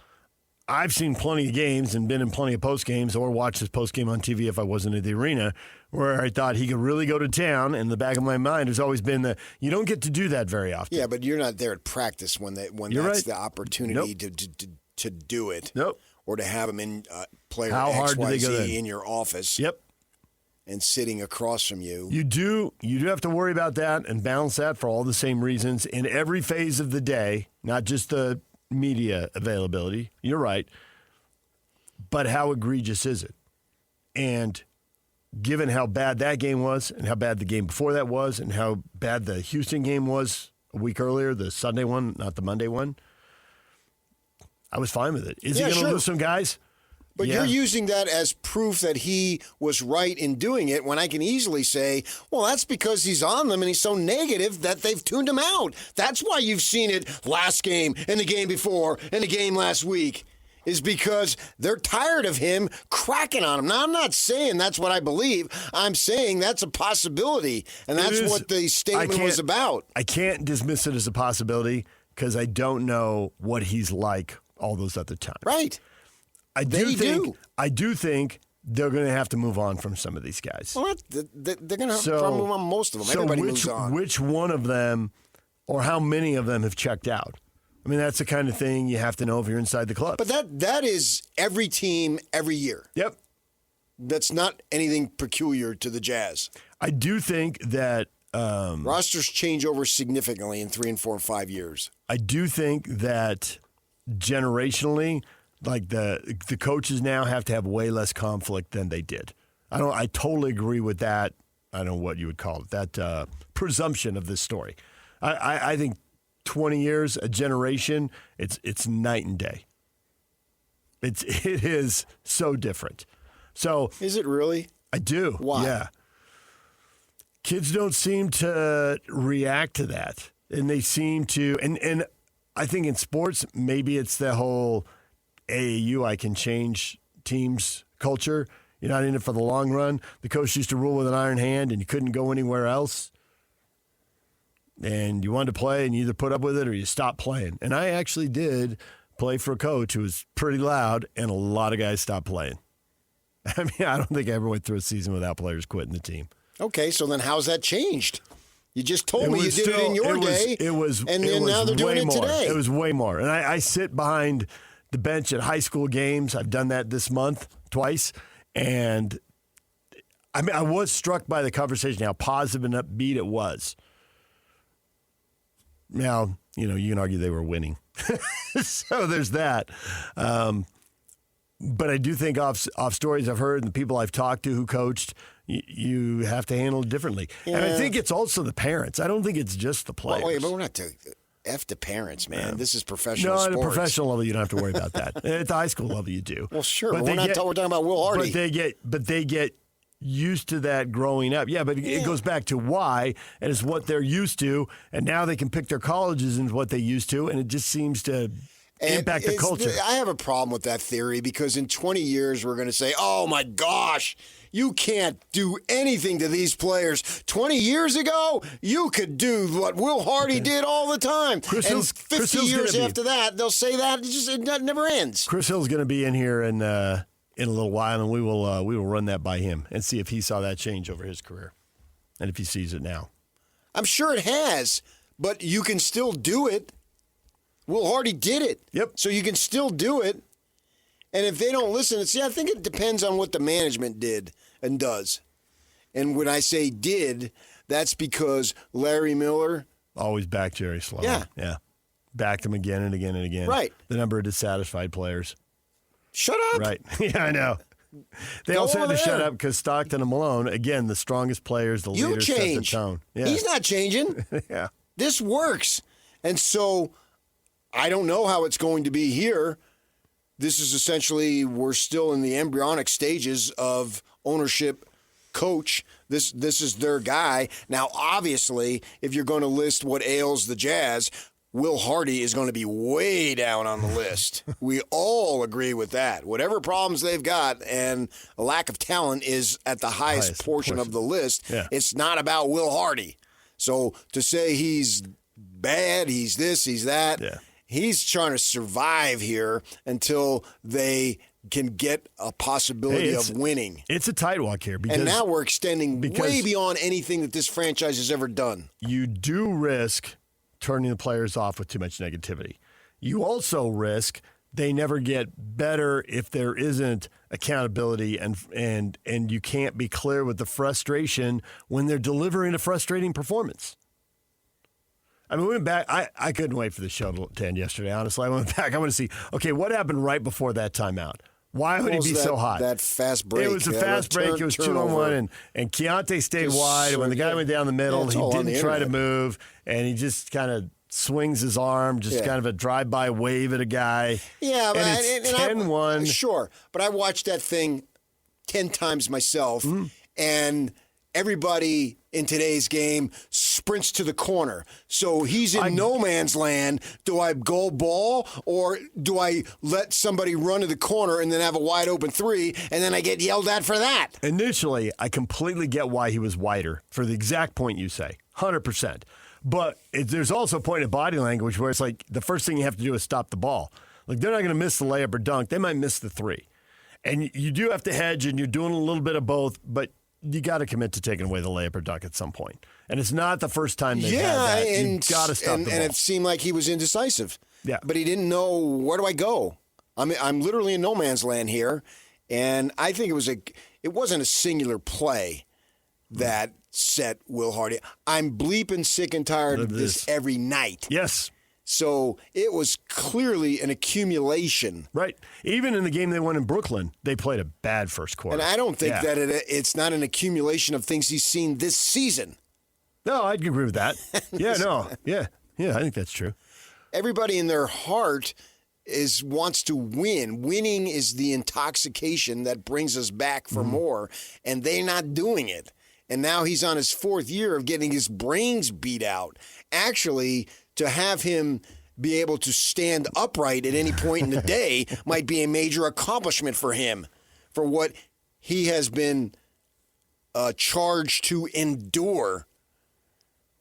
Speaker 1: I've seen plenty of games and been in plenty of post games or watched his post game on TV if I wasn't at the arena, where I thought he could really go to town. And in the back of my mind has always been that you don't get to do that very often.
Speaker 12: Yeah, but you're not there at practice when that's
Speaker 1: right.
Speaker 12: the opportunity to do it.
Speaker 1: Nope.
Speaker 12: Or to have him in player
Speaker 1: How hard do they go
Speaker 12: XYZ
Speaker 1: then?
Speaker 12: in your office.
Speaker 1: Yep.
Speaker 12: And sitting across from you.
Speaker 1: You do have to worry about that and balance that for all the same reasons in every phase of the day, not just the media availability. You're right. But how egregious is it? And given how bad that game was and how bad the game before that was and how bad the Houston game was a week earlier, the Sunday one, not the Monday one, I was fine with it. Is he going to lose some guys?
Speaker 12: But you're using that as proof that he was right in doing it, when I can easily say, well, that's because he's on them and he's so negative that they've tuned him out. That's why you've seen it last game and the game before and the game last week, is because they're tired of him cracking on him. Now, I'm not saying that's what I believe. I'm saying that's a possibility, and that's what the statement was about.
Speaker 1: I can't dismiss it as a possibility because I don't know what he's like all those other times.
Speaker 12: Right.
Speaker 1: I do think they're going to have to move on from some of these guys.
Speaker 12: Well, they're going to have to move on most of them. Everybody moves on.
Speaker 1: Which one of them, or how many of them, have checked out? I mean, that's the kind of thing you have to know if you're inside the club.
Speaker 12: But that is every team every year.
Speaker 1: Yep.
Speaker 12: That's not anything peculiar to the Jazz.
Speaker 1: I do think that
Speaker 12: rosters change over significantly in 3 and 4 and 5 years.
Speaker 1: I do think that generationally, like the coaches now have to have way less conflict than they did. I totally agree with that. I don't know what you would call it, that presumption of this story. I think 20 years, a generation, it's night and day. It is so different. So
Speaker 12: is it really?
Speaker 1: I do.
Speaker 12: Why?
Speaker 1: Yeah. Kids don't seem to react to that. And they seem to, and I think in sports, maybe it's the whole AAU, I can change teams culture. You're not in it for the long run. The coach used to rule with an iron hand, and you couldn't go anywhere else. And you wanted to play, and you either put up with it or you stopped playing. And I actually did play for a coach who was pretty loud, and a lot of guys stopped playing. I mean, I don't think I ever went through a season without players quitting the team.
Speaker 12: Okay, so then how's that changed? You just told me you did it in your day, and then now they're doing it today.
Speaker 1: It was way more. And I sit behind the bench at high school games. I've done that this month twice. And I mean, I was struck by the conversation, how positive and upbeat it was. Now, you can argue they were winning. So there's that. But I do think off stories I've heard and the people I've talked to who coached, you have to handle it differently. Yeah. And I think it's also the parents. I don't think it's just the players.
Speaker 12: Wait, but we're not to F the parents, man. This is professional sports.
Speaker 1: No, at a professional level, you don't have to worry about that. At the high school level, you do.
Speaker 12: Well, sure, but we're talking about Will Hardy.
Speaker 1: But they get used to that growing up. Yeah, but it goes back to why, and it's what they're used to, and now they can pick their colleges and what they used to, and it just seems to impact the culture.
Speaker 12: I have a problem with that theory because in 20 years we're going to say, oh my gosh, you can't do anything to these players. 20 years ago, you could do what Will Hardy did all the time. 50 years after that, they'll say that. It never ends.
Speaker 1: Chris Hill's going to be in here in a little while, and we will run that by him and see if he saw that change over his career and if he sees it now.
Speaker 12: I'm sure it has, but you can still do it. Will Hardy did it.
Speaker 1: Yep.
Speaker 12: So you can still do it. And if they don't listen, I think it depends on what the management did and does. And when I say did, that's because Larry Miller
Speaker 1: always backed Jerry Sloan. Yeah. Backed him again and again and again.
Speaker 12: Right.
Speaker 1: The number of dissatisfied players.
Speaker 12: Shut up.
Speaker 1: Right. Yeah, I know. They also had to shut up because Stockton and Malone, again, the strongest players, the leaders, set the tone. Yeah.
Speaker 12: He's not changing.
Speaker 1: Yeah.
Speaker 12: This works. And so I don't know how it's going to be here. This is essentially, we're still in the embryonic stages of ownership coach. This is their guy. Now, obviously, if you're going to list what ails the Jazz, Will Hardy is going to be way down on the list. We all agree with that. Whatever problems they've got and a lack of talent is at the highest portion of the list.
Speaker 1: Yeah.
Speaker 12: It's not about Will Hardy. So to say he's bad, he's this, he's that, he's trying to survive here until they can get a possibility of winning.
Speaker 1: It's a tight walk here.
Speaker 12: And now we're extending way beyond anything that this franchise has ever done.
Speaker 1: You do risk turning the players off with too much negativity. You also risk they never get better if there isn't accountability and you can't be clear with the frustration when they're delivering a frustrating performance. I mean, we went back. I couldn't wait for the show to end yesterday, honestly. I went back. I want to see, okay, what happened right before that timeout? Why would he be so hot?
Speaker 12: That fast break.
Speaker 1: It was a fast break. It was 2-on-1, and Keontae stayed wide. And when the guy went down the middle, he didn't try to move, and he just kind of swings his arm, just kind of a drive-by wave at a guy.
Speaker 12: Yeah,
Speaker 1: and it's 10-1.
Speaker 12: Sure, but I watched that thing 10 times myself, and everybody in today's game sprints to the corner. So he's in no man's land. Do I go ball or do I let somebody run to the corner and then have a wide open three and then I get yelled at for that?
Speaker 1: Initially, I completely get why he was wider for the exact point you say, 100%. But there's also a point of body language where it's like the first thing you have to do is stop the ball. Like they're not going to miss the layup or dunk. They might miss the three. And you do have to hedge and you're doing a little bit of both, but you got to commit to taking away the layup or dunk at some point. And it's not the first time they've had that. You got to stop the ball.
Speaker 12: And it seemed like he was indecisive.
Speaker 1: Yeah.
Speaker 12: But he didn't know, where do I go? I'm literally in no man's land here. And I think it wasn't a singular play that set Will Hardy. I'm bleeping sick and tired of this every night.
Speaker 1: Yes.
Speaker 12: So it was clearly an accumulation.
Speaker 1: Right. Even in the game they won in Brooklyn, they played a bad first quarter.
Speaker 12: And I don't think that it's not an accumulation of things he's seen this season.
Speaker 1: No, I'd agree with that. Yeah, I think that's true.
Speaker 12: Everybody in their heart wants to win. Winning is the intoxication that brings us back for more, and they're not doing it. and now he's on his 4th year of getting his brains beat out. Actually, to have him be able to stand upright at any point in the day might be a major accomplishment for him, for what he has been charged to endure.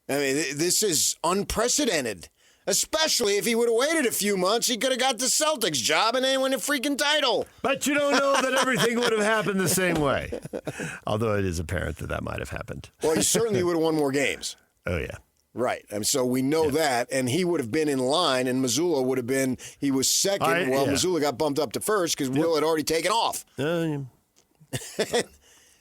Speaker 12: I mean, this is unprecedented. Especially if he would have waited a few months, he could have got the Celtics job and they won a freaking title.
Speaker 1: But you don't know that everything would have happened the same way. Although it is apparent that might have happened.
Speaker 12: Well, he certainly would have won more games.
Speaker 1: Oh, yeah.
Speaker 12: Right. And so we know that. And he would have been in line, and Missoula would have been, he was second. Missoula got bumped up to first because Will had already taken off.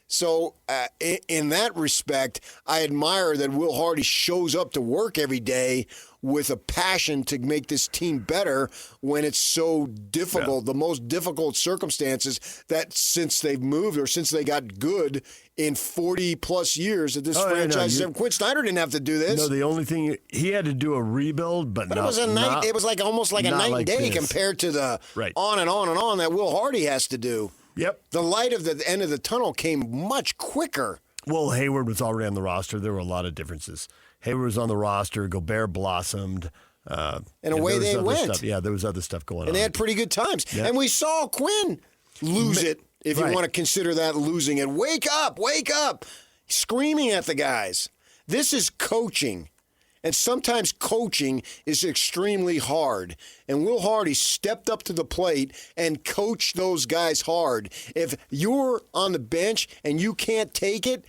Speaker 12: So in that respect, I admire that Will Hardy shows up to work every day with a passion to make this team better when it's so difficult, the most difficult circumstances that since they've moved or since they got good in 40-plus years that this franchise has. Quinn Snyder didn't have to do this.
Speaker 1: No, the only thing, he had to do a rebuild, but
Speaker 12: it was it was like almost like a night and day compared to the on and on and on that Will Hardy has to do.
Speaker 1: Yep.
Speaker 12: The light of the end of the tunnel came much quicker.
Speaker 1: Well, Hayward was already on the roster. There were a lot of differences. Hayward was on the roster. Gobert blossomed.
Speaker 12: And away they went.
Speaker 1: Yeah, there was other stuff going on.
Speaker 12: And they had pretty good times. Yep. And we saw Quinn lose it, if you want to consider that losing it. Wake up, screaming at the guys. This is coaching. And sometimes coaching is extremely hard. And Will Hardy stepped up to the plate and coached those guys hard. If you're on the bench and you can't take it,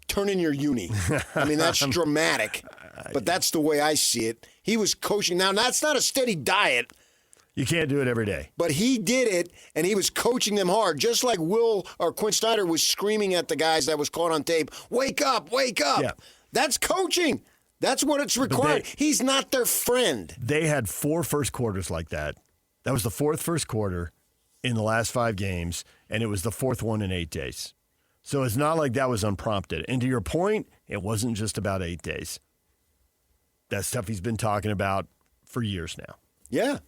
Speaker 12: turn in your uni. I mean, that's dramatic. But that's the way I see it. He was coaching. Now, that's not a steady diet.
Speaker 1: You can't do it every day.
Speaker 12: But he did it, and he was coaching them hard, just like Will or Quinn Snyder was screaming at the guys that was caught on tape, wake up, wake up. Yeah. That's coaching. That's what it's required. He's not their friend.
Speaker 1: They had 4 first quarters like that. That was the 4th first quarter in the last 5 games, and it was the 4th one in 8 days. So it's not like that was unprompted. And to your point, it wasn't just about 8 days. That's stuff he's been talking about for years now.
Speaker 12: Yeah.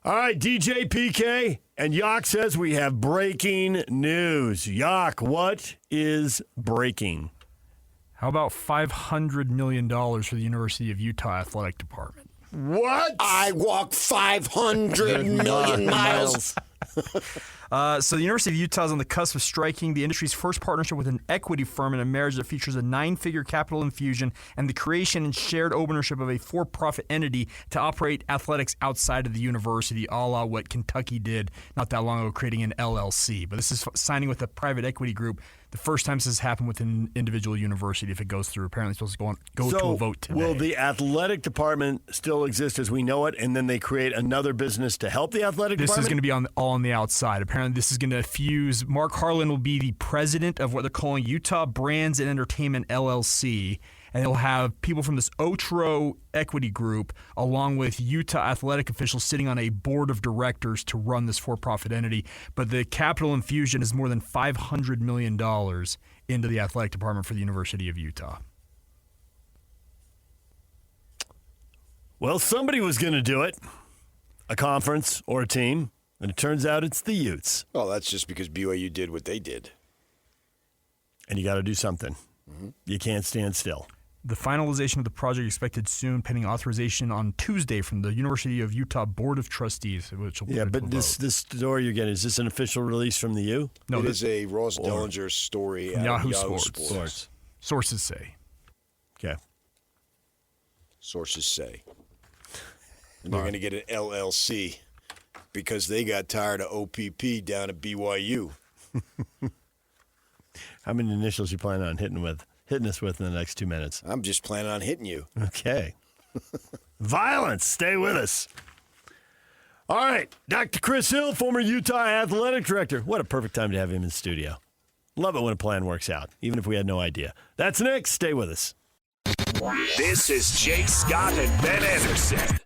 Speaker 1: All right, DJ PK, and Yak says we have breaking news. Yak, what is breaking?
Speaker 14: How about $500 million for the University of Utah Athletic Department?
Speaker 12: What? I walk 500 million miles.
Speaker 20: So the University of Utah is on the cusp of striking the industry's first partnership with an equity firm in a marriage that features a 9-figure capital infusion and the creation and shared ownership of a for-profit entity to operate athletics outside of the university, a la what Kentucky did not that long ago, creating an LLC. But this is signing with a private equity group. The first time this has happened with an individual university, if it goes through, apparently it's supposed to go to a vote today.
Speaker 1: Will the athletic department still exist as we know it, and then they create another business to help the athletic department?
Speaker 20: This is going to be all on the outside. Apparently this is going to fuse. Mark Harlan will be the president of what they're calling Utah Brands and Entertainment LLC, and they'll have people from this Otro equity group along with Utah athletic officials sitting on a board of directors to run this for-profit entity. But the capital infusion is more than $500 million into the athletic department for the University of Utah.
Speaker 1: Well, somebody was going to do it, a conference or a team, and it turns out it's the Utes.
Speaker 12: Well, that's just because BYU did what they did.
Speaker 1: And you got to do something. Mm-hmm. You can't stand still.
Speaker 20: The finalization of the project expected soon, pending authorization on Tuesday from the University of Utah Board of Trustees, which will
Speaker 1: but this story you're getting, is this an official release from the U?
Speaker 12: No, it is a Ross Dellinger story at
Speaker 20: Yahoo
Speaker 12: Sports.
Speaker 20: Sources say.
Speaker 1: Okay.
Speaker 12: Sources say. And they're going to get an LLC because they got tired of OPP down at BYU.
Speaker 1: How many initials you plan on hitting us with in the next 2 minutes?
Speaker 12: I'm just planning on hitting you.
Speaker 1: Okay. Violence. Stay with us. All right. Dr. Chris Hill, former Utah athletic director. What a perfect time to have him in the studio. Love it when a plan works out, even if we had no idea. That's next. Stay with us.
Speaker 15: This is Jake Scott and Ben Anderson.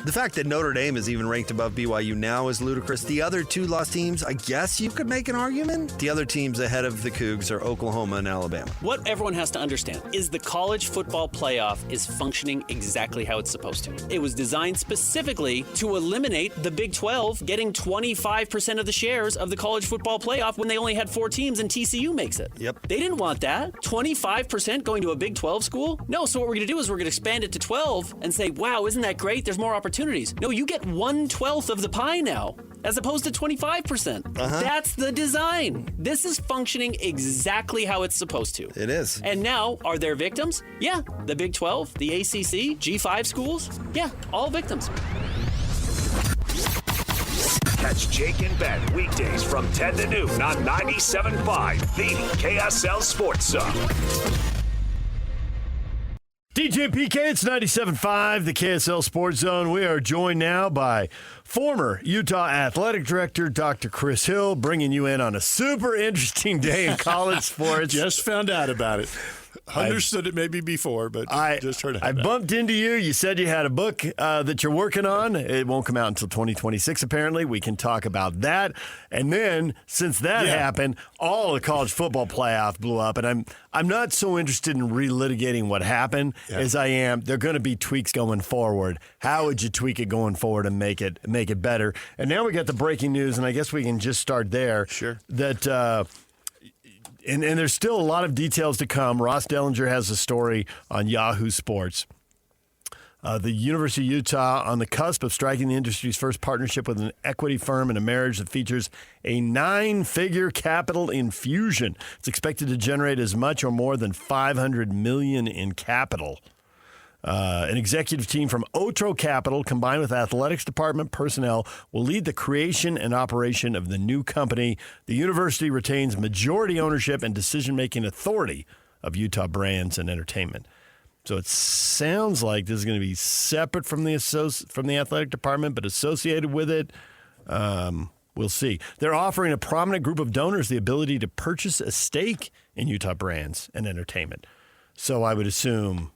Speaker 21: The fact that Notre Dame is even ranked above BYU now is ludicrous. The other two lost teams, I guess you could make an argument. The other teams ahead of the Cougs are Oklahoma and Alabama.
Speaker 22: What everyone has to understand is the college football playoff is functioning exactly how it's supposed to. It was designed specifically to eliminate the Big 12 getting 25% of the shares of the college football playoff when they only had 4 teams and TCU makes it.
Speaker 21: Yep.
Speaker 22: They didn't want that. 25% going to a Big 12 school? No, so what we're going to do is we're going to expand it to 12 and say, wow, isn't that great? There's more opportunities. No, you get 1/12 of the pie now, as opposed to 25%. That's the design. This is functioning exactly how it's supposed to.
Speaker 21: It is.
Speaker 22: And now, are there victims? Yeah. The Big 12, the ACC, G5 schools? Yeah, all victims.
Speaker 15: Catch Jake and Ben weekdays from 10 to noon on 97.5, the KSL Sports Zone.
Speaker 1: DJ PK, it's 97.5, the KSL Sports Zone. We are joined now by former Utah Athletic Director Dr. Chris Hill, bringing you in on a super interesting day in college sports.
Speaker 23: Just found out about it. Understood it maybe before, but just heard about it.
Speaker 1: I bumped into you. You said you had a book that you're working on. It won't come out until 2026, apparently. We can talk about that. And then, since that happened, all the college football playoff blew up. And I'm not so interested in relitigating what happened as I am. There are going to be tweaks going forward. How would you tweak it going forward and make it better? And now we got the breaking news, and I guess we can just start there.
Speaker 23: Sure.
Speaker 1: That and there's still a lot of details to come. Ross Dellinger has a story on Yahoo Sports. The University of Utah on the cusp of striking the industry's first partnership with an equity firm in a marriage that features a 9-figure capital infusion. It's expected to generate as much or more than $500 million in capital. An executive team from Otro Capital, combined with athletics department personnel, will lead the creation and operation of the new company. The university retains majority ownership and decision-making authority of Utah brands and entertainment. So it sounds like this is going to be separate from the athletic department, but associated with it. We'll see. They're offering a prominent group of donors the ability to purchase a stake in Utah brands and entertainment. So I would assume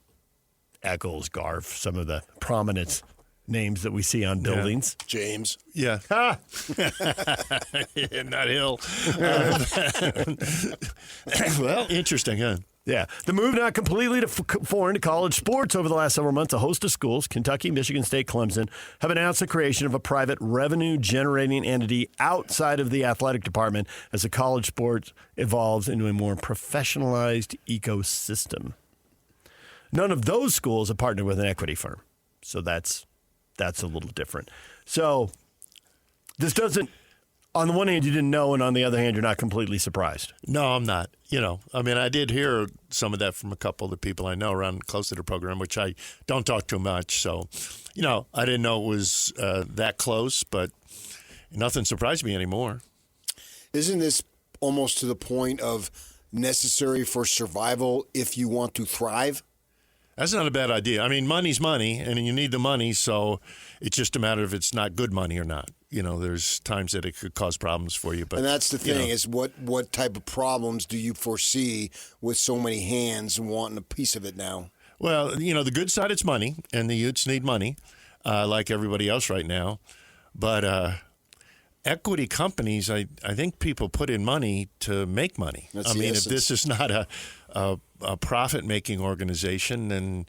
Speaker 1: Eccles, Garf, some of the prominent names that we see on buildings.
Speaker 12: James.
Speaker 23: Yeah.
Speaker 1: Ha!
Speaker 23: Not Hill. Well, interesting, huh?
Speaker 1: Yeah. The move not completely foreign to college sports. Over the last several months, a host of schools, Kentucky, Michigan State, Clemson, have announced the creation of a private revenue-generating entity outside of the athletic department as the college sport evolves into a more professionalized ecosystem. None of those schools have partnered with an equity firm, so that's a little different. So this doesn't, on the one hand, you didn't know, and on the other hand, you're not completely surprised.
Speaker 23: No, I'm not. I mean, I did hear some of that from a couple of the people I know around close to the program, which I don't talk too much. So, I didn't know it was that close, but nothing surprised me anymore.
Speaker 12: Isn't this almost to the point of necessary for survival if you want to thrive?
Speaker 23: That's not a bad idea. I mean, money's money, and you need the money, so it's just a matter of it's not good money or not. There's times that it could cause problems for you. But
Speaker 12: and that's the thing is what type of problems do you foresee with so many hands and wanting a piece of it now?
Speaker 23: Well, the good side, it's money, and the Utes need money, like everybody else right now. But equity companies, I think people put in money to make money.
Speaker 12: That's
Speaker 23: if this is not a profit-making organization, then,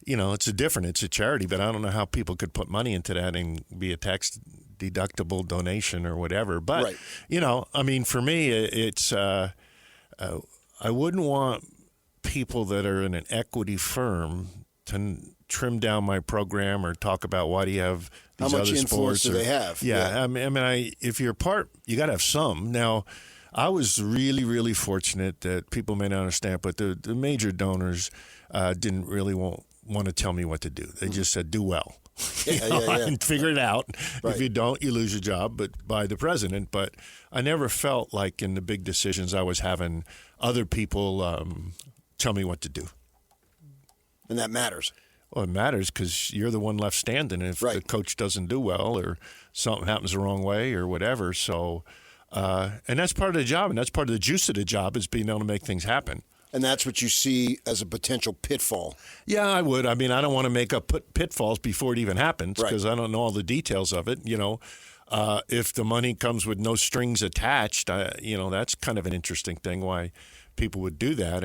Speaker 23: it's a charity, but I don't know how people could put money into that and be a tax-deductible donation or whatever. But, for me, it's I wouldn't want people that are in an equity firm to trim down my program or talk about why do you have these
Speaker 12: how
Speaker 23: other
Speaker 12: much influence
Speaker 23: sports.
Speaker 12: Do they have?
Speaker 23: Yeah. If you're part, you got to have some. Now, I was really, really fortunate that people may not understand, but the major donors didn't really want to tell me what to do. They just said, do well. And figure it out. Right. If you don't, you lose your job, but by the president. But I never felt like in the big decisions I was having other people tell me what to do.
Speaker 12: And that matters.
Speaker 23: Well, it matters because you're the one left standing if the coach doesn't do well or something happens the wrong way or whatever. So, and that's part of the job, and that's part of the juice of the job is being able to make things happen.
Speaker 12: And that's what you see as a potential pitfall.
Speaker 23: Yeah, I would. I mean, I don't want to make up pitfalls before it even happens because I don't know all the details of it. If the money comes with no strings attached, that's kind of an interesting thing why people would do that.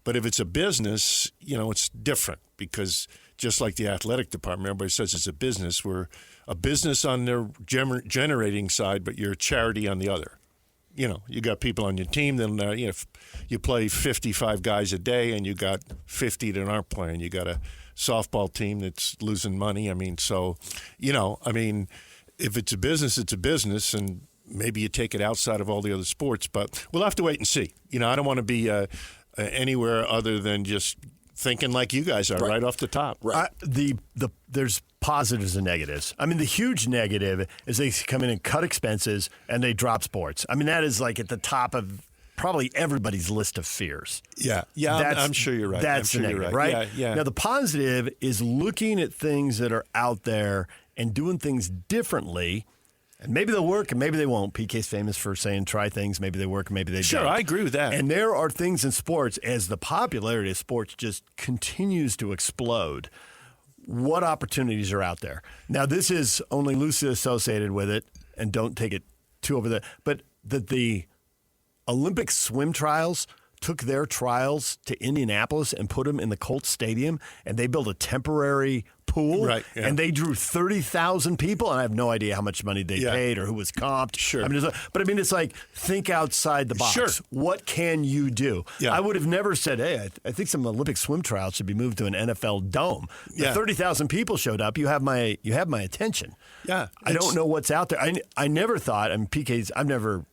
Speaker 23: But if it's a business, it's different because just like the athletic department, everybody says it's a business. We're a business on their generating side, but you're a charity on the other. You got people on your team, then if you play 55 guys a day and you got 50 that aren't playing. You got a softball team that's losing money. I mean, if it's a business, it's a business, and maybe you take it outside of all the other sports. But we'll have to wait and see. I don't want to be anywhere other than just thinking like you guys are right off the top.
Speaker 1: Right. There's positives and negatives. I mean, the huge negative is they come in and cut expenses and they drop sports. I mean, that is like at the top of probably everybody's list of fears.
Speaker 23: Yeah, I'm sure you're right.
Speaker 1: That's the negative, right?
Speaker 23: Yeah.
Speaker 1: Now, the positive is looking at things that are out there and doing things differently. And maybe they'll work and maybe they won't. PK's famous for saying try things. Maybe they work, maybe they don't.
Speaker 23: Sure, I agree with that.
Speaker 1: And there are things in sports, as the popularity of sports just continues to explode, what opportunities are out there. Now, this is only loosely associated with it, and don't take it too over the – but that the Olympic swim trials took their trials to Indianapolis and put them in the Colts Stadium, and they built a temporary pool,
Speaker 23: right, yeah.
Speaker 1: And they drew 30,000 people, and I have no idea how much money they paid or who was comped.
Speaker 23: Sure.
Speaker 1: It's like, think outside the box.
Speaker 23: Sure.
Speaker 1: What can you do?
Speaker 23: Yeah.
Speaker 1: I would have never said, hey, I think some Olympic swim trials should be moved to an NFL dome.
Speaker 23: Yeah.
Speaker 1: 30,000 people showed up. You have my attention.
Speaker 23: Yeah.
Speaker 1: I don't know what's out there. I never thought, I've never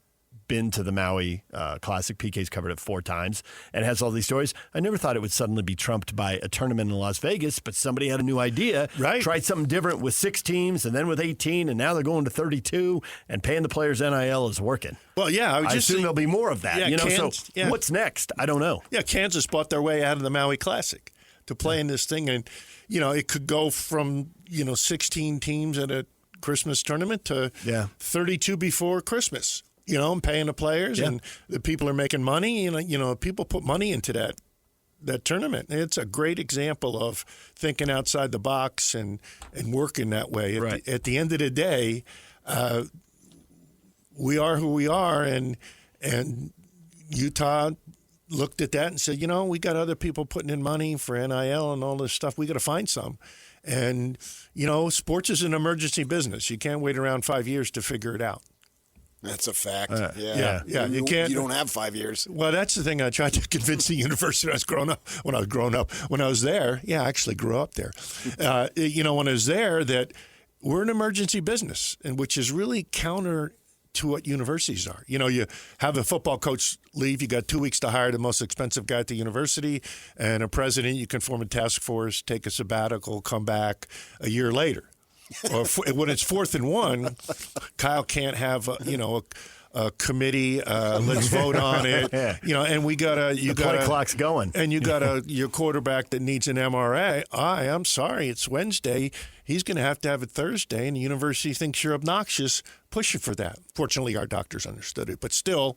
Speaker 1: been to the Maui Classic. PK's covered it 4 times and has all these stories. I never thought it would suddenly be trumped by a tournament in Las Vegas, but somebody had a new idea, tried something different with 6 teams and then with 18, and now they're going to 32, and paying the players NIL is working.
Speaker 23: Well, yeah.
Speaker 1: I assume there'll be more of that.
Speaker 23: Yeah,
Speaker 1: what's next? I don't know.
Speaker 23: Yeah, Kansas bought their way out of the Maui Classic to play in this thing, and, it could go from, 16 teams at a Christmas tournament to 32 before Christmas. And paying the players, and the people are making money. People put money into that tournament. It's a great example of thinking outside the box and working that way. At the end of the day, we are who we are, and Utah looked at that and said, we got other people putting in money for NIL and all this stuff. We got to find some. And, sports is an emergency business. You can't wait around 5 years to figure it out.
Speaker 12: That's a fact.
Speaker 23: Yeah. You can't.
Speaker 12: You don't have 5 years.
Speaker 23: Well, that's the thing I tried to convince the university when I was there. Yeah, I actually grew up there. When I was there, that we're an emergency business, and which is really counter to what universities are. You have a football coach leave, you got 2 weeks to hire the most expensive guy at the university, and a president, you can form a task force, take a sabbatical, come back a year later. Or when it's 4th and 1, Kyle can't have a committee. Let's vote on it. And we got the
Speaker 1: play clock's going,
Speaker 23: and you got your quarterback that needs an MRI. I'm sorry, it's Wednesday. He's going to have it Thursday, and the university thinks you're obnoxious. Push you for that. Fortunately, our doctors understood it, but still,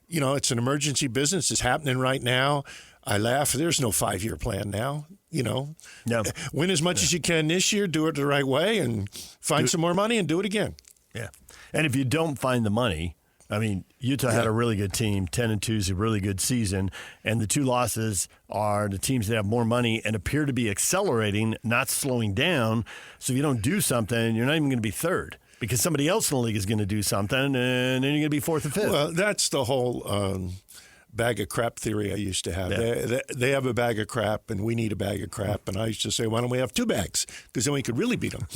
Speaker 23: it's an emergency business. It's happening right now. I laugh. There's no 5-year plan now.
Speaker 1: No.
Speaker 23: Win as much as you can this year, do it the right way, and find some more money and do it again.
Speaker 1: Yeah. And if you don't find the money, Utah had a really good team. 10-2 is a really good season, and the 2 losses are the teams that have more money and appear to be accelerating, not slowing down. So if you don't do something, you're not even going to be 3rd. Because somebody else in the league is going to do something, and then you're going to be 4th or 5th.
Speaker 23: Well, that's the whole bag of crap theory I used to have. Yeah. They have a bag of crap, and we need a bag of crap. And I used to say, why don't we have 2 bags? Because then we could really beat them.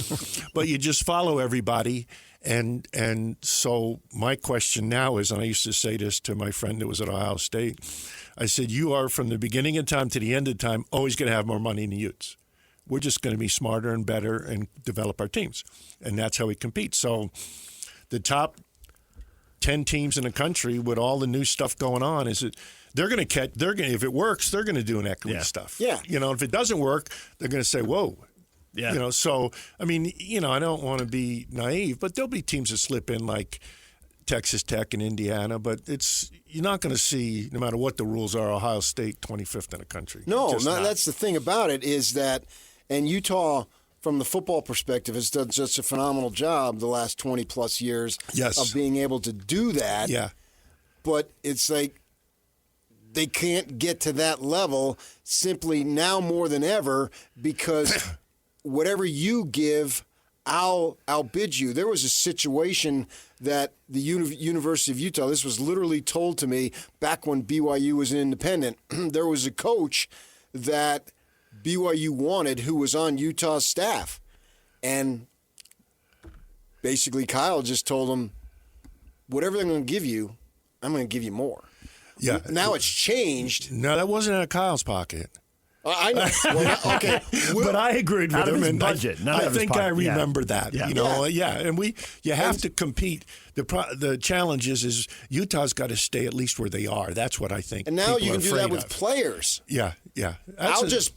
Speaker 23: But you just follow everybody. And so my question now is, and I used to say this to my friend that was at Ohio State, I said, you are from the beginning of time to the end of time always going to have more money than the Utes. We're just going to be smarter and better and develop our teams. And that's how we compete. So the top 10 teams in the country with all the new stuff going on if it works, they're going to do an equity stuff.
Speaker 12: Yeah.
Speaker 23: If it doesn't work, they're going to say, whoa.
Speaker 1: Yeah.
Speaker 23: So, I don't want to be naive, but there'll be teams that slip in like Texas Tech and Indiana, but you're not going to see, no matter what the rules are, Ohio State 25th in the country.
Speaker 12: No, that's the thing about it is that, and Utah, from the football perspective, has done just a phenomenal job the last 20-plus years of being able to do that.
Speaker 23: Yeah.
Speaker 12: But it's like they can't get to that level simply now more than ever because whatever you give, I'll outbid you. There was a situation that the University of Utah, this was literally told to me back when BYU was an independent, there was a coach that BYU wanted who was on Utah's staff. And basically Kyle just told him, whatever they're going to give you, I'm going to give you more.
Speaker 23: Yeah.
Speaker 12: Now it's changed.
Speaker 23: No, that wasn't out of Kyle's pocket.
Speaker 12: I know. Well, okay.
Speaker 23: But I agreed with him. And
Speaker 1: budget.
Speaker 23: I think I remember that.
Speaker 1: Yeah.
Speaker 23: And you have to compete. The challenge is Utah's got to stay at least where they are. That's what I think.
Speaker 12: And now you can do that with players.
Speaker 23: Yeah.
Speaker 12: I'll just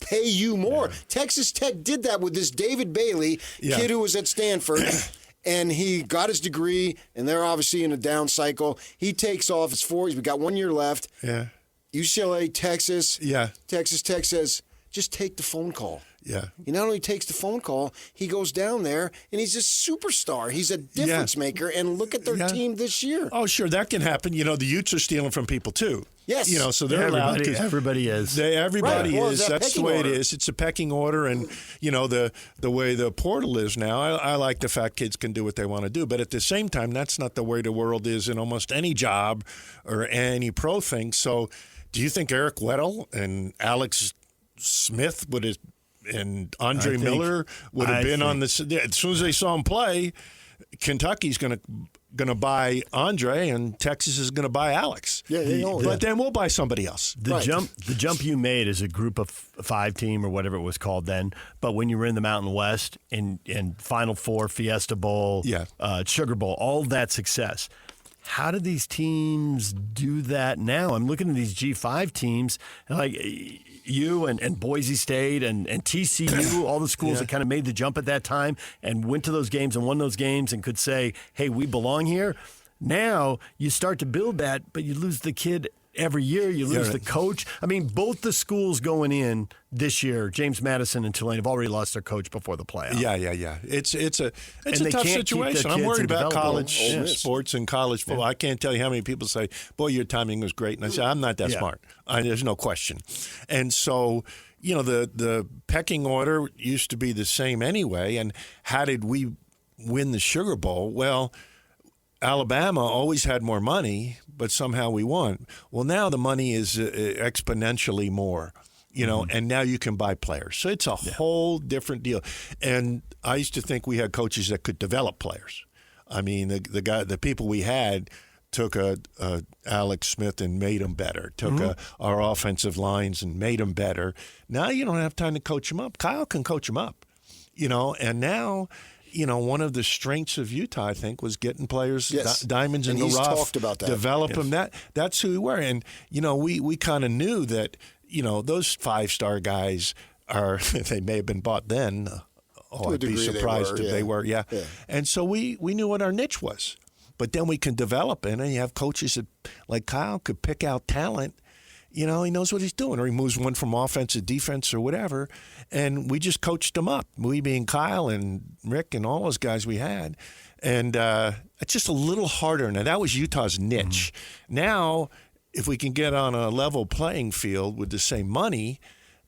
Speaker 12: pay you more. Yeah. Texas Tech did that with this David Bailey kid who was at Stanford. And he got his degree, and they're obviously in a down cycle. He takes off. He's got 1 year left.
Speaker 23: Yeah.
Speaker 12: UCLA, Texas.
Speaker 23: Yeah.
Speaker 12: Texas Tech says, just take the phone call.
Speaker 23: Yeah.
Speaker 12: He not only takes the phone call, he goes down there, and he's a superstar. He's a difference maker, and look at their team this year.
Speaker 23: Oh, sure, that can happen. The Utes are stealing from people, too.
Speaker 12: Yes.
Speaker 23: So they're allowed.
Speaker 1: Everybody is.
Speaker 23: Everybody
Speaker 12: right.
Speaker 23: is. That's the way it is. It's a pecking order, and, the way the portal is now, I like the fact kids can do what they want to do. But at the same time, that's not the way the world is in almost any job or any pro thing. So do you think Eric Weddle and Alex Smith and Andre Miller would have been on this? As soon as they saw him play, Kentucky's going to buy Andre, and Texas is going to buy Alex. But then we'll buy somebody else.
Speaker 1: The jump you made as a group of 5 team or whatever it was called then. But when you were in the Mountain West and Final Four, Fiesta Bowl, Sugar Bowl, all that success. How do these teams do that now? I'm looking at these G5 teams, like you and Boise State and TCU, all the schools that kind of made the jump at that time and went to those games and won those games and could say, hey, we belong here. Now you start to build that, but you lose the kid every year. You lose the coach. I mean, both the schools going in this year, James Madison and Tulane, have already lost their coach before the playoff.
Speaker 23: Yeah. It's a tough situation. I'm worried about college sports and college football. I can't tell you how many people say, boy, your timing was great. And I say, I'm not that smart. There's no question. And so, the pecking order used to be the same anyway. And how did we win the Sugar Bowl? Well, Alabama always had more money, but somehow we won. Well, now the money is exponentially more, and now you can buy players. So it's a whole different deal. And I used to think we had coaches that could develop players. I mean, the people we had took Alex Smith and made them better, took our offensive lines and made them better. Now you don't have time to coach them up. Kyle can coach them up, and now – one of the strengths of Utah, I think, was getting players, diamonds in the rough.
Speaker 12: He's talked about that.
Speaker 23: Develop them. That's who we were. And, we kind of knew that, those 5-star guys they may have been bought then. I'd be surprised if they were. Yeah. And so we knew what our niche was. But then we can develop it, and you have coaches that, like Kyle, could pick out talent. He knows what he's doing, or he moves one from offense to defense or whatever. And we just coached them up, we being Kyle and Rick and all those guys we had. And it's just a little harder. Now, that was Utah's niche. Now, if we can get on a level playing field with the same money,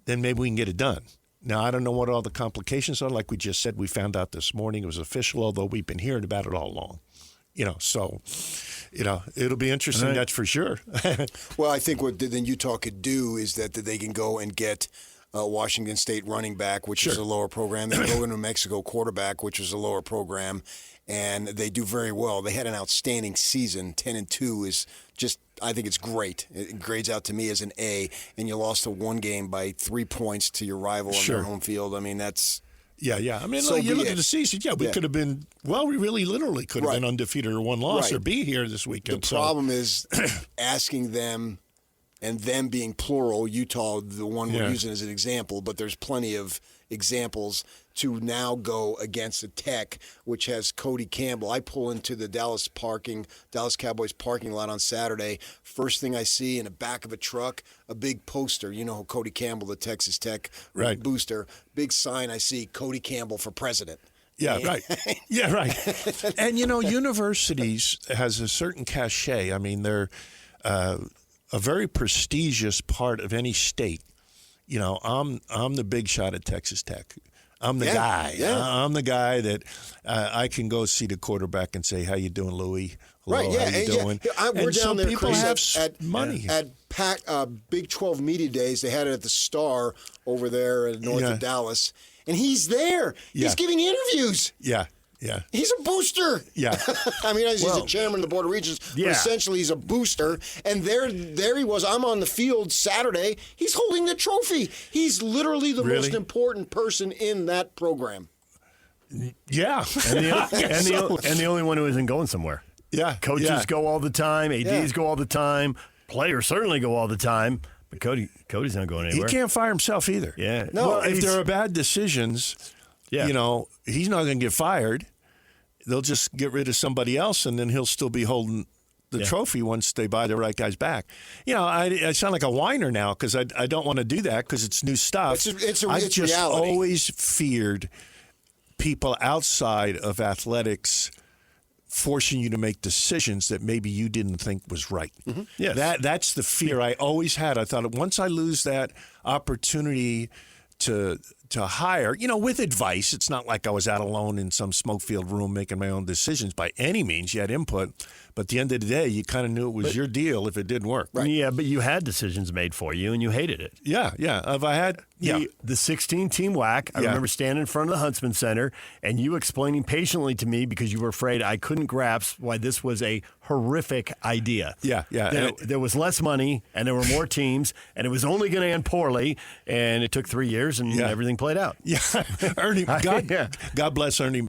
Speaker 23: then maybe we can get it done. Now, I don't know what all the complications are. Like we just said, we found out this morning it was official, although we've been hearing about it all along. So, it'll be interesting, that's for sure.
Speaker 12: Well, I think what then Utah could do is that they can go and get Washington State running back, which is a lower program. They can go to New Mexico quarterback, which is a lower program, and they do very well. They had an outstanding season. 10-2 is just, I think it's great. It grades out to me as an A, and you lost a 1 game by 3 points to your rival on their home field. I mean, that's...
Speaker 23: Yeah. I mean, you look at the season. We could have been. Well, we really, literally could have been undefeated or 1 loss or be here this weekend.
Speaker 12: The problem is asking them and them being plural, Utah, the one we're using as an example, but there's plenty of examples to now go against a Tech, which has Cody Campbell. I pull into the Dallas Cowboys parking lot on Saturday. First thing I see in the back of a truck, a big poster. You know Cody Campbell, the Texas Tech booster. Big sign I see, Cody Campbell for president.
Speaker 23: Yeah, right. Yeah, right. And, universities has a certain cachet. I mean, they're a very prestigious part of any state. I'm the big shot at Texas Tech. I'm the guy.
Speaker 12: Yeah.
Speaker 23: I'm the guy that I can go see the quarterback and say, "How you doing, Louie? Hello,
Speaker 12: Right? Yeah.
Speaker 23: How you doing?"
Speaker 12: We're down there,
Speaker 23: people
Speaker 12: Chris,
Speaker 23: have money
Speaker 12: at Big 12 Media Days. They had it at the Star over there north of Dallas, and he's there.
Speaker 23: Yeah.
Speaker 12: He's giving interviews.
Speaker 23: Yeah. Yeah.
Speaker 12: He's a booster.
Speaker 23: Yeah.
Speaker 12: I mean, he's the chairman of the Board of Regents, but essentially he's a booster. And there he was. I'm on the field Saturday. He's holding the trophy. He's literally the most important person in that program.
Speaker 23: Yeah.
Speaker 1: And the only one who isn't going somewhere.
Speaker 23: Yeah.
Speaker 1: Coaches go all the time. ADs go all the time. Players certainly go all the time. But Cody's not going anywhere.
Speaker 23: He can't fire himself either.
Speaker 1: Yeah.
Speaker 23: No, well, if there are bad decisions, he's not going to get fired. They'll just get rid of somebody else, and then he'll still be holding the trophy once they buy the right guys back. I sound like a whiner now because I don't want to do that because it's new stuff.
Speaker 12: It's
Speaker 23: I've just
Speaker 12: reality.
Speaker 23: always feared people outside of athletics forcing you to make decisions that maybe you didn't think was right.
Speaker 1: Mm-hmm. Yes.
Speaker 23: That's the fear I always had. I thought once I lose that opportunity to hire, with advice. It's not like I was out alone in some smoke-filled room making my own decisions by any means. You had input, but at the end of the day, you kind of knew it was your deal if it didn't work.
Speaker 1: Right. Yeah, but you had decisions made for you, and you hated it.
Speaker 23: Yeah. If I had
Speaker 1: the 16-team WAC, I remember standing in front of the Huntsman Center, and you explaining patiently to me because you were afraid I couldn't grasp why this was a horrific idea.
Speaker 23: Yeah.
Speaker 1: There was less money, and there were more teams, and it was only going to end poorly, and it took 3 years, and everything played out.
Speaker 23: Yeah, Ernie. God bless Bernie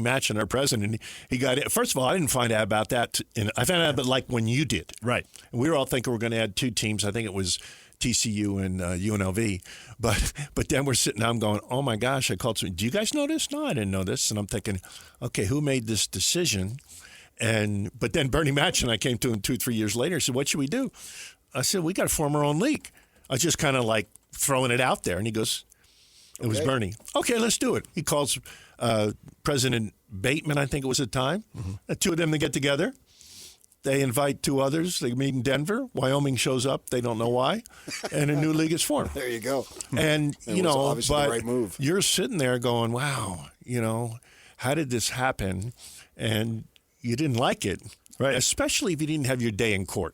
Speaker 23: Matchin, our president. He got it. First of all, I didn't find out about that. I found out about like when you did.
Speaker 1: Right.
Speaker 23: And we were all thinking we're going to add 2 teams. I think it was TCU and UNLV. But then we're sitting down going, oh my gosh! I called. Do you guys know this? No, I didn't know this. And I'm thinking, okay, who made this decision? But then Bernie Matchin, I came to him 2-3 years later. He said, what should we do? I said, we got to form our own league. I was just kind of like throwing it out there, and he goes. It was Bernie. Okay, let's do it. He calls President Bateman, I think it was at the time. Mm-hmm. The 2 of them to get together. They invite 2 others. They meet in Denver. Wyoming shows up. They don't know why. And a new league is formed.
Speaker 12: There you go.
Speaker 23: And
Speaker 12: it was obviously the right move.
Speaker 23: You're sitting there going, wow, how did this happen? And you didn't like it,
Speaker 1: right?
Speaker 23: Especially if you didn't have your day in court.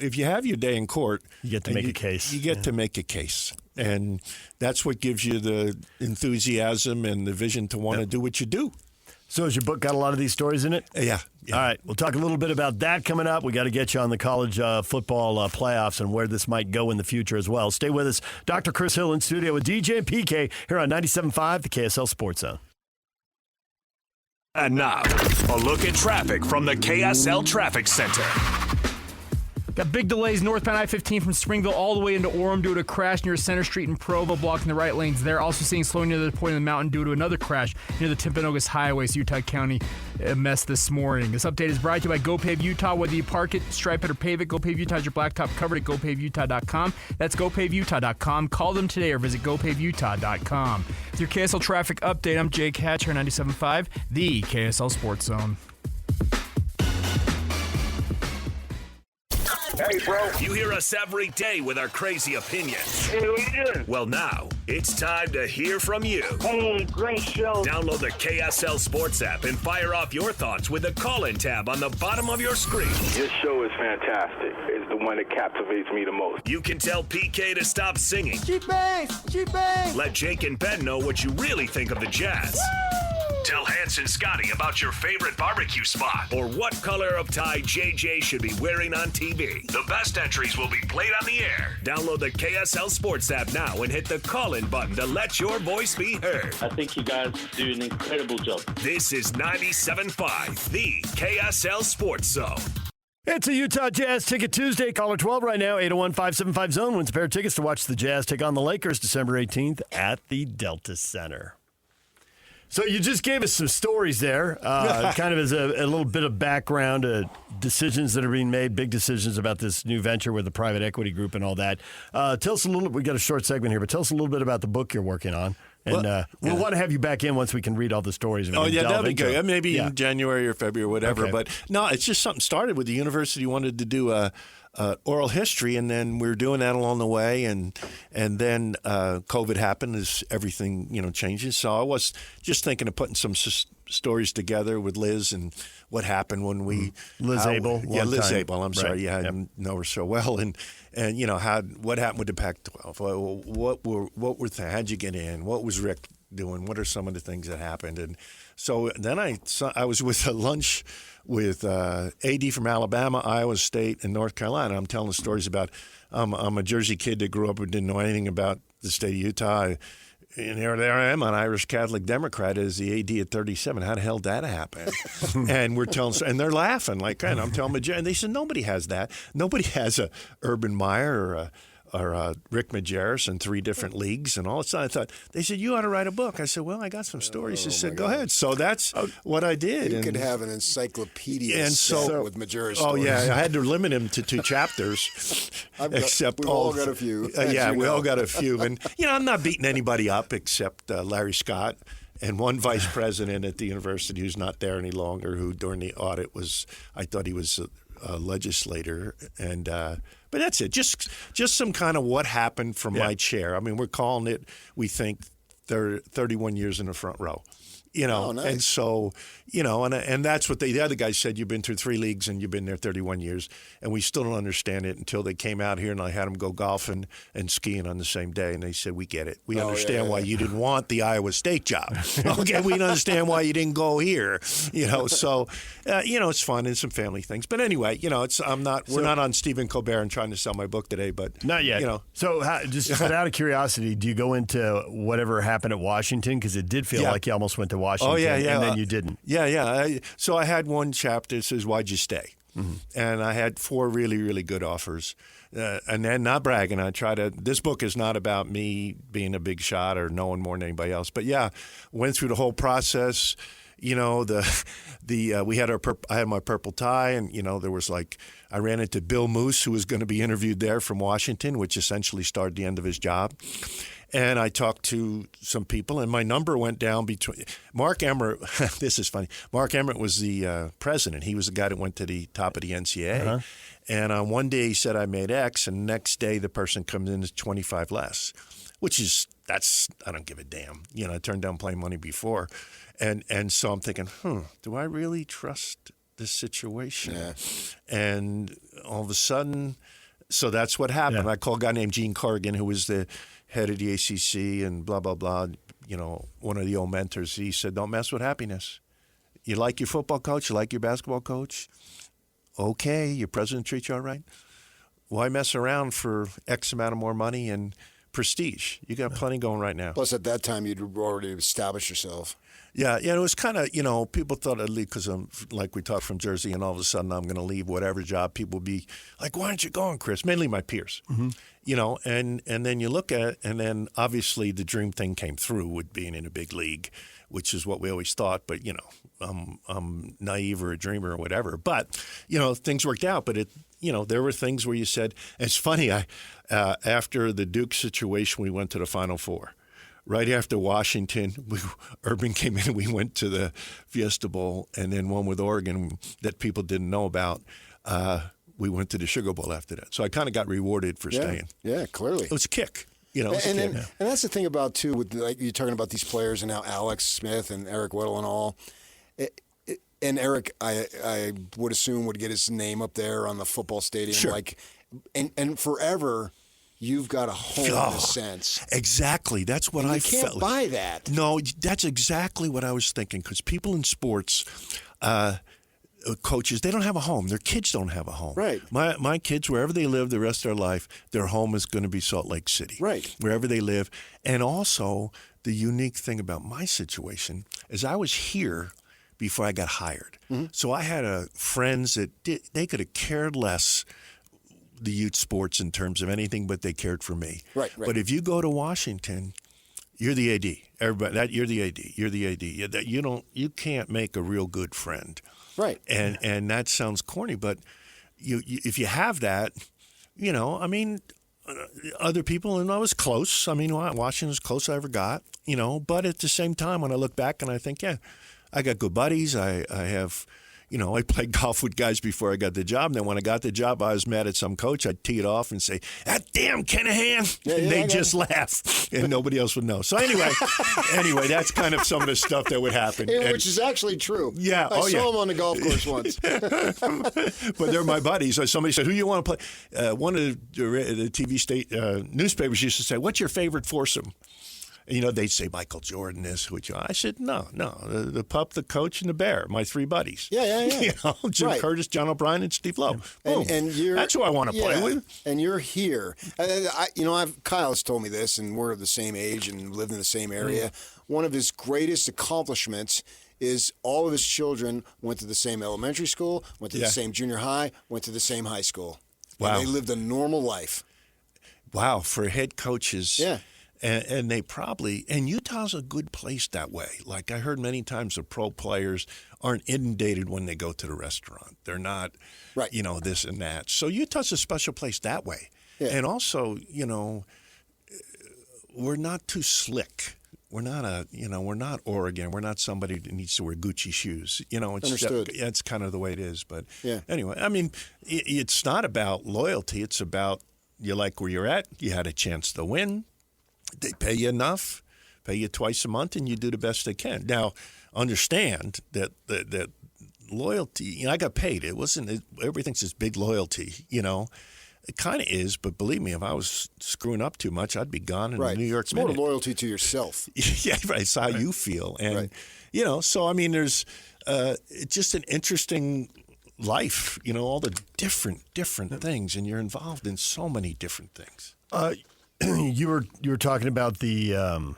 Speaker 23: If you have your day in court,
Speaker 1: you get to make a case.
Speaker 23: You get to make a case. And that's what gives you the enthusiasm and the vision to want to do what you do.
Speaker 1: So has your book got a lot of these stories in it?
Speaker 23: Yeah.
Speaker 1: All right. We'll talk a little bit about that coming up. We got to get you on the college football playoffs and where this might go in the future as well. Stay with us. Dr. Chris Hill in studio with DJ and PK here on 97.5, the KSL Sports Zone.
Speaker 15: And now, a look at traffic from the KSL Traffic Center.
Speaker 20: Got big delays northbound I-15 from Springville all the way into Orem due to a crash near Center Street in Provo, blocking the right lanes there. Also seeing slowing near the point of the mountain due to another crash near the Timpanogos Highway, Utah County. A mess this morning. This update is brought to you by GoPave Utah. Whether you park it, stripe it, or pave it, GoPave Utah has your blacktop covered at GoPaveUtah.com. That's GoPaveUtah.com. Call them today or visit GoPaveUtah.com. With your KSL traffic update, I'm Jake Hatcher, 97.5, the KSL Sports Zone.
Speaker 15: Hey, bro. You hear us every day with our crazy opinions.
Speaker 4: Hey, what you doing?
Speaker 15: Well, now, it's time to hear from you.
Speaker 4: Hey, great show.
Speaker 15: Download the KSL Sports app and fire off your thoughts with the call-in tab on the bottom of your screen.
Speaker 4: This show is fantastic. It's the one that captivates me the most.
Speaker 15: You can tell PK to stop singing.
Speaker 4: G-Bang! G-Bang!
Speaker 15: Let Jake and Ben know what you really think of the Jazz. Woo! Tell Hans and Scotty about your favorite barbecue spot or what color of tie JJ should be wearing on TV. The best entries will be played on the air. Download the KSL Sports app now and hit the call-in button to let your voice be heard.
Speaker 5: I think you guys do an incredible job.
Speaker 15: This is 97.5, the KSL Sports Zone.
Speaker 1: It's a Utah Jazz Ticket Tuesday. Caller 12 right now, 801-575-ZONE. Wins a pair of tickets to watch the Jazz take on the Lakers December 18th at the Delta Center. So you just gave us some stories there, kind of as a little bit of background, decisions that are being made, big decisions about this new venture with the private equity group and all that. Tell us a little, we got a short segment here, but tell us a little bit about the book you're working on. And we'll want to have you back in once we can read all the stories.
Speaker 23: Oh, yeah, that'd be good. Maybe in January or February or whatever.
Speaker 1: Okay.
Speaker 23: But no, it's just something started with the university wanted to do oral history, and then we were doing that along the way. And then COVID happened as everything, changes. So I was just thinking of putting some stories together with Liz and what happened when we
Speaker 1: Liz Abel.
Speaker 23: Yeah, Liz
Speaker 1: time.
Speaker 23: Abel. I'm sorry. Yeah, I know her so well. And what happened with the Pac-12? How'd you get in? What was Rick doing? What are some of the things that happened? And so then I was with a lunch with AD from Alabama, Iowa State, and North Carolina. I'm telling stories about I'm a Jersey kid that grew up and didn't know anything about the state of Utah. And there I am, an Irish Catholic Democrat as the AD at 37. How the hell did that happen? And we're telling, and they're laughing and I'm telling them, and they said nobody has that. Nobody has a Urban Meyer or a Rick Majerus in 3 different leagues and all that stuff. I thought they said you ought to write a book. I said, well, I got some stories. She said, go ahead. So that's what I did.
Speaker 12: You could have an encyclopedia with Majerus stories.
Speaker 23: Oh yeah, I had to limit him to 2 chapters.
Speaker 12: We've all got a few.
Speaker 23: We all got a few. And I'm not beating anybody up except Larry Scott and one vice president at the university who's not there any longer. Who during the audit I thought he was a legislator and. But that's it. Just some kind of what happened from my chair. I mean, we're calling it, we think, 31 years in the front row.
Speaker 12: Nice.
Speaker 23: And so, and that's what the other guys said. You've been through 3 leagues and you've been there 31 years, and we still don't understand it until they came out here and I had them go golfing and skiing on the same day, and they said, we get it. We understand why you didn't want the Iowa State job. Okay, we understand why you didn't go here. So, it's fun and some family things. But anyway, we're not on Stephen Colbert and trying to sell my book today, but
Speaker 1: not yet. So, just out of curiosity, do you go into whatever happened at Washington? Because it did feel like you almost went to Washington, and then you didn't.
Speaker 23: So I had one chapter that says, why'd you stay? Mm-hmm. And I had 4 really, really good offers. And then, not bragging, this book is not about me being a big shot or knowing more than anybody else. But went through the whole process. We had I had my purple tie, and there was I ran into Bill Moose, who was going to be interviewed there from Washington, which essentially started the end of his job. And I talked to some people, and my number went down between Mark Emmert. This is funny. Mark Emmert was the president. He was the guy that went to the top of the NCAA. Uh-huh. And on one day he said I made X, and the next day the person comes in as 25 less, which is I don't give a damn. I turned down playing money before, and so I'm thinking, do I really trust this situation?
Speaker 12: Yeah.
Speaker 23: And all of a sudden, so that's what happened. Yeah. I called a guy named Gene Corrigan, who was the head of the ACC and blah, blah, blah, one of the old mentors. He said, don't mess with happiness. You like your football coach? You like your basketball coach? Okay, your president treats you all right? Why mess around for X amount of more money and prestige? You got plenty going right now.
Speaker 12: Plus, at that time, you'd already established yourself.
Speaker 23: Yeah, it was kind of, people thought I'd leave because I'm, we talked from Jersey, and all of a sudden I'm going to leave whatever job. People would be like, why aren't you going, Chris? Mainly my peers. Mm-hmm. And then you look at it, and then obviously the dream thing came through with being in a big league, which is what we always thought. But, I'm naive or a dreamer or whatever. But, things worked out. But, there were things where you said, it's funny, after the Duke situation, we went to the Final Four. Right after Washington, Urban came in and we went to the Fiesta Bowl, and then one with Oregon that people didn't know about. We went to the Sugar Bowl after that. So I kind of got rewarded for staying.
Speaker 12: Yeah, clearly.
Speaker 23: It was a kick.
Speaker 12: And that's the thing about, too, with you're talking about these players and now Alex Smith and Eric Weddle and all. And Eric, I would assume, would get his name up there on the football stadium.
Speaker 23: Sure.
Speaker 12: And forever – you've got a home in a sense.
Speaker 23: Exactly. That's what I felt.
Speaker 12: You can't buy that.
Speaker 23: No, that's exactly what I was thinking. Because people in sports, coaches, they don't have a home. Their kids don't have a home.
Speaker 12: Right.
Speaker 23: My kids, wherever they live the rest of their life, their home is going to be Salt Lake City.
Speaker 12: Right.
Speaker 23: Wherever they live. And also, the unique thing about my situation is I was here before I got hired.
Speaker 12: Mm-hmm.
Speaker 23: So I had friends that they could have cared less the youth sports in terms of anything, but they cared for me.
Speaker 12: Right.
Speaker 23: But if you go to Washington, you're the AD. Everybody, you're the AD. You're the AD. You can't make a real good friend.
Speaker 12: Right.
Speaker 23: And that sounds corny, but you if you have that, other people, and I was close. Washington was close I ever got, but at the same time, when I look back and I think, yeah, I got good buddies. I have, I played golf with guys before I got the job. And then when I got the job, I was mad at some coach. I'd tee it off and say, "That damn Kenahan," and they'd just laugh, and nobody else would know. So anyway, that's kind of some of the stuff that would happen.
Speaker 12: Which is actually true.
Speaker 23: Yeah.
Speaker 12: I saw them on the golf course once.
Speaker 23: But they're my buddies. So somebody said, "Who you want to play?" One of the TV state newspapers used to say, "What's your favorite foursome?" They'd say Michael Jordan is who I said, no, the pup, the coach, and the bear, my three buddies.
Speaker 12: Yeah.
Speaker 23: Jim Curtis, John O'Brien, and Steve Lowe.
Speaker 12: And
Speaker 23: that's who I want to play with.
Speaker 12: And you're here. Kyle has told me this, and we're the same age and lived in the same area. One of his greatest accomplishments is all of his children went to the same elementary school, went to the same junior high, went to the same high school.
Speaker 23: Wow.
Speaker 12: And they lived a normal life.
Speaker 23: Wow, for head coaches.
Speaker 12: Yeah.
Speaker 23: And they probably, and Utah's a good place that way. Like I heard many times the pro players aren't inundated when they go to the restaurant. They're not, this and that. So Utah's a special place that way. Yeah. And also, we're not too slick. We're not we're not Oregon. We're not somebody that needs to wear Gucci shoes.
Speaker 12: Understood.
Speaker 23: It's kind of the way it is. But
Speaker 12: yeah.
Speaker 23: Anyway, it's not about loyalty. It's about you like where you're at. You had a chance to win. They pay you enough, pay you twice a month, and you do the best they can. Now, understand that loyalty. I got paid. It wasn't. Everything's this big loyalty. It kind of is, but believe me, if I was screwing up too much, I'd be gone in New York.
Speaker 12: It's more loyalty to yourself.
Speaker 23: Yeah, right. It's how you feel, and So there's it's just an interesting life. All the different things, and you're involved in so many different things.
Speaker 1: You were talking about the,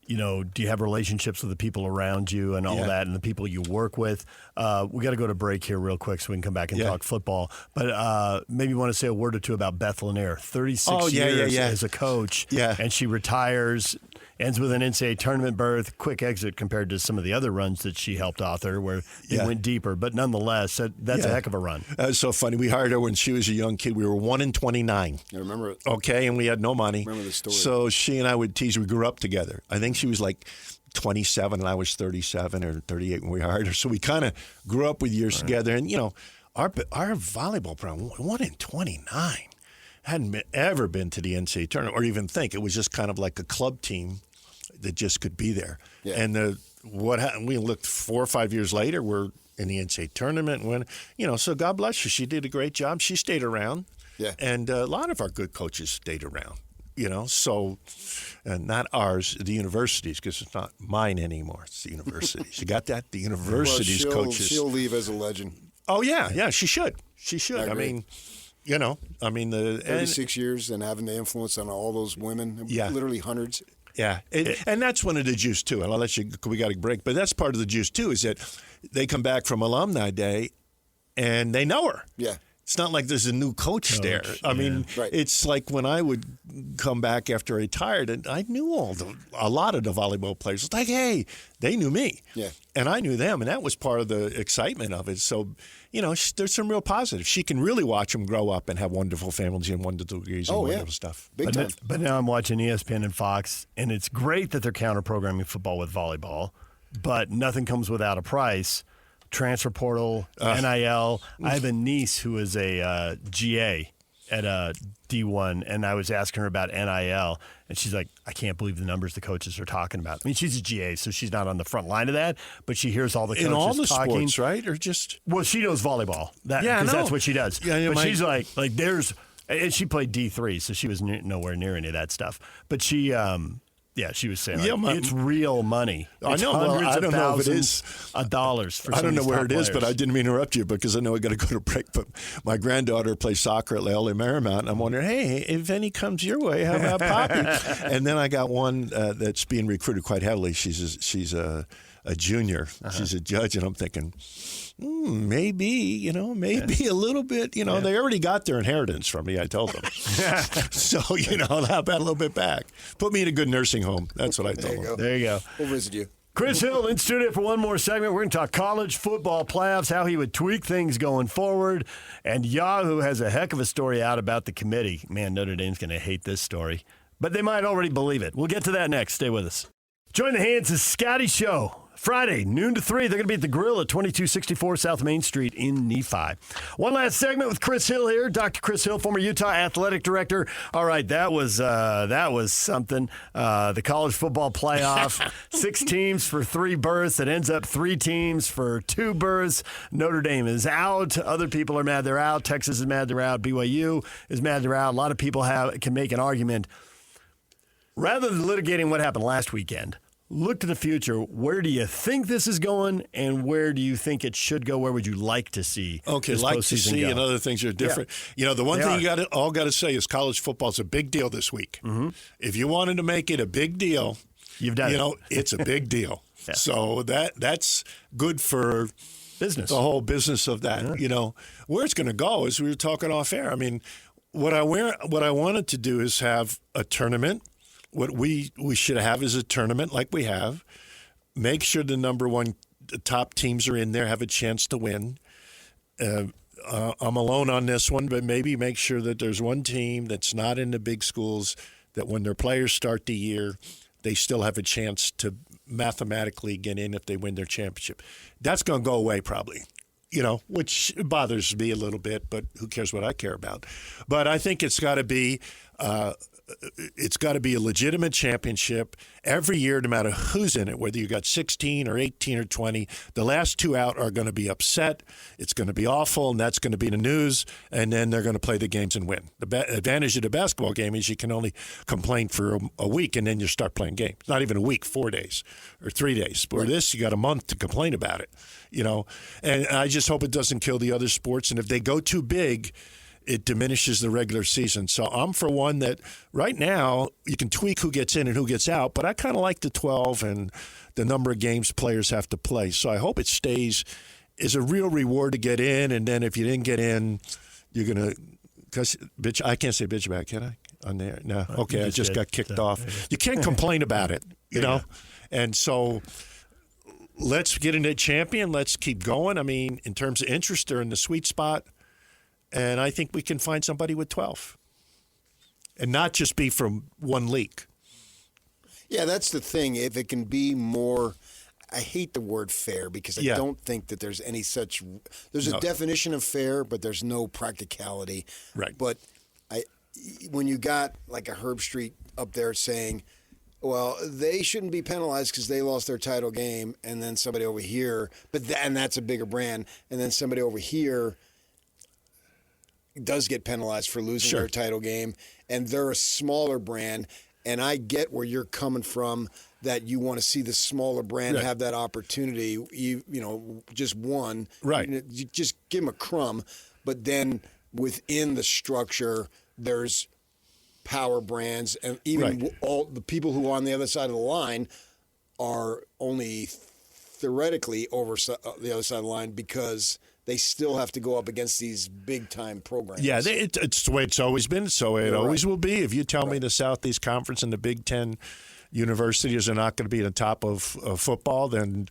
Speaker 1: do you have relationships with the people around you and all that, and the people you work with? We got to go to break here real quick so we can come back and talk football. But maybe you want to say a word or two about Beth Lanier. 36 years as a coach, and she retires. Ends with an NCAA tournament berth, quick exit compared to some of the other runs that she helped author where they went deeper. But nonetheless, that's a heck of a run.
Speaker 23: That's so funny. We hired her when she was a young kid. We were 1-29.
Speaker 12: I remember it.
Speaker 23: Okay, and we had no money.
Speaker 12: Remember the story. So
Speaker 23: she and I would tease. We grew up together. I think she was like 27 and I was 37 or 38 when we hired her. So we kind of grew up with years together. And, our volleyball program, 1-29. Hadn't ever been to the NCAA tournament or even think. It was just kind of like a club team that just could be there. Yeah. And what happened? We looked 4 or 5 years later. We're in the NCAA tournament. When so God bless her. She did a great job. She stayed around.
Speaker 12: Yeah.
Speaker 23: And a lot of our good coaches stayed around. So not ours, the universities, because it's not mine anymore. It's the universities. You got that? The universities coaches.
Speaker 12: She'll leave as a legend.
Speaker 23: Oh yeah. She should. She should. I mean. The
Speaker 12: 36 years and having the influence on all those women, literally hundreds.
Speaker 23: Yeah, and that's one of the juice too. And I'll let you. We got to break, but that's part of the juice too. Is that they come back from Alumni Day, and they know her.
Speaker 12: Yeah.
Speaker 23: It's not like there's a new coach there. I mean, it's like when I would come back after I retired, and I knew a lot of the volleyball players. It's like, hey, they knew me.
Speaker 12: Yeah.
Speaker 23: And I knew them, and that was part of the excitement of it. So, there's some real positives. She can really watch them grow up and have wonderful families and wonderful degrees and wonderful stuff.
Speaker 12: Big time.
Speaker 1: But now I'm watching ESPN and Fox, and it's great that they're counter-programming football with volleyball, but nothing comes without a price. Transfer portal, NIL. I have a niece who is a GA at a D1, and I was asking her about NIL, and she's like, I can't believe the numbers the coaches are talking about. I mean, she's a GA, so she's not on the front line of that, but she hears all the coaches
Speaker 23: in all the
Speaker 1: talking.
Speaker 23: sports, right? Or just
Speaker 1: well, she knows volleyball. Because that's what she does.
Speaker 23: Yeah,
Speaker 1: but she's like there's, and she played D3, so she was nowhere near any of that stuff. But she. She was saying it's real money.
Speaker 23: I know. I don't know if it is
Speaker 1: dollars. For
Speaker 23: I don't know where it
Speaker 1: players.
Speaker 23: is, but I didn't mean to interrupt you because I know I got to go to break. But my granddaughter plays soccer at Loyola Marymount, and I'm wondering, hey, if any comes your way, how about Poppy? And then I got one that's being recruited quite heavily. She's a a junior. She's a judge, and I'm thinking, maybe a little bit. They already got their inheritance from me. I told them. So how about a little bit back? Put me in a good nursing home. That's what I told them.
Speaker 1: There you go.
Speaker 12: We'll visit you.
Speaker 1: Chris Hill in studio for one more segment. We're going to talk college football playoffs, how he would tweak things going forward. And Yahoo has a heck of a story out about the committee. Man, Notre Dame's going to hate this story. But they might already believe it. We'll get to that next. Stay with us. Join the Hands' Scotty Show. Friday, noon to 3. They're going to be at the Grill at 2264 South Main Street in Nephi. One last segment with Chris Hill here. Dr. Chris Hill, former Utah athletic director. All right, that was something. The college football playoff, 6 teams for 3 berths. It ends up 3 teams for 2 berths. Notre Dame is out. Other people are mad they're out. Texas is mad they're out. BYU is mad they're out. A lot of people can make an argument. Rather than litigating what happened last weekend, look to the future. Where do you think this is going, and where do you think it should go? Where would you like to see?
Speaker 23: Okay,
Speaker 1: this
Speaker 23: like to
Speaker 1: postseason
Speaker 23: see,
Speaker 1: go?
Speaker 23: and other things are different. Yeah. The one thing you got to say is college football is a big deal this week. Mm-hmm. If you wanted to make it a big deal,
Speaker 1: you've done it.
Speaker 23: It's a big deal.
Speaker 1: Yeah.
Speaker 23: So that's good for
Speaker 1: business.
Speaker 23: The whole business of that. Yeah. Where it's going to go is we were talking off air. I mean, what I wanted to do is have a tournament. What we should have is a tournament like we have. Make sure the number 1 top teams are in there, have a chance to win. I'm alone on this one, but maybe make sure that there's one team that's not in the big schools that when their players start the year, they still have a chance to mathematically get in if they win their championship. That's going to go away probably. Which bothers me a little bit, but who cares what I care about? But I think it's got to be a legitimate championship every year, no matter who's in it, whether you got 16 or 18 or 20. The last 2 out are going to be upset. It's going to be awful, and that's going to be the news, and then they're going to play the games and win. The advantage of the basketball game is you can only complain for a week, and then you start playing games. Not even a week, 4 days or 3 days. Or this, you got a month to complain about it. And I just hope it doesn't kill the other sports, and if they go too big, it diminishes the regular season. So I'm for one that right now you can tweak who gets in and who gets out, but I kind of like the 12 and the number of games players have to play. So I hope it stays as a real reward to get in, and then if you didn't get in, you're going to bitch. I can't say bitch back, can I? On there? No. Okay, I just got kicked off. You can't complain about it, And so let's get into champion. Let's keep going. I mean, in terms of interest, they're in the sweet spot. And I think we can find somebody with 12 and not just be from one league.
Speaker 12: Yeah, that's the thing. If it can be more, I hate the word fair because I don't think that there's any such, there's a definition of fair, but there's no practicality.
Speaker 23: Right.
Speaker 12: But when you got like a Herb Street up there saying, well, they shouldn't be penalized because they lost their title game, and then somebody over here, and that's a bigger brand, and then somebody over here does get penalized for losing their title game, and they're a smaller brand, and I get where you're coming from, that you want to see the smaller brand have that opportunity, just one.
Speaker 23: Right.
Speaker 12: You just give them a crumb, but then within the structure, there's power brands, and even all the people who are on the other side of the line are only theoretically over the other side of the line because they still have to go up against these big-time programs.
Speaker 23: Yeah, it's the way it's always been. So it always will be. If you tell me the Southeast Conference and the Big Ten universities are not going to be at the top of football, then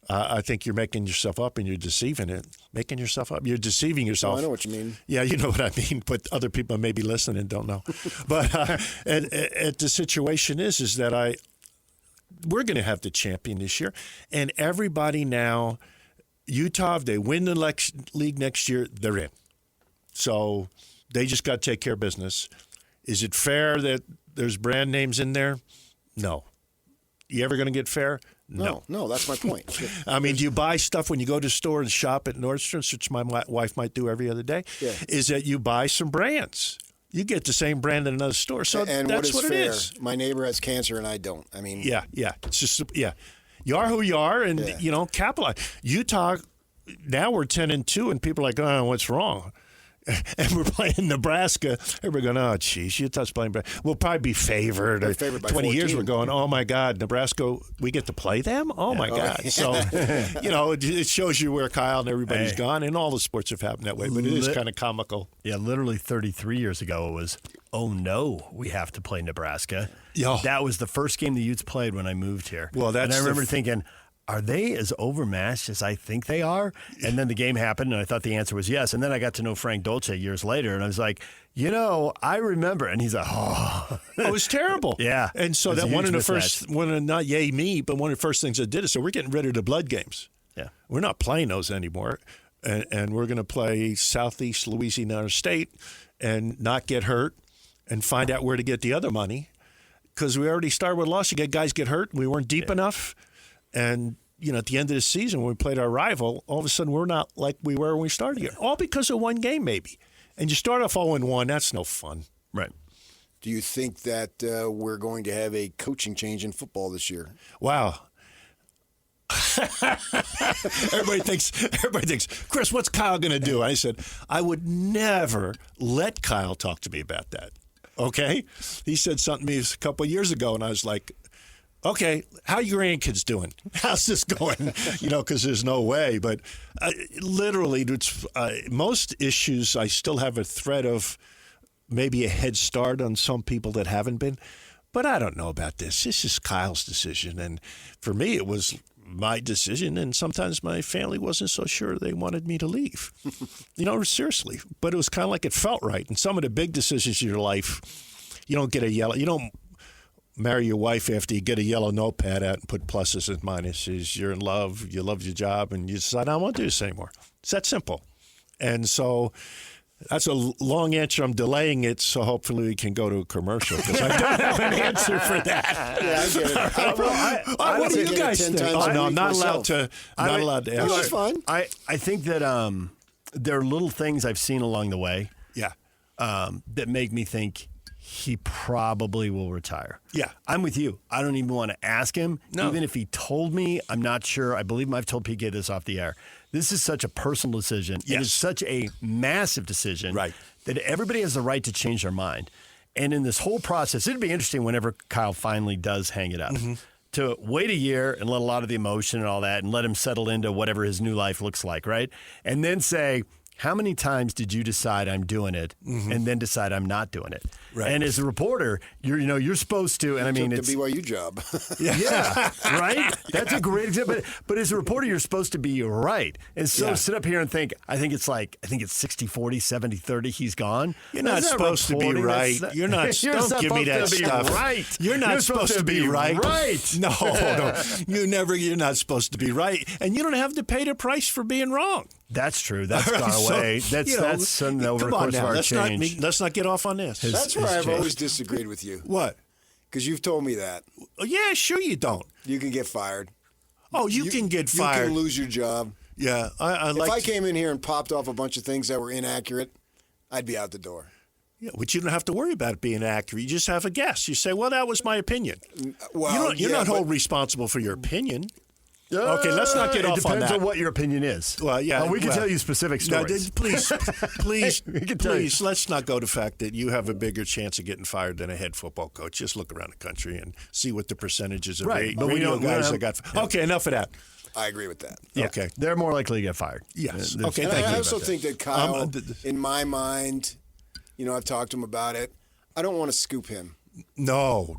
Speaker 23: I think you're making yourself up and you're deceiving it. Making yourself up. You're deceiving yourself.
Speaker 12: Oh, I know what you mean.
Speaker 23: Yeah, you know what I mean, but other people may be listening and don't know. But the situation is that we're going to have the champion this year, and everybody now – Utah, if they win the league next year, they're in. So they just got to take care of business. Is it fair that there's brand names in there? No. You ever going to get fair? No,
Speaker 12: that's my point.
Speaker 23: I mean, do you buy stuff when you go to the store and shop at Nordstrom's, which my wife might do every other day?
Speaker 12: Yeah.
Speaker 23: Is that you buy some brands. You get the same brand in another store. So
Speaker 12: and
Speaker 23: that's
Speaker 12: what
Speaker 23: it
Speaker 12: fair?
Speaker 23: is.
Speaker 12: My neighbor has cancer and I don't. I mean,
Speaker 23: yeah. It's just You are who you are, and capitalize. Utah, now we're 10-2, and people are like, "Oh, what's wrong?" and we're playing Nebraska. Everybody going, oh, geez, Utah's playing Nebraska. We'll probably be favored.
Speaker 12: They're favored by
Speaker 23: 20 years
Speaker 12: 14.
Speaker 23: we're going, oh, my God, Nebraska, we get to play them? Oh, my God. So, it shows you where Kyle and everybody's gone, and all the sports have happened that way, but it is kind of comical.
Speaker 5: Yeah, literally 33 years ago, it was, oh, no, we have to play Nebraska.
Speaker 23: Yeah.
Speaker 5: That was the first game the Utes played when I moved here.
Speaker 23: Well,
Speaker 5: and I remember thinking, are they as overmatched as I think they are? And then the game happened, and I thought the answer was yes. And then I got to know Frank Dolce years later, and I was like, I remember. And he's like, oh.
Speaker 23: It was terrible.
Speaker 5: Yeah.
Speaker 23: And so that one of the first, not yay me, but one of the first things I did is, so we're getting rid of the blood games.
Speaker 5: Yeah.
Speaker 23: We're not playing those anymore. And we're going to play Southeast Louisiana State and not get hurt and find out where to get the other money. Because we already started with a loss. You get guys get hurt. We weren't deep enough. And, at the end of the season, when we played our rival, all of a sudden we're not like we were when we started here. All because of one game, maybe. And you start off 0-1, that's no fun.
Speaker 5: Right.
Speaker 12: Do you think that we're going to have a coaching change in football this year?
Speaker 23: Wow. Everybody thinks, Chris, what's Kyle going to do? I said, I would never let Kyle talk to me about that. Okay? He said something to me a couple of years ago, and I was like, okay, how are your grandkids doing? How's this going? Because there's no way. But literally, most issues, I still have a thread of maybe a head start on some people that haven't been. But I don't know about this. This is Kyle's decision. And for me, it was my decision. And sometimes my family wasn't so sure they wanted me to leave. Seriously. But it was kind of like it felt right. And some of the big decisions in your life, you don't marry your wife after you get a yellow notepad out and put pluses and minuses. You're in love, you love your job, and you decide, I don't want to do this anymore. It's that simple. And so that's a long answer. I'm delaying it, so hopefully we can go to a commercial, because I don't have an answer for that.
Speaker 12: Yeah, I get it.
Speaker 23: What do you guys think? Oh, no, I'm not allowed to ask.
Speaker 12: That's fine.
Speaker 5: I think that there are little things I've seen along the way that make me think he probably will retire.
Speaker 23: Yeah.
Speaker 5: I'm with you. I don't even want to ask him.
Speaker 23: No.
Speaker 5: Even if he told me, I'm not sure. I believe I've told PK this off the air. This is such a personal decision.
Speaker 23: Yes.
Speaker 5: It is such a massive decision that everybody has the right to change their mind. And in this whole process, it'd be interesting whenever Kyle finally does hang it up. Mm-hmm. To wait a year and let a lot of the emotion and all that and let him settle into whatever his new life looks like, right? And then say, how many times did you decide I'm doing it and then decide I'm not doing it? Right. And as a reporter, you're supposed to, and I mean,
Speaker 12: it's the BYU job.
Speaker 5: Yeah, right? That's a great example. But as a reporter, you're supposed to be right. And so sit up here and think, I think it's 60-40, 70-30, he's gone.
Speaker 23: You're not supposed to be right. You're not. Don't give me that stuff.
Speaker 5: Right.
Speaker 23: You're not supposed to be right.
Speaker 5: Right.
Speaker 23: No. You're not supposed to be right. And you don't have to pay the price for being wrong.
Speaker 5: That's true. That's gone away. That's over the course of our change.
Speaker 23: Let's not get off on this.
Speaker 12: That's where I've always disagreed with you.
Speaker 23: What?
Speaker 12: Because you've told me that.
Speaker 23: Yeah, sure you don't.
Speaker 12: You can get fired.
Speaker 23: Oh, you can get fired.
Speaker 12: You can lose your job.
Speaker 23: Yeah,
Speaker 12: if I came in here and popped off a bunch of things that were inaccurate, I'd be out the door.
Speaker 23: Yeah, but you don't have to worry about it being accurate. You just have a guess. You say, well, that was my opinion. Well, you're not held responsible for your opinion. Okay, let's not get off on that.
Speaker 5: It depends on what your opinion is.
Speaker 23: Well, yeah.
Speaker 5: We can tell you specific stories.
Speaker 23: Please, let's not go to the fact that you have a bigger chance of getting fired than a head football coach. Just look around the country and see what the percentages of radio guys that got fired. Okay, enough of that.
Speaker 12: I agree with that.
Speaker 5: Yeah.
Speaker 23: Okay.
Speaker 5: They're more likely to get fired.
Speaker 23: Yes.
Speaker 12: Okay,
Speaker 23: thank you.
Speaker 12: I also think that Kyle, in my mind, I've talked to him about it. I don't want to scoop him.
Speaker 23: No.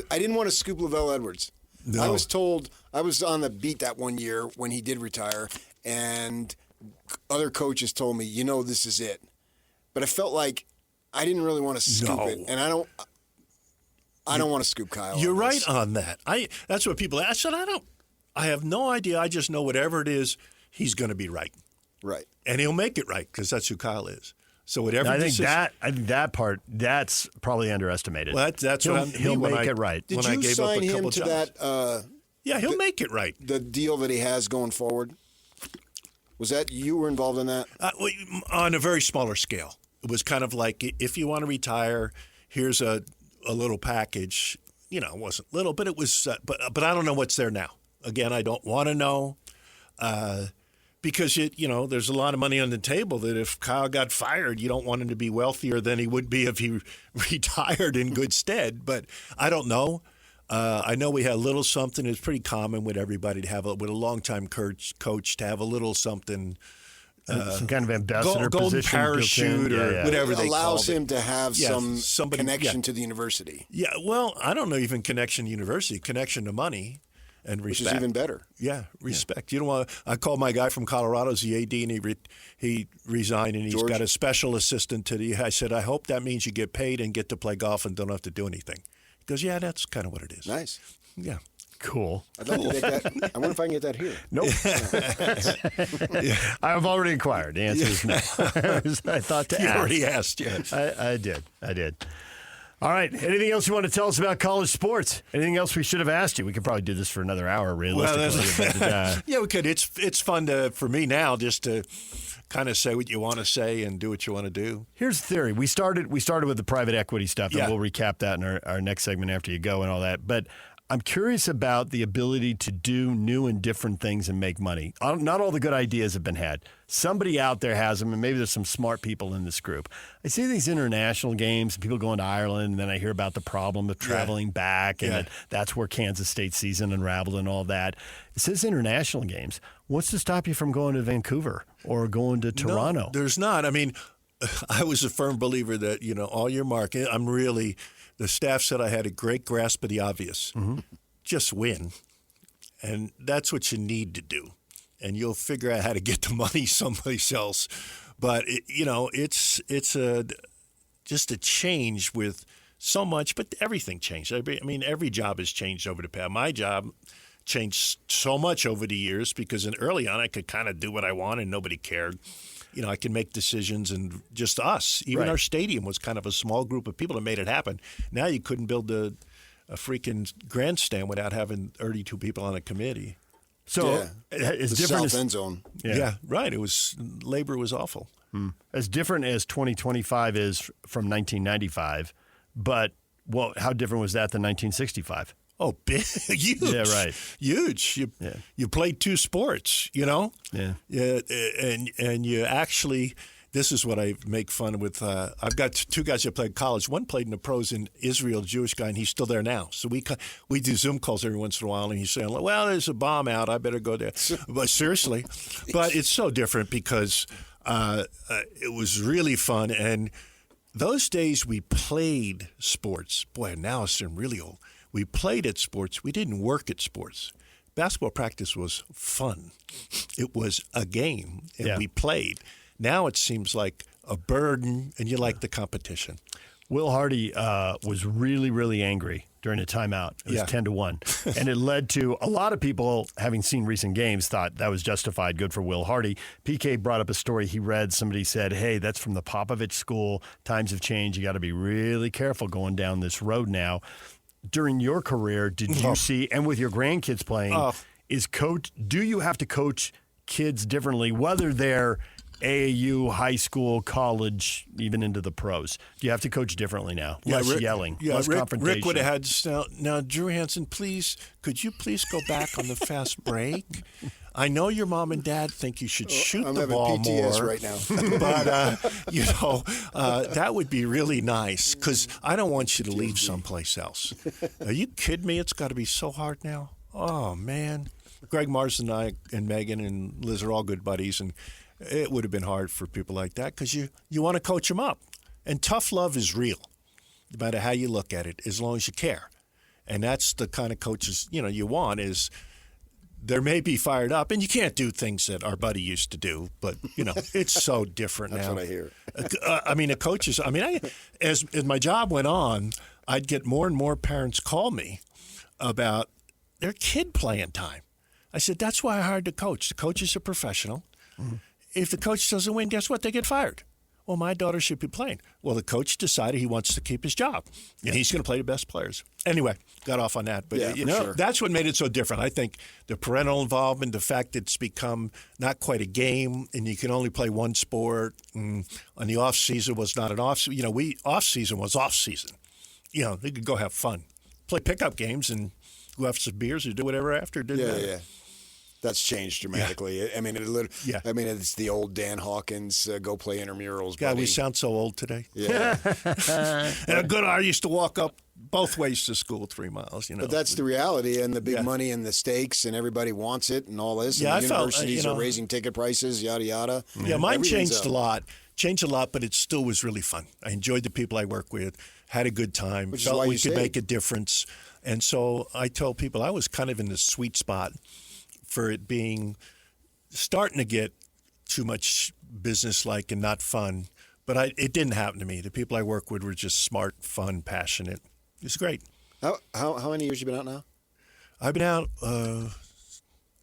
Speaker 12: I didn't want to scoop Lavelle Edwards.
Speaker 23: No.
Speaker 12: I was told, I was on the beat that one year when he did retire, and other coaches told me, this is it. But I felt like I didn't really want to scoop it, and I don't want to scoop Kyle.
Speaker 23: You're right on that. That's what people ask. I said, I have no idea. I just know whatever it is, he's going to be right.
Speaker 12: Right.
Speaker 23: And he'll make it right, because that's who Kyle is. So whatever.
Speaker 5: I think that part, that's probably underestimated.
Speaker 23: Well, that's
Speaker 5: he'll make it right.
Speaker 12: Did you sign him to that?
Speaker 23: Yeah, he'll make it right.
Speaker 12: The deal that he has going forward. Was that you were involved in that?
Speaker 23: On a very smaller scale. It was kind of like, if you want to retire, here's a little package. It wasn't little, but it was. But I don't know what's there now. Again, I don't want to know. because there's a lot of money on the table that if Kyle got fired, you don't want him to be wealthier than he would be if he retired in good stead. But I don't know. I know we had a little something. It's pretty common with everybody to have with a longtime coach to have a little something.
Speaker 5: Some kind of ambassador
Speaker 23: golden
Speaker 5: position,
Speaker 23: parachute or whatever they call it.
Speaker 12: Allows him to have some connection
Speaker 23: yeah.
Speaker 12: to the university.
Speaker 23: Yeah, well, I don't know even connection to university, connection to money and respect.
Speaker 12: Which is even better.
Speaker 23: Yeah, respect. You don't want. I called my guy from Colorado, as the AD, and he resigned, and he's got a special assistant to the. I said, I hope that means you get paid and get to play golf and don't have to do anything. He goes, yeah, that's kind of what it is.
Speaker 12: Nice.
Speaker 23: Yeah.
Speaker 5: Cool.
Speaker 12: I'd like to get that. I wonder if I can get that here.
Speaker 5: Nope. I've already inquired. The answer is no. I thought to ask.
Speaker 23: You already asked, yes.
Speaker 5: I did. All right. Anything else you want to tell us about college sports? Anything else we should have asked you? We could probably do this for another hour, realistically.
Speaker 23: Yeah, we could. It's fun for me now just to kind of say what you want to say and do what you want to do.
Speaker 5: Here's the theory. We started with the private equity stuff, and
Speaker 23: Yeah.
Speaker 5: we'll recap that in our next segment after you go and all that. But I'm curious about the ability to do new and different things and make money. Not all the good ideas have been had. Somebody out there has them, and maybe there's some smart people in this group. I see these international games, people going to Ireland, and then I hear about the problem of traveling back, and that's where Kansas State season unraveled and all that. It says international games. What's to stop you from going to Vancouver or going to Toronto?
Speaker 23: No, there's not. I mean, I was a firm believer that, all your market, the staff said I had a great grasp of the obvious.
Speaker 5: Mm-hmm.
Speaker 23: Just win. And that's what you need to do. And you'll figure out how to get the money someplace else. But, it's just a change with so much, but everything changed. Every job has changed over the past. My job changed so much over the years because early on I could kind of do what I wanted and nobody cared. I can make decisions and just us. Even our stadium was kind of a small group of people that made it happen. Now you couldn't build a freaking grandstand without having 32 people on a committee.
Speaker 5: So it's
Speaker 12: the
Speaker 5: different.
Speaker 12: South end zone.
Speaker 23: Yeah, right. Labor was awful.
Speaker 5: As different as 2025 is from 1995, but how different was that than 1965?
Speaker 23: Oh, big, huge.
Speaker 5: Yeah, right.
Speaker 23: Huge. You played two sports,
Speaker 5: Yeah.
Speaker 23: And you actually, this is what I make fun with. I've got two guys that played college. One played in the pros in Israel, Jewish guy, and he's still there now. So we do Zoom calls every once in a while, and he's saying, well, there's a bomb out. I better go there. But seriously, but it's so different because it was really fun. And those days we played sports. Boy, now I'm really old. We played at sports. We didn't work at sports. Basketball practice was fun. It was a game, and we played. Now it seems like a burden, and you like the competition.
Speaker 5: Will Hardy was really, really angry during a timeout. It was 10-1. And it led to a lot of people, having seen recent games, thought that was justified. Good for Will Hardy. PK brought up a story he read. Somebody said, hey, that's from the Popovich school. Times have changed. You got to be really careful going down this road now. During your career, did you see, and with your grandkids playing, do you have to coach kids differently, whether they're AAU, high school, college, even into the pros? Do you have to coach differently now? Less yelling, less confrontation.
Speaker 23: Rick would have had, now, Drew Hansen, could you please go back on the fast break? I know your mom and dad think you should shoot the ball
Speaker 12: I'm having PTS
Speaker 23: more.
Speaker 12: right
Speaker 23: But, that would be really nice because I don't want you to leave someplace else. Are you kidding me? It's got to be so hard now. Oh, man. Greg Mars and I and Megan and Liz are all good buddies, and it would have been hard for people like that because you want to coach them up. And tough love is real, no matter how you look at it, as long as you care. And that's the kind of coaches, you want is they may be fired up, and you can't do things that our buddy used to do, but, it's so different
Speaker 12: That's
Speaker 23: now.
Speaker 12: what I hear.
Speaker 23: The coaches, as my job went on, I'd get more and more parents call me about their kid playing time. I said, that's why I hired the coach. The coach is a professional. Mm-hmm. If the coach doesn't win, guess what? They get fired. Well, my daughter should be playing. Well, the coach decided he wants to keep his job, and he's going to play the best players. Anyway, got off on that. But
Speaker 12: sure.
Speaker 23: That's what made it so different. I think the parental involvement, the fact that it's become not quite a game, and you can only play one sport, and the off season was not an off. Off season was off season. They could go have fun, play pickup games, and go have some beers or do whatever after.
Speaker 12: That's changed dramatically. Yeah. I mean, I mean, it's the old Dan Hawkins go play intramurals.
Speaker 23: God,
Speaker 12: buddy.
Speaker 23: we sound so old today.
Speaker 12: Yeah.
Speaker 23: And I used to walk up both ways to school 3 miles.
Speaker 12: But that's the reality, and the big money and the stakes, and everybody wants it, and all this.
Speaker 23: Yeah,
Speaker 12: and the
Speaker 23: I
Speaker 12: universities
Speaker 23: felt,
Speaker 12: are raising ticket prices, yada yada.
Speaker 23: Yeah, mine changed
Speaker 12: up.
Speaker 23: a lot. But it still was really fun. I enjoyed the people I work with, had a good time,
Speaker 12: Which is
Speaker 23: felt
Speaker 12: why
Speaker 23: we
Speaker 12: you
Speaker 23: could
Speaker 12: stayed.
Speaker 23: make a difference. And so I told people I was kind of in the sweet spot for it being starting to get too much business-like and not fun. But it didn't happen to me. The people I work with were just smart, fun, passionate. It was great.
Speaker 12: How many years you been out now?
Speaker 23: I've been out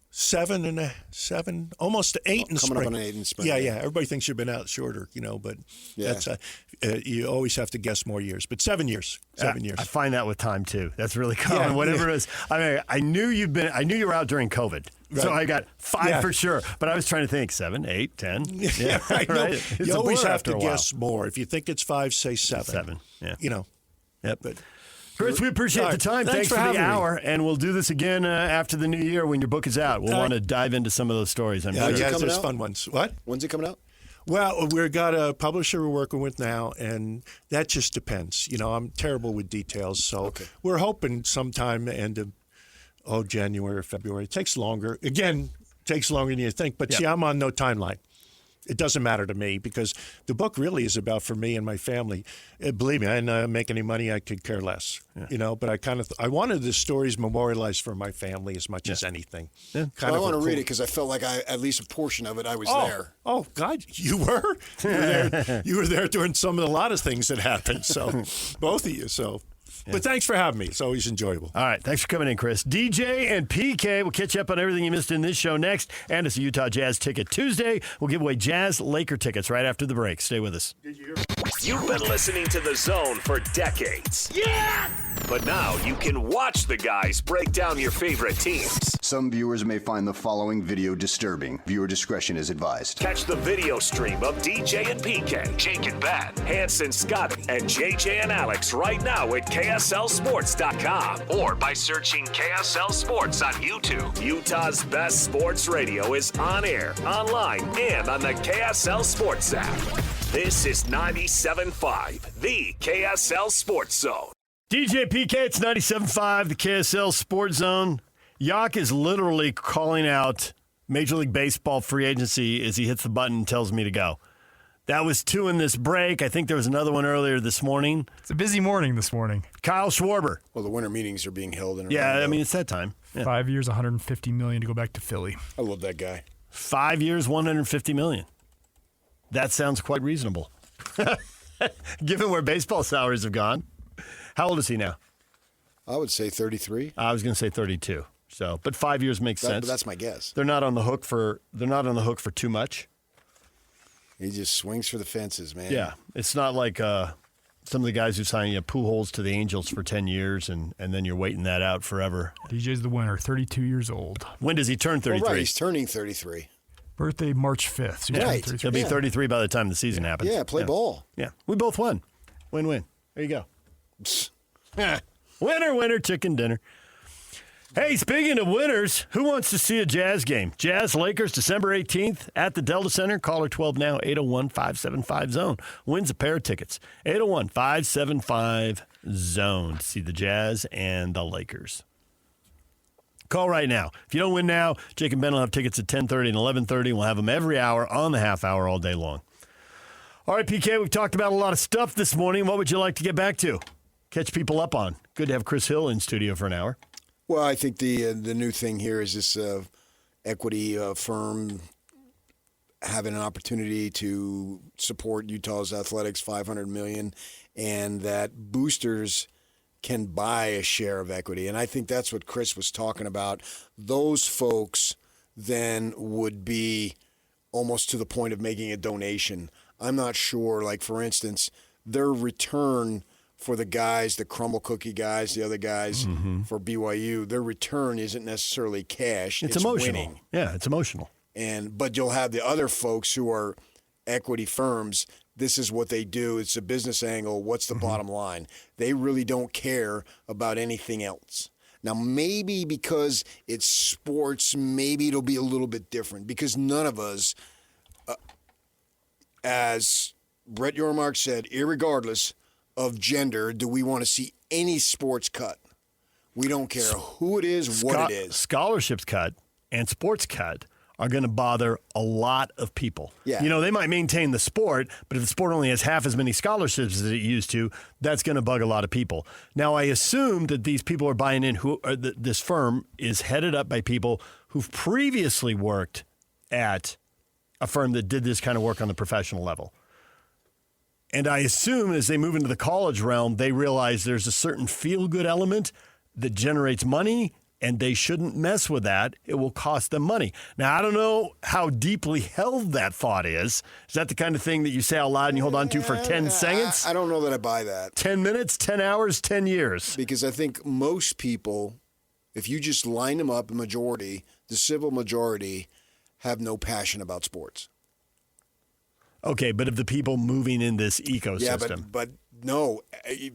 Speaker 23: 7, almost 8 in spring.
Speaker 12: Coming up on 8 in spring.
Speaker 23: Yeah. Everybody thinks you've been out shorter, but that's you always have to guess more years. But 7 years. 7 years.
Speaker 5: I find that with time too. That's really common. Whatever it is. I mean, I knew you were out during COVID.
Speaker 23: Right.
Speaker 5: So I got 5 for sure. But I was trying to think 7, 8, 10.
Speaker 23: Yeah, right. No,
Speaker 5: It's
Speaker 23: you
Speaker 5: a
Speaker 23: always
Speaker 5: blur
Speaker 23: have
Speaker 5: after
Speaker 23: to
Speaker 5: a while.
Speaker 23: guess more. If you think it's 5, say 7.
Speaker 5: 7. Yeah.
Speaker 23: Yep. But
Speaker 5: Chris, we appreciate the time. Thanks for the
Speaker 23: having me.
Speaker 5: hour. And we'll do this again after the new year when your book is out. We'll want to dive into some of those stories. I'm sure.
Speaker 23: there's fun ones. What?
Speaker 12: When's it coming out?
Speaker 23: Well, we've got a publisher we're working with now, and that just depends. I'm terrible with details, so we're hoping sometime end of January or February. It takes longer. Again, takes longer than you think. But see, I'm on no timeline. It doesn't matter to me because the book really is about for me and my family. Believe me, I didn't make any money. I could care less, But I wanted the stories memorialized for my family as much as anything.
Speaker 5: Yeah.
Speaker 12: I want to read it because I felt like at least a portion of it, I was there.
Speaker 23: Oh God, you were? You were there during a lot of things that happened. So both of you. So. But thanks for having me. It's always enjoyable.
Speaker 5: All right. Thanks for coming in, Chris. DJ and PK will catch you up on everything you missed in this show next. And it's a Utah Jazz Ticket Tuesday. We'll give away Jazz Laker tickets right after the break. Stay with us.
Speaker 15: You've been listening to The Zone for decades. Yes! But now you can watch the guys break down your favorite teams.
Speaker 7: Some viewers may find the following video disturbing. Viewer discretion is advised.
Speaker 15: Catch the video stream of DJ and PK, Jake and Ben, Hanson, Scotty, and JJ and Alex right now at KSLSports.com or by searching KSL Sports on YouTube. Utah's best sports radio is on air, online, and on the KSL Sports app. This is 97.5, the KSL Sports Zone.
Speaker 5: DJ PK, it's 97.5, the KSL Sports Zone. Yak is literally calling out Major League Baseball free agency as he hits the button and tells me to go. That was 2 in this break. I think there was another one earlier this morning.
Speaker 20: It's a busy morning this morning.
Speaker 5: Kyle Schwarber.
Speaker 12: Well, the winter meetings are being held.
Speaker 5: It's that time. Yeah.
Speaker 20: 5 years, $150 million to go back to Philly.
Speaker 12: I love that guy.
Speaker 5: 5 years, $150 million. That sounds quite reasonable. Given where baseball salaries have gone. How old is he now?
Speaker 12: I would say 33.
Speaker 5: I was going to say 32. So, but 5 years makes sense.
Speaker 12: But that's my guess.
Speaker 5: They're not on the hook for too much.
Speaker 12: He just swings for the fences, man.
Speaker 5: Yeah, it's not like some of the guys who sign Pujols to the Angels for 10 years and then you're waiting that out forever.
Speaker 20: DJ's the winner, 32 years old.
Speaker 5: When does he turn 33?
Speaker 12: Well, right, he's turning 33.
Speaker 20: Birthday March 5th. So
Speaker 5: right. He'll be 33 by the time the season happens.
Speaker 12: Yeah, play ball.
Speaker 5: Yeah, we both won. Win-win. There you go. Winner, chicken dinner. Hey, speaking of winners, who wants to see a Jazz game? Jazz Lakers, December 18th at the Delta Center. Caller 12 now, 801-575-ZONE. Wins a pair of tickets. 801-575-ZONE to see the Jazz and the Lakers. Call right now. If you don't win now, Jake and Ben will have tickets at 10:30 and 11:30. We'll have them every hour on the half hour all day long. All right, PK, we've talked about a lot of stuff this morning. What would you like to get back to? Catch people up on. Good to have Chris Hill in studio for an hour.
Speaker 12: Well, I think the new thing here is this equity firm having an opportunity to support Utah's athletics, $500 million, and that boosters can buy a share of equity. And I think that's what Chris was talking about. Those folks then would be almost to the point of making a donation. I'm not sure. Like, for instance, their return for the guys, the crumble cookie guys, the other guys for BYU, their return isn't necessarily cash.
Speaker 5: It's emotional.
Speaker 12: Winning.
Speaker 5: Yeah, it's emotional.
Speaker 12: But you'll have the other folks who are equity firms. This is what they do. It's a business angle. What's the bottom line? They really don't care about anything else. Now, maybe because it's sports, maybe it'll be a little bit different because none of us, as Brett Yormark said, irregardless of gender, do we want to see any sports cut. We don't care who it is, what it is.
Speaker 5: Scholarships cut and sports cut are going to bother a lot of people.
Speaker 12: Yeah.
Speaker 5: You know, they might maintain the sport, but if the sport only has half as many scholarships as it used to, that's going to bug a lot of people. Now, I assume that these people are buying in, this firm is headed up by people who've previously worked at a firm that did this kind of work on the professional level. And I assume as they move into the college realm, they realize there's a certain feel-good element that generates money, and they shouldn't mess with that. It will cost them money. Now, I don't know how deeply held that thought is. Is that the kind of thing that you say out loud and you hold on to for 10 seconds?
Speaker 12: I don't know that I buy that.
Speaker 5: 10 minutes, 10 hours, 10 years.
Speaker 12: Because I think most people, if you just line them up, the civil majority, have no passion about sports.
Speaker 5: Okay, but of the people moving in this ecosystem.
Speaker 12: Yeah,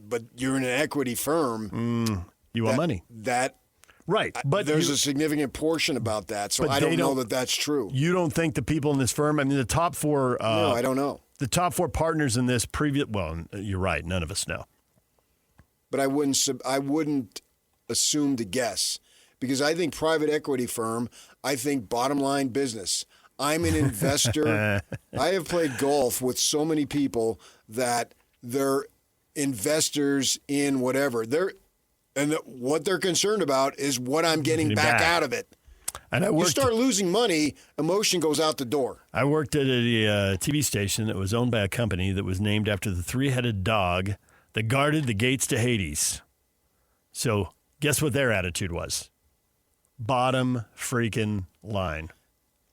Speaker 12: but you're in an equity firm.
Speaker 5: You want money. Right, but
Speaker 12: there's a significant portion about that, so I don't know that that's true.
Speaker 5: You don't think the people in this firm, I mean, the top four...
Speaker 12: no, I don't know.
Speaker 5: The top four partners in this well, you're right, none of us know.
Speaker 12: But I wouldn't assume to guess, because I think private equity firm, I think bottom line business. I'm an investor. I have played golf with so many people that they're investors in whatever. And what they're concerned about is what I'm getting back out of it. And you start losing money, emotion goes out the door.
Speaker 5: I worked at a TV station that was owned by a company that was named after the three-headed dog that guarded the gates to Hades. So guess what their attitude was? Bottom freaking line.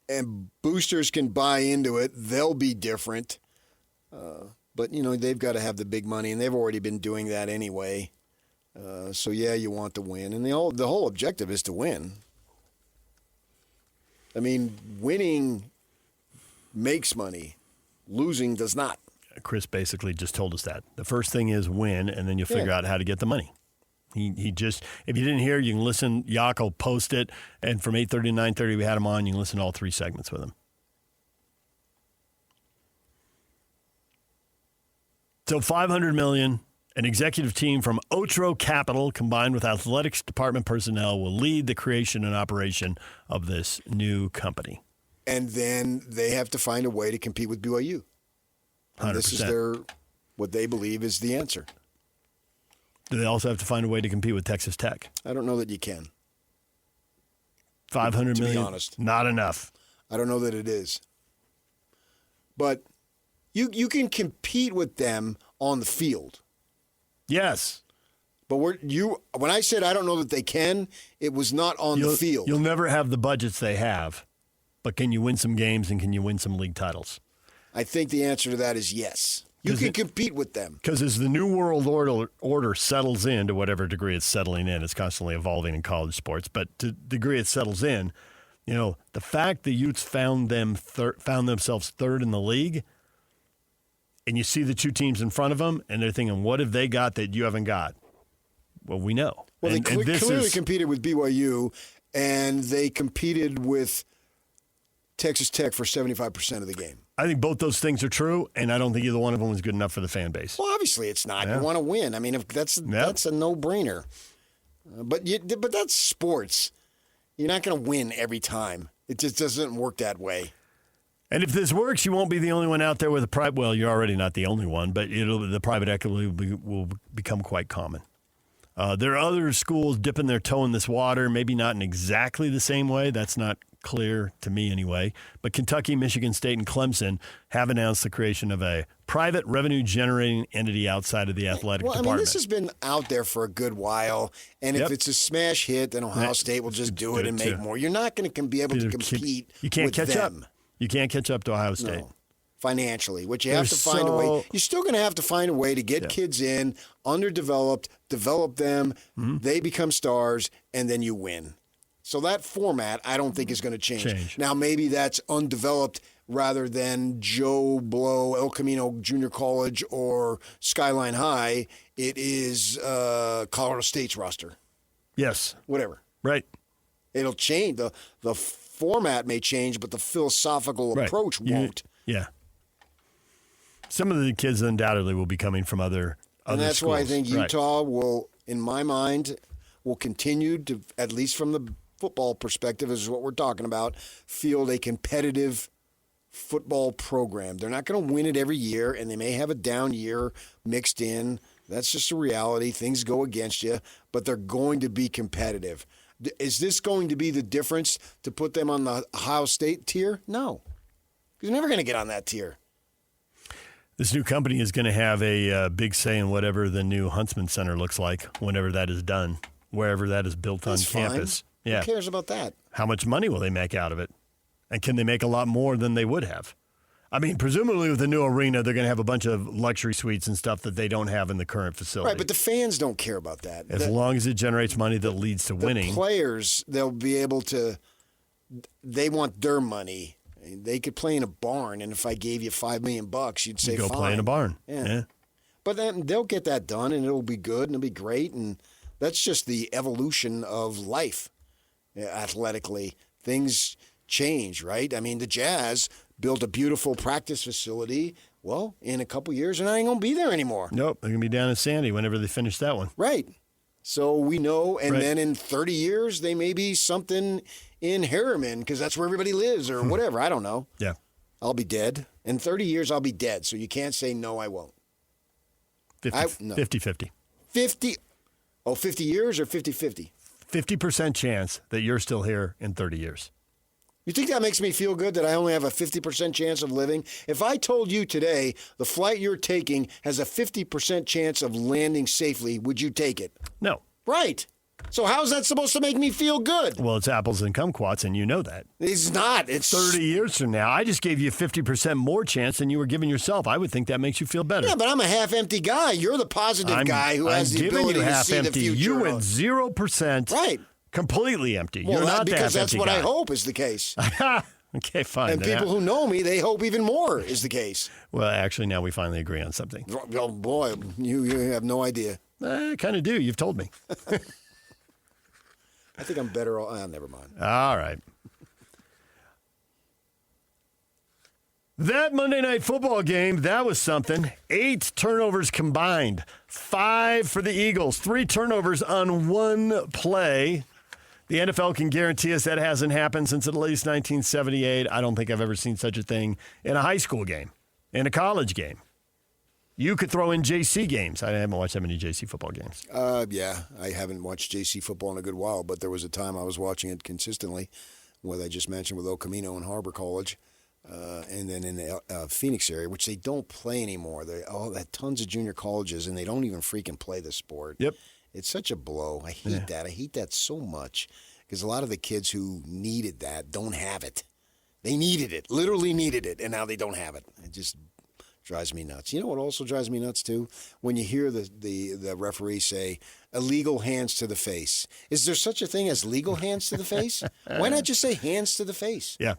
Speaker 12: And boosters can buy into it. They'll be different. But, they've got to have the big money, and they've already been doing that anyway. So you want to win, and the whole objective is to win. I mean, winning makes money, losing does not.
Speaker 5: Chris basically just told us that. The first thing is win, and then you figure out how to get the money. He just, if you didn't hear, you can listen. Yak will post it, and from 8:30 to 9:30, we had him on. You can listen to all three segments with him. So $500 million. An executive team from Otro Capital combined with athletics department personnel will lead the creation and operation of this new company.
Speaker 12: And then they have to find a way to compete with BYU. And
Speaker 5: 100%.
Speaker 12: This is what they believe is the answer.
Speaker 5: Do they also have to find a way to compete with Texas Tech?
Speaker 12: I don't know that you can.
Speaker 5: $500 million?
Speaker 12: To be honest.
Speaker 5: Not enough.
Speaker 12: I don't know that it is. But you can compete with them on the field.
Speaker 5: Yes.
Speaker 12: But when I said I don't know that they can, it was not on the field.
Speaker 5: You'll never have the budgets they have, but can you win some games and can you win some league titles?
Speaker 12: I think the answer to that is yes. You can compete with them.
Speaker 5: Because as the new world order settles in, to whatever degree it's settling in, it's constantly evolving in college sports, but to the degree it settles in, the fact the Utes found themselves third in the league, and you see the two teams in front of them, and they're thinking, what have they got that you haven't got? Well, we know.
Speaker 12: Well, they clearly competed with BYU, and they competed with Texas Tech for 75% of the game.
Speaker 5: I think both those things are true, and I don't think either one of them was good enough for the fan base.
Speaker 12: Well, obviously it's not. Yeah. You want to win. I mean, that's a no-brainer. But that's sports. You're not going to win every time. It just doesn't work that way.
Speaker 5: And if this works, you won't be the only one out there with a private. Well, you're already not the only one, but the private equity will become quite common. There are other schools dipping their toe in this water, maybe not in exactly the same way. That's not clear to me anyway. But Kentucky, Michigan State, and Clemson have announced the creation of a private revenue-generating entity outside of the athletic department.
Speaker 12: I mean, this has been out there for a good while, and if it's a smash hit, then Ohio State will just do it and make more. You're not going to be able to compete
Speaker 5: You can't
Speaker 12: with
Speaker 5: catch
Speaker 12: them.
Speaker 5: up. You can't catch up to Ohio State.
Speaker 12: No. Financially, which you have to find a way. You're still going to have to find a way to get kids in, underdeveloped, develop them, they become stars, and then you win. So that format, I don't think is going to change. Now, maybe that's undeveloped rather than Joe Blow, El Camino Junior College, or Skyline High. It is Colorado State's roster.
Speaker 5: Yes.
Speaker 12: Whatever.
Speaker 5: Right.
Speaker 12: It'll change. The format may change, but the philosophical approach won't.
Speaker 5: Yeah. Some of the kids undoubtedly will be coming from other
Speaker 12: And that's
Speaker 5: schools.
Speaker 12: why I think Utah will, in my mind, will continue to, at least from the football perspective, is what we're talking about, field a competitive football program. They're not going to win it every year, and they may have a down year mixed in. That's just a reality. Things go against you, but they're going to be competitive. Is this going to be the difference to put them on the Ohio State tier? No. You're never going to get on that tier.
Speaker 5: This new company is going to have a big say in whatever the new Huntsman Center looks like whenever that is done, wherever that is built on campus.
Speaker 12: Fine. Who cares about that?
Speaker 5: How much money will they make out of it? And can they make a lot more than they would have? I mean, presumably with the new arena, they're going to have a bunch of luxury suites and stuff that they don't have in the current facility.
Speaker 12: Right, but the fans don't care about that.
Speaker 5: As long as it generates money that leads to winning.
Speaker 12: The players, they'll be able to, they want their money. They could play in a barn, and if I gave you $5 million, you'd say
Speaker 5: go
Speaker 12: fine.
Speaker 5: play in a barn. Yeah.
Speaker 12: But then they'll get that done, and it'll be good, and it'll be great, and that's just the evolution of life athletically. Things change, right? I mean, the Jazz built a beautiful practice facility. Well, in a couple years, they're not even going to be there anymore.
Speaker 5: Nope, they're going to be down in Sandy whenever they finish that one.
Speaker 12: Right. So we know, and then in 30 years, they may be something in Harriman because that's where everybody lives or whatever. I don't know.
Speaker 5: Yeah.
Speaker 12: I'll be dead. In 30 years, I'll be dead. So you can't say, no, I won't.
Speaker 5: 50-50.
Speaker 12: 50 years or 50-50?
Speaker 5: 50% chance that you're still here in 30 years.
Speaker 12: You think that makes me feel good that I only have a 50% chance of living? If I told you today the flight you're taking has a 50% chance of landing safely, would you take it?
Speaker 5: No.
Speaker 12: Right. So how's that supposed to make me feel good?
Speaker 5: Well, it's apples and kumquats, and you know that.
Speaker 12: It's not. It's
Speaker 5: 30 years from now. I just gave you a 50% more chance than you were giving yourself. I would think that makes you feel better.
Speaker 12: Yeah, but I'm a half-empty guy. You're the positive guy who has the ability to see the future.
Speaker 5: You went 0%.
Speaker 12: Right.
Speaker 5: Completely empty.
Speaker 12: Well,
Speaker 5: You're not
Speaker 12: because that's what
Speaker 5: guy.
Speaker 12: I hope is the case.
Speaker 5: Okay, fine.
Speaker 12: And people who know me, they hope even more is the case.
Speaker 5: Well, actually, now we finally agree on something.
Speaker 12: Oh, boy, you have no idea.
Speaker 5: I kind of do. You've told me.
Speaker 12: I think I'm better off. Never mind.
Speaker 5: All right. That Monday Night Football game, that was something. 8 turnovers combined. 5 for the Eagles. 3 turnovers on one play. The NFL can guarantee us that hasn't happened since at least 1978. I don't think I've ever seen such a thing in a high school game, in a college game. You could throw in JC games. I haven't watched that many JC football games.
Speaker 12: Yeah, I haven't watched JC football in a good while, but there was a time I was watching it consistently, what I just mentioned with El Camino and Harbor College, and then in the Phoenix area, which they don't play anymore. They all had tons of junior colleges, and they don't even freaking play the sport.
Speaker 5: Yep.
Speaker 12: It's such a blow. I hate that. I hate that so much because a lot of the kids who needed that don't have it. They needed it, literally needed it, and now they don't have it. It just drives me nuts. You know what also drives me nuts too? When you hear the referee say, illegal hands to the face. Is there such a thing as legal hands to the face? Why not just say hands to the face?
Speaker 5: Yeah.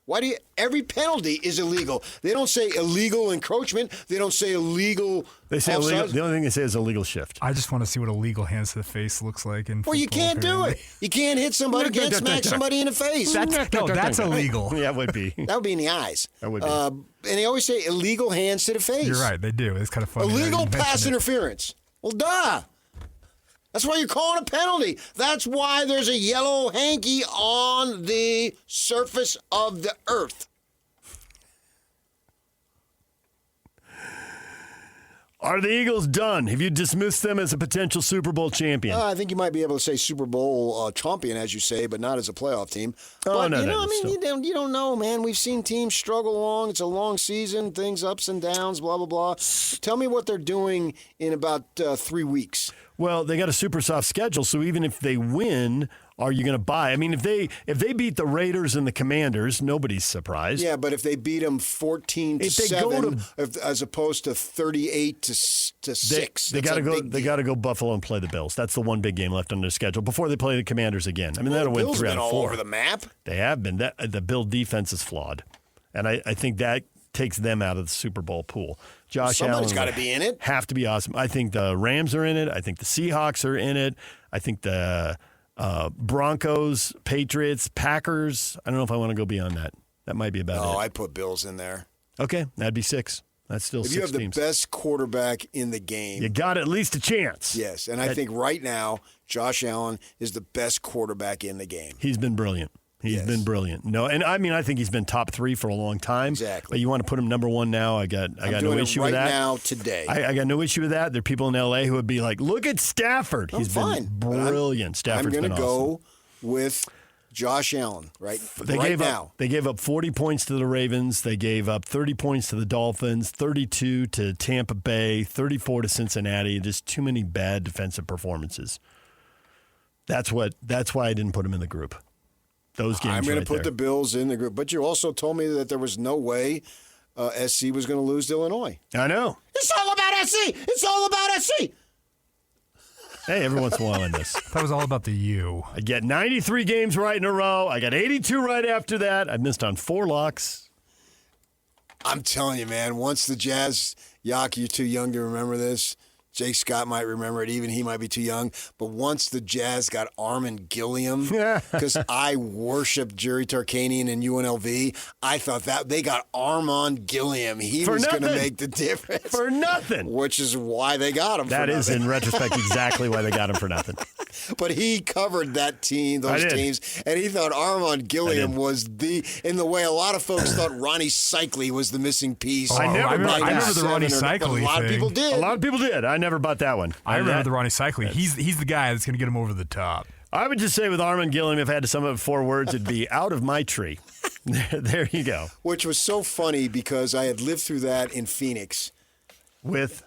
Speaker 12: Why do you? Every penalty is illegal. They don't say illegal encroachment. They don't say illegal.
Speaker 5: They say illegal, the only thing they say is illegal shift.
Speaker 14: I just want to see what illegal hands to the face looks like.
Speaker 12: Well, you can't do it. You can't hit somebody. You can't smack somebody in the face.
Speaker 14: That's illegal.
Speaker 5: Yeah, it would be.
Speaker 12: That would be in the eyes.
Speaker 5: That would be.
Speaker 12: And they always say illegal hands to the face.
Speaker 14: You're right. They do. It's kind of funny.
Speaker 12: Illegal pass interference. Well, duh. That's why you're calling a penalty. That's why there's a yellow hanky on the surface of the earth.
Speaker 5: Are the Eagles done? Have you dismissed them as a potential Super Bowl champion?
Speaker 12: I think you might be able to say Super Bowl champion, as you say, but not as a playoff team. But,
Speaker 5: no,
Speaker 12: you don't know, man. We've seen teams struggle along. It's a long season, things ups and downs, blah, blah, blah. Tell me what they're doing in about 3 weeks.
Speaker 5: Well, they got a super soft schedule, so even if they win, are you going to buy? I mean, if they beat the Raiders and the Commanders, nobody's surprised.
Speaker 12: Yeah, but if they beat them 14-7, as opposed to 38-6,
Speaker 5: they got to go. They got to go Buffalo and play the Bills. That's the one big game left on their schedule before they play the Commanders again. I mean, that'll win 3 out of 4.
Speaker 12: All over the map.
Speaker 5: They have been. The Bill defense is flawed, and I think that takes them out of the Super Bowl pool. Josh Allen
Speaker 12: got to be in it.
Speaker 5: Have to be awesome. I think the Rams are in it. I think the Seahawks are in it. I think the Broncos, Patriots, Packers. I don't know if I want to go beyond that. That might be about it.
Speaker 12: No, I put Bills in there.
Speaker 5: Okay, that'd be 6. That's still 6
Speaker 12: teams. If you have
Speaker 5: teams.
Speaker 12: the best quarterback in the game,
Speaker 5: you got at least a chance.
Speaker 12: Yes, and I think right now Josh Allen is the best quarterback in the game.
Speaker 5: He's been brilliant. He's been brilliant. No, and I mean, I think he's been top 3 for a long time.
Speaker 12: Exactly.
Speaker 5: But you want to put him number 1 now? I got no issue with that.
Speaker 12: Right now, today.
Speaker 5: I got no issue with that. There are people in L.A. who would be like, "Look at Stafford. He's been brilliant. Stafford's been awesome."
Speaker 12: I'm going to go with Josh Allen now.
Speaker 5: They gave up 40 points to the Ravens. They gave up 30 points to the Dolphins, 32 to Tampa Bay, 34 to Cincinnati. Just too many bad defensive performances. That's why I didn't put him in the group. Those games.
Speaker 12: I'm going to put the Bills in the group. But you also told me that there was no way SC was going to lose to Illinois.
Speaker 5: I know.
Speaker 12: It's all about SC. It's all about SC.
Speaker 5: Hey, every once in a while in this.
Speaker 14: That was all about the U.
Speaker 5: I get 93 games right in a row. I got 82 right after that. I missed on 4 locks.
Speaker 12: I'm telling you, man, once the Jazz, Yak, you're too young to remember this. Jake Scott might remember it. Even he might be too young. But once the Jazz got Armin Gilliam, because I worshiped Jerry Tarkanian and UNLV, I thought that they got Armand Gilliam. He was going to make the difference.
Speaker 5: For nothing.
Speaker 12: Which is why they got him
Speaker 5: That is, in retrospect, exactly why they got him for nothing.
Speaker 12: But he covered that team, those teams, and he thought Armand Gilliam was in the way a lot of folks thought Ronnie Cycli was the missing piece.
Speaker 14: I remember the Ronnie Cycli thing.
Speaker 12: A lot of people did.
Speaker 5: A lot of people did. I never bought that one.
Speaker 14: I remember the Ronnie Cycli. He's the guy that's going to get him over the top.
Speaker 5: I would just say with Armand Gilliam, if I had to sum up 4 words, it'd be out of my tree. There you go.
Speaker 12: Which was so funny because I had lived through that in Phoenix.
Speaker 5: But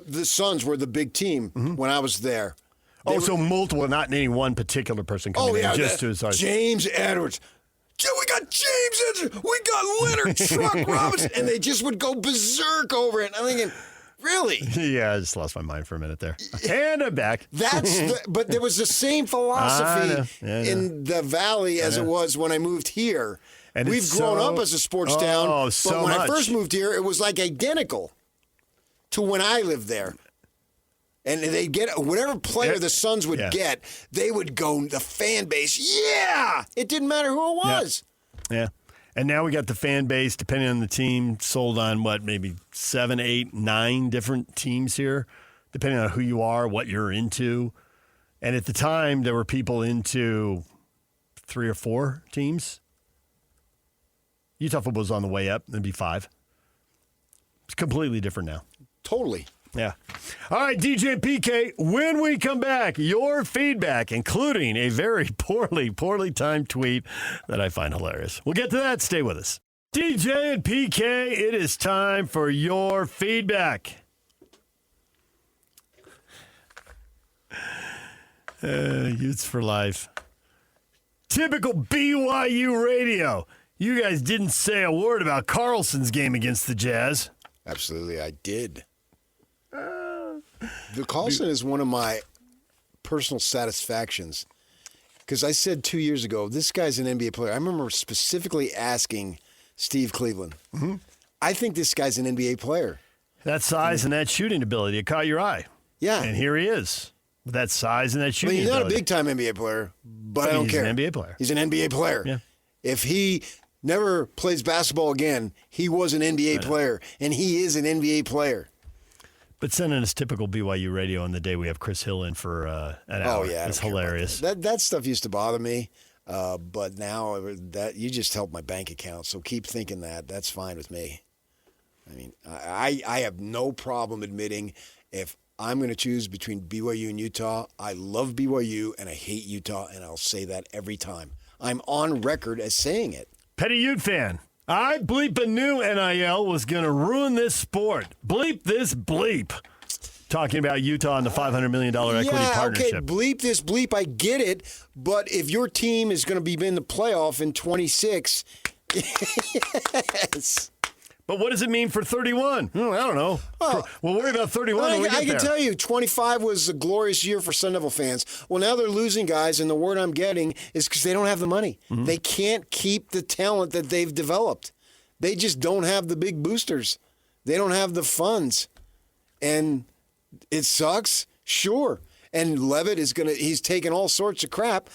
Speaker 12: the Suns were the big team when I was there.
Speaker 5: So multiple, not any one particular person coming in.
Speaker 12: James Edwards. Yeah, we got James Edwards. We got Leonard Truck Robinson. And they just would go berserk over it. I'm thinking, really?
Speaker 5: Yeah, I just lost my mind for a minute there. And I'm back.
Speaker 12: But there was the same philosophy in the Valley as it was when I moved here. And we've grown up as a sports town. But when I first moved here, it was like identical to when I lived there. And they get whatever player the Suns would get, they would go, the fan base, it didn't matter who it was.
Speaker 5: Yeah. And now we got the fan base, depending on the team, sold on maybe 7, 8, 9 different teams here, depending on who you are, what you're into. And at the time, there were people into 3 or 4 teams. Utah football was on the way up. It'd be 5. It's completely different now.
Speaker 12: Totally.
Speaker 5: Yeah. All right, DJ and PK, when we come back, your feedback, including a very poorly timed tweet that I find hilarious. We'll get to that. Stay with us. DJ and PK, it is time for your feedback. Youths for life. Typical BYU radio. You guys didn't say a word about Carlson's game against the Jazz.
Speaker 12: Absolutely, I did. The Carlson is one of my personal satisfactions because I said 2 years ago, this guy's an NBA player. I remember specifically asking Steve Cleveland, I think this guy's an NBA player.
Speaker 5: That size and that shooting ability, it caught your eye.
Speaker 12: Yeah.
Speaker 5: And here he is with that size and that shooting
Speaker 12: he's
Speaker 5: ability.
Speaker 12: Not a big-time NBA player, but I don't care.
Speaker 5: He's an NBA player.
Speaker 12: He's an NBA player.
Speaker 5: Yeah.
Speaker 12: If he never plays basketball again, he was an NBA player, and he is an NBA player.
Speaker 5: But sending us typical BYU radio on the day we have Chris Hill in for an hour. It's hilarious.
Speaker 12: That stuff used to bother me, but now that you just helped my bank account, so keep thinking that. That's fine with me. I mean, I have no problem admitting if I'm going to choose between BYU and Utah, I love BYU and I hate Utah, and I'll say that every time. I'm on record as saying it.
Speaker 5: Petty Ute fan. I bleep a new NIL was going to ruin this sport. Bleep this bleep. Talking about Utah and the $500 million equity partnership.
Speaker 12: Okay, bleep this bleep. I get it. But if your team is going to be in the playoff in 26, yes.
Speaker 5: But what does it mean for 31? I don't know. We'll worry about 31
Speaker 12: I can tell you, 25 was a glorious year for Sun Devil fans. Well, now they're losing guys, and the word I'm getting is because they don't have the money. Mm-hmm. They can't keep the talent that they've developed. They just don't have the big boosters. They don't have the funds. And it sucks, sure. And Levitt he's taking all sorts of crap,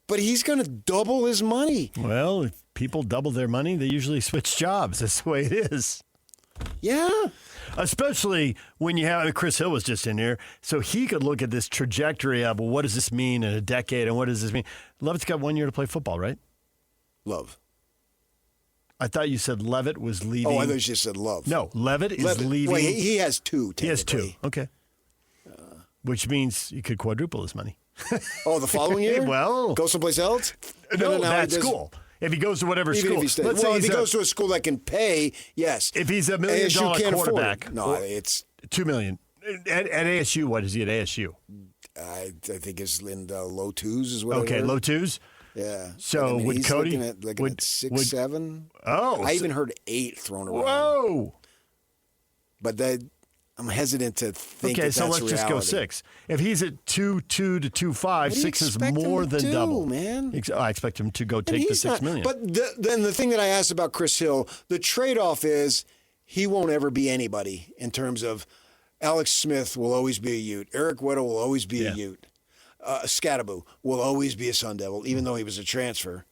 Speaker 12: but he's going to double his money.
Speaker 5: Well, if people double their money, they usually switch jobs. That's the way it is.
Speaker 12: Yeah.
Speaker 5: Especially when you have Chris Hill was just in here, so he could look at this trajectory of, well, what does this mean in a decade, and what does this mean? Levitt's got 1 year to play football, right?
Speaker 12: Love.
Speaker 5: I thought you said Levitt was leaving.
Speaker 12: Oh, I thought you just said Love.
Speaker 5: No, Levitt is leaving.
Speaker 12: Well, he has two,
Speaker 5: He has two.
Speaker 12: technically.
Speaker 5: Okay. Which means he could quadruple his money.
Speaker 12: Oh, the following year?
Speaker 5: Well.
Speaker 12: Go someplace else?
Speaker 5: No,
Speaker 12: he
Speaker 5: that
Speaker 12: does-
Speaker 5: school. If he goes to whatever
Speaker 12: Even
Speaker 5: school.
Speaker 12: if he stays.
Speaker 5: Let's say
Speaker 12: Well, if
Speaker 5: he's
Speaker 12: he goes to a school that can pay, yes.
Speaker 5: If he's $1
Speaker 12: ASU
Speaker 5: million
Speaker 12: can't afford
Speaker 5: quarterback.
Speaker 12: it. No, it's
Speaker 5: $2 million. At ASU, what is he at ASU?
Speaker 12: I think it's in the low twos is what I
Speaker 5: Okay,
Speaker 12: heard.
Speaker 5: low twos?
Speaker 12: Yeah.
Speaker 5: So
Speaker 12: I mean,
Speaker 5: would
Speaker 12: he's
Speaker 5: Cody
Speaker 12: looking at 6, 7?
Speaker 5: Oh.
Speaker 12: I even heard 8 thrown around.
Speaker 5: Whoa.
Speaker 12: But I'm hesitant to think
Speaker 5: Okay,
Speaker 12: that
Speaker 5: so
Speaker 12: that's
Speaker 5: let's just go
Speaker 12: reality.
Speaker 5: 6. If he's at 2.2 to 2.5,
Speaker 12: What do you
Speaker 5: 6 is
Speaker 12: expect him
Speaker 5: more
Speaker 12: to
Speaker 5: than
Speaker 12: do,
Speaker 5: double.
Speaker 12: man?
Speaker 5: I expect him to go
Speaker 12: And
Speaker 5: take the
Speaker 12: he's
Speaker 5: $6
Speaker 12: not-
Speaker 5: million.
Speaker 12: But then the thing that I asked about Chris Hill, the trade-off is he won't ever be anybody in terms of Alex Smith will always be a Ute. Eric Weddle will always be a Ute. Scattaboo will always be a Sun Devil, even though he was a transfer.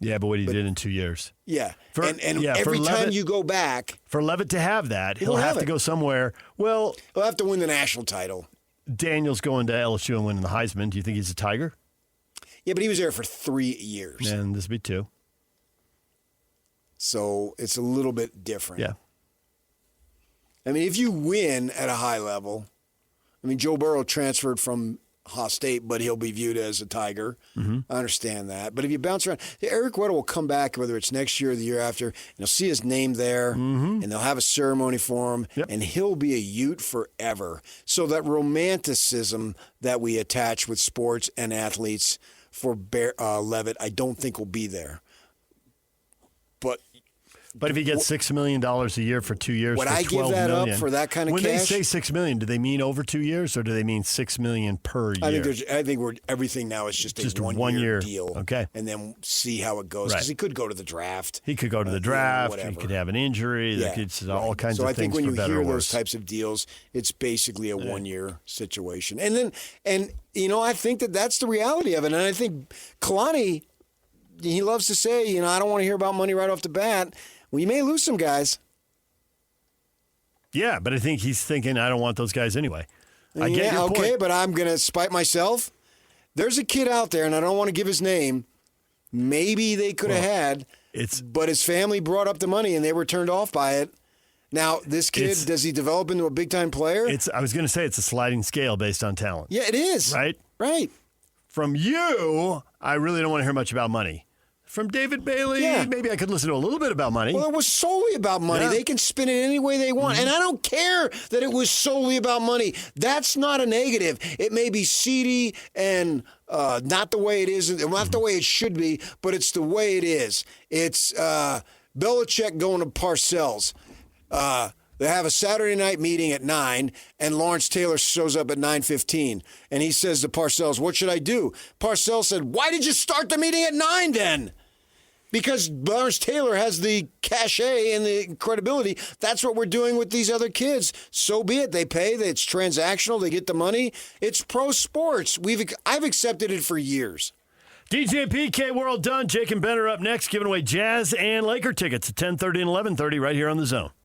Speaker 5: Yeah, but what he did in 2 years.
Speaker 12: Yeah.
Speaker 5: For-
Speaker 12: and
Speaker 5: yeah, for
Speaker 12: every time
Speaker 5: Levitt-
Speaker 12: you go back,
Speaker 5: For Levitt to have that, he'll
Speaker 12: won't
Speaker 5: have
Speaker 12: have
Speaker 5: to
Speaker 12: it.
Speaker 5: go somewhere. Well,
Speaker 12: he'll have to win the national title.
Speaker 5: Daniel's going to LSU and winning the Heisman. Do you think he's a Tiger?
Speaker 12: Yeah, but he was there for 3 years.
Speaker 5: And this would be 2.
Speaker 12: So it's a little bit different.
Speaker 5: Yeah.
Speaker 12: I mean, if you win at a high level, I mean, Joe Burrow transferred from Haas State, but he'll be viewed as a Tiger.
Speaker 5: Mm-hmm.
Speaker 12: I understand that. But if you bounce around, Eric Weddle will come back, whether it's next year or the year after, and you'll see his name there, and they'll have a ceremony for him, and he'll be a Ute forever. So that romanticism that we attach with sports and athletes for Levitt, I don't think will be there.
Speaker 5: But if he gets $6 million a year for 2 years,
Speaker 12: Would
Speaker 5: for
Speaker 12: I give
Speaker 5: $12
Speaker 12: that up
Speaker 5: million,
Speaker 12: for that kind of
Speaker 5: when
Speaker 12: cash?
Speaker 5: they say $6 million, do they mean over 2 years or do they mean $6 million per year?
Speaker 12: I think everything now is just
Speaker 5: Just
Speaker 12: a
Speaker 5: a
Speaker 12: 1
Speaker 5: 1
Speaker 12: year
Speaker 5: year
Speaker 12: deal.
Speaker 5: Okay.
Speaker 12: And then see how it goes. Because
Speaker 5: Right.
Speaker 12: he could go to the draft.
Speaker 5: He could go to the draft. He
Speaker 12: whatever.
Speaker 5: could have an injury.
Speaker 12: Yeah,
Speaker 5: It's all
Speaker 12: right.
Speaker 5: kinds
Speaker 12: so
Speaker 5: of
Speaker 12: I
Speaker 5: things
Speaker 12: think when
Speaker 5: for
Speaker 12: you
Speaker 5: better
Speaker 12: hear
Speaker 5: or
Speaker 12: those
Speaker 5: worse.
Speaker 12: types of deals, it's basically a 1 year situation. And I think that's the reality of it. And I think Kalani, he loves to say, I don't want to hear about money right off the bat. Well, you may lose some guys.
Speaker 5: Yeah, but I think he's thinking, I don't want those guys anyway. I get your
Speaker 12: okay,
Speaker 5: point.
Speaker 12: but I'm going to spite myself. There's a kid out there, and I don't want to give his name. Maybe they could have had, but his family brought up the money, and they were turned off by it. Now, this kid, does he develop into a big-time player?
Speaker 5: I was going to say it's a sliding scale based on talent.
Speaker 12: Yeah, it is.
Speaker 5: Right?
Speaker 12: Right.
Speaker 5: From you, I really don't want to hear much about money. From David Bailey, maybe I could listen to a little bit about money.
Speaker 12: Well, it was solely about money.
Speaker 5: Yeah.
Speaker 12: They can spin it any way they want. And I don't care that it was solely about money. That's not a negative. It may be seedy and not the way it is, not the way it should be, but it's the way it is. It's Belichick going to Parcells. They have a Saturday night meeting at 9, and Lawrence Taylor shows up at 9:15. And he says to Parcells, what should I do? Parcells said, why did you start the meeting at 9 then? Because Lawrence Taylor has the cachet and the credibility. That's what we're doing with these other kids. So be it. They pay. It's transactional. They get the money. It's pro sports. I've accepted it for years.
Speaker 5: DJ and PK, we're all done. Jake and Ben are up next, giving away Jazz and Laker tickets at 10:30 and 11:30 right here on The Zone.